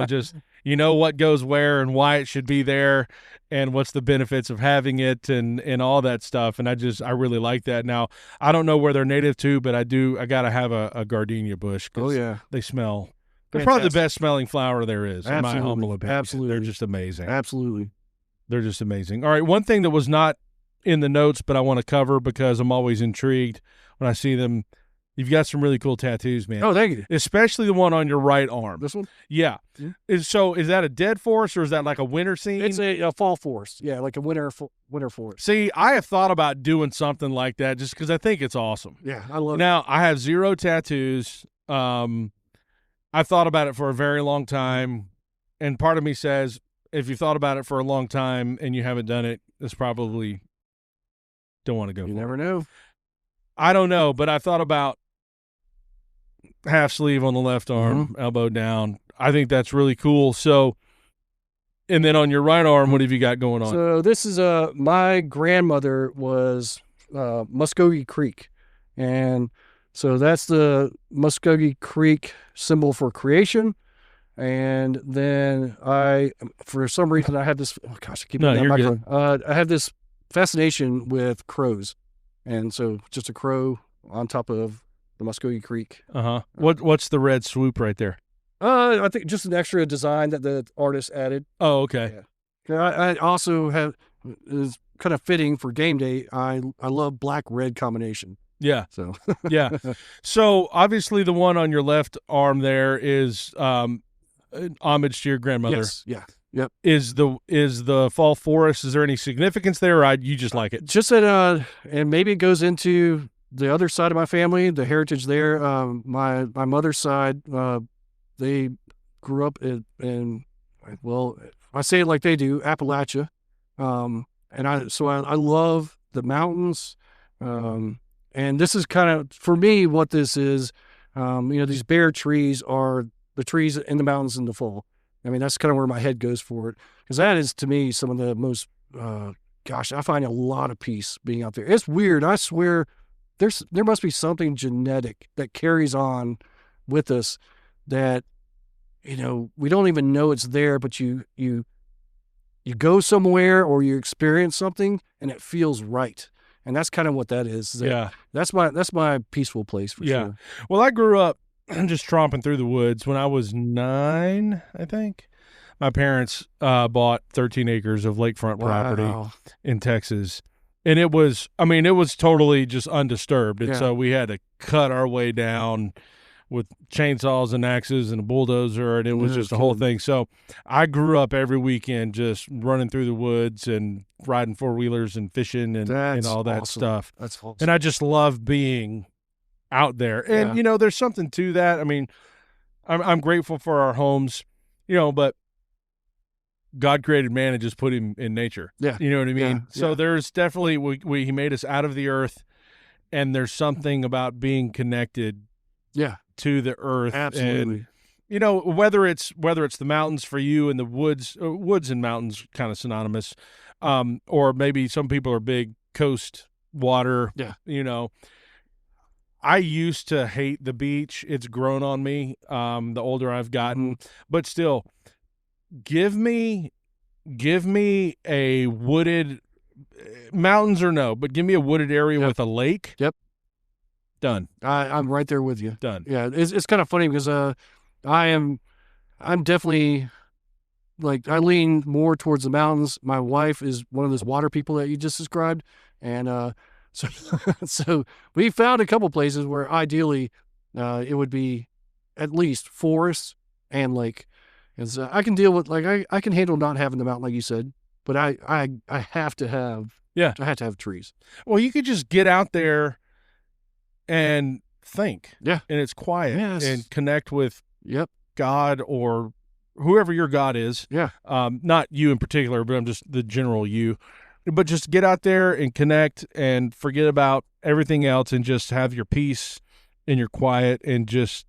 Just what goes where and why it should be there, and what's the benefits of having it, and all that stuff. And I really like that. Now I don't know where they're native to, but I gotta have a gardenia bush. Oh yeah, they smell. They're fantastic. probably the best smelling flower there is. Absolutely. In my humble opinion. Absolutely, they're just amazing. Absolutely, they're just amazing. All right, one thing that was not in the notes, but I want to cover because I'm always intrigued when I see them. You've got some really cool tattoos, man. Oh, thank you. Especially the one on your right arm. This one? Yeah. Is that a dead forest or is that like a winter scene? It's a fall forest. Yeah, like a winter forest. See, I have thought about doing something like that just because I think it's awesome. Yeah, I love it. Now, I have 0 tattoos. I've thought about it for a very long time, and part of me says if you've thought about it for a long time and you haven't done it, it's probably don't want to go. You never know. I don't know, but I thought about half sleeve on the left arm, elbow down. I think that's really cool. So, and then on your right arm, what have you got going on? So this is my grandmother was Muskogee Creek, and so that's the Muskogee Creek symbol for creation. And then for some reason, I have this. Oh gosh, I keep hitting that microphone. I have this fascination with crows, and so just a crow on top of the Muskogee Creek. What's the red swoop right there? I think just an extra design that the artist added. Oh, okay. Yeah. I also have is kind of fitting for game day. I love black-red combination. Yeah. So yeah. So obviously the one on your left arm there is homage to your grandmother. Yes. Yeah. Yep. Is the fall forest? Is there any significance there, or you just like it? Just that, and maybe it goes into the other side of my family, the heritage there. My mother's side, they grew up in well, I say it like they do, Appalachia, and I love the mountains, and this is kind of for me what this is. These bare trees are the trees in the mountains in the fall. I mean, that's kind of where my head goes for it, because that is, to me, some of the most, I find a lot of peace being out there. It's weird. I swear there must be something genetic that carries on with us that, we don't even know it's there, but you go somewhere or you experience something and it feels right. And that's kind of what that is. That's my peaceful place for sure. Well, I grew up just tromping through the woods when I was 9, I think. My parents bought 13 acres of lakefront property in Texas. And it was totally just undisturbed. And so we had to cut our way down with chainsaws and axes and a bulldozer, and it was just a whole thing. So I grew up every weekend just running through the woods and riding four-wheelers and fishing and all that stuff. That's awesome. And I just love being out there. And, there's something to that. I mean, I'm grateful for our homes, but God created man and just put him in nature. Yeah. You know what I mean? Yeah. So there's definitely, he made us out of the earth, and there's something about being connected to the earth. Absolutely. And, whether it's the mountains for you and the woods and mountains kind of synonymous, or maybe some people are big coast water. Yeah. I used to hate the beach. It's grown on me the older I've gotten, but still, give me a wooded mountains or no, but give me a wooded area with a lake. Yep. Done. I'm right there with you. Done. Yeah. It's kind of funny because I'm definitely, like, I lean more towards the mountains. My wife is one of those water people that you just described. And so we found a couple places where ideally it would be at least forest and lake. Because I can deal with, like, I can handle not having the mountain, like you said, but I have to have I have to have trees. Well, you could just get out there and think. Yeah. And it's quiet. Yes. And connect with God or whoever your God is. Yeah. Not you in particular, but I'm just the general you. But just get out there and connect and forget about everything else and just have your peace and your quiet and just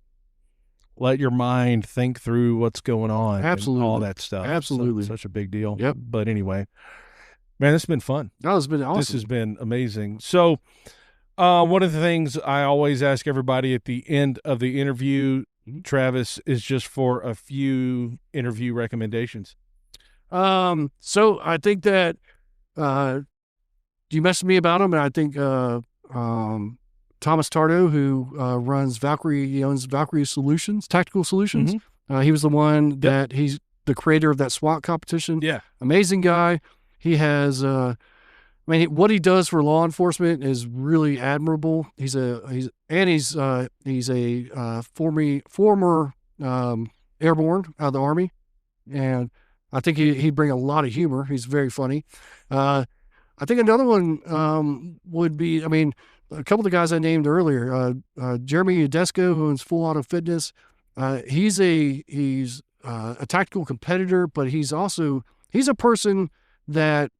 let your mind think through what's going on. Absolutely. And all that stuff. Absolutely. Such a big deal. Yep. But anyway, man, this has been fun. That has been awesome. This has been amazing. So one of the things I always ask everybody at the end of the interview, Travis, is just for a few interview recommendations. So I think that you messaged me about him, and I think Thomas Tardo, who runs Valkyrie, he owns Valkyrie Solutions, Tactical Solutions. He was the one that he's the creator of that SWAT competition. Yeah, amazing guy. He has, what he does for law enforcement is really admirable. He's a former airborne out of the Army, and I think he'd bring a lot of humor. He's very funny. I think another one would be, a couple of the guys I named earlier, Jeremy Udesco, who owns Full Auto Fitness. He's a tactical competitor, but he's a person that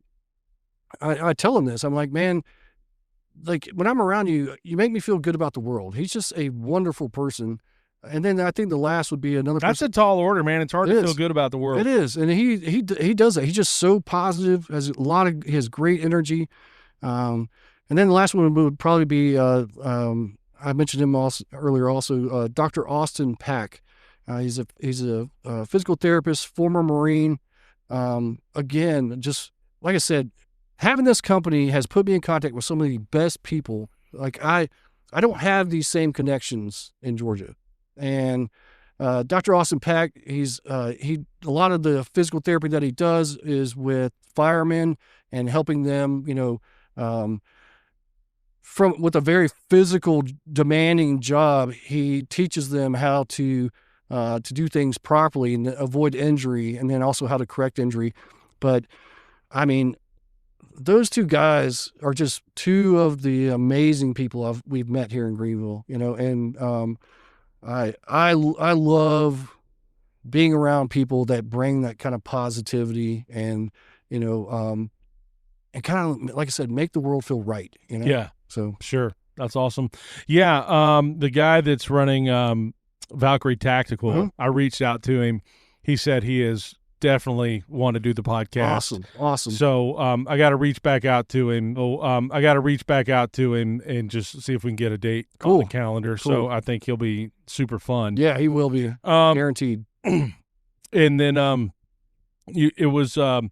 I tell him this. I'm like, man, like when I'm around you, you make me feel good about the world. He's just a wonderful person. And then I think the last would be another. That's a tall order, man. It's hard to feel good about the world. It is, and he does that. He's just so positive. He has great energy. And then the last one would probably be I mentioned him earlier. Also, Dr. Austin Pack. He's a physical therapist, former Marine. Again, just like I said, having this company has put me in contact with some of the best people. Like I don't have these same connections in Georgia. And Dr. Austin Pack, a lot of the physical therapy that he does is with firemen and helping them, with a very physical, demanding job. He teaches them how to do things properly and avoid injury, and then also how to correct injury. But those two guys are just two of the amazing people we've met here in Greenville, and I love being around people that bring that kind of positivity and, and kind of, like I said, make the world feel right, Yeah. So sure. That's awesome. Yeah. The guy that's running Valkyrie Tactical, I reached out to him. He said he is definitely want to do the podcast. Awesome. So I got to reach back out to him. And just see if we can get a date on the calendar. Cool. So I think he'll be super fun. Yeah, he will be guaranteed. And then it was what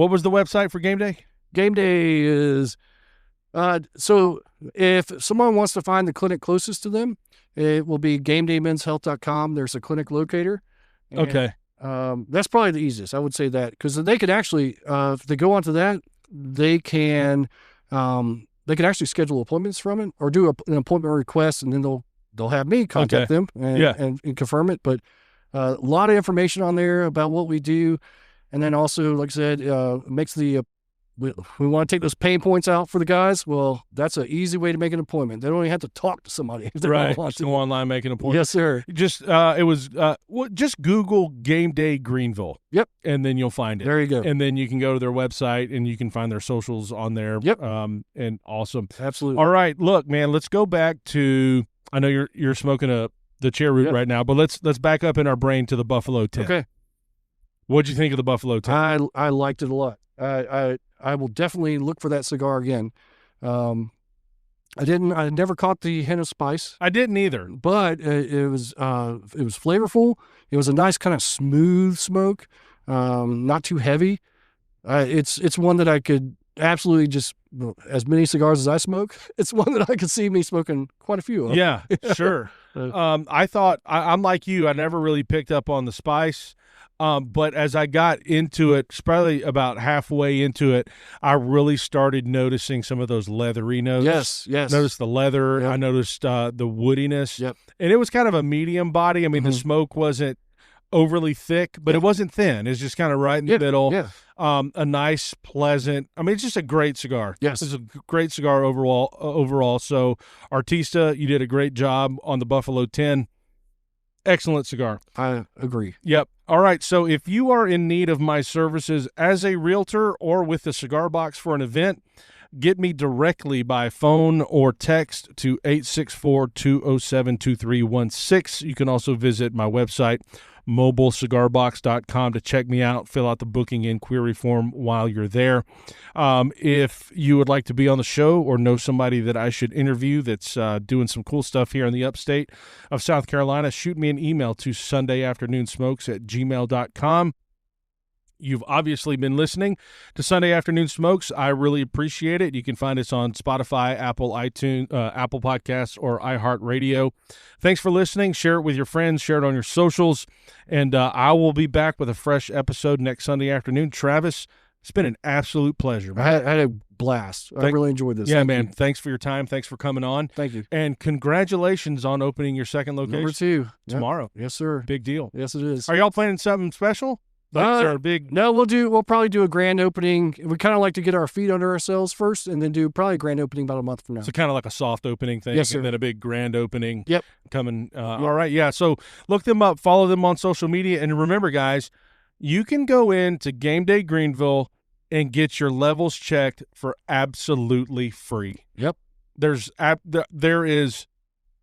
was the website for Game Day? Game Day is so if someone wants to find the clinic closest to them, it will be GameDayMen'sHealth.com. There's a clinic locator. Okay. That's probably the easiest. I would say that because they could actually, if they go onto that, they can actually schedule appointments from it or do an appointment request, and then they'll have me contact them and confirm it. But a lot of information on there about what we do, and then also, like I said, makes the we want to take those pain points out for the guys. Well, that's an easy way to make an appointment. They don't even have to talk to somebody if they don't want to. Go online, make an appointment. Yes, sir. Just just Google Game Day Greenville. Yep. And then you'll find it. There you go. And then you can go to their website and you can find their socials on there. Yep. And awesome. Absolutely. All right, look, man, let's go back to. I know you're smoking the chair root right now, but let's back up in our brain to the Buffalo 10. Okay. What'd you think of the Buffalo 10? I liked it a lot. I will definitely look for that cigar again. I never caught the hint of spice. I didn't either, but it was flavorful. It was a nice kind of smooth smoke, not too heavy. It's one that I could absolutely just, as many cigars as I smoke, it's one that I could see me smoking quite a few of. Yeah, sure. I thought I'm like you. I never really picked up on the spice. But as I got into it, probably about halfway into it, I really started noticing some of those leathery notes. Yes. Noticed the leather. Yep. I noticed the woodiness. Yep. And it was kind of a medium body. I mean, the smoke wasn't overly thick, but it wasn't thin. It's just kind of right in the middle. Yeah. A nice, pleasant. I mean, it's just a great cigar. Yes. It's a great cigar overall. So, Artista, you did a great job on the Buffalo 10. Excellent cigar. I agree. Yep. All right. So if you are in need of my services as a realtor or with the cigar box for an event, get me directly by phone or text to 864-207-2316. You can also visit my website, mobilecigarbox.com, to check me out, fill out the booking inquiry form while you're there. If you would like to be on the show or know somebody that I should interview that's doing some cool stuff here in the upstate of South Carolina, shoot me an email to sundayafternoonsmokes@gmail.com. You've obviously been listening to Sunday Afternoon Smokes. I really appreciate it. You can find us on Spotify, Apple, iTunes, Apple Podcasts, or iHeartRadio. Thanks for listening. Share it with your friends. Share it on your socials. And I will be back with a fresh episode next Sunday afternoon. Travis, it's been an absolute pleasure, man. I had a blast. I really enjoyed this. Yeah, man. Thanks for your time. Thanks for coming on. Thank you. And congratulations on opening your second location. Number 2. Tomorrow. Yep. Yes, sir. Big deal. Yes, it is. Are y'all planning something special? Like, big... No, we'll probably do a grand opening. We kind of like to get our feet under ourselves first, and then do probably a grand opening about a month from now. So kind of like a soft opening thing, yes, sir. And then a big grand opening. Yep. Coming. All right, yeah. So look them up, follow them on social media, and remember, guys, you can go into Game Day Greenville and get your levels checked for absolutely free. Yep. There is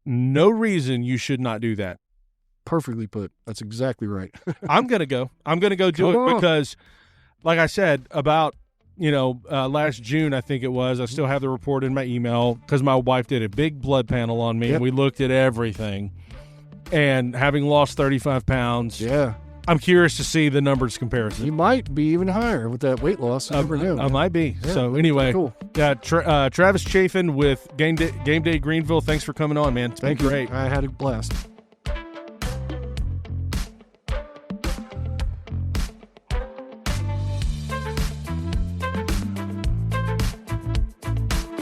no reason you should not do that. Perfectly put. That's exactly right. I'm gonna go do it because, like I said, about last June, I think it was. I still have the report in my email because my wife did a big blood panel on me, and we looked at everything. And having lost 35 pounds, yeah, I'm curious to see the numbers comparison. You might be even higher with that weight loss. You never know. I might be. Yeah, so anyway, cool. Travis Chafin with Game Day Greenville. Thanks for coming on, man. It's been great. I had a blast.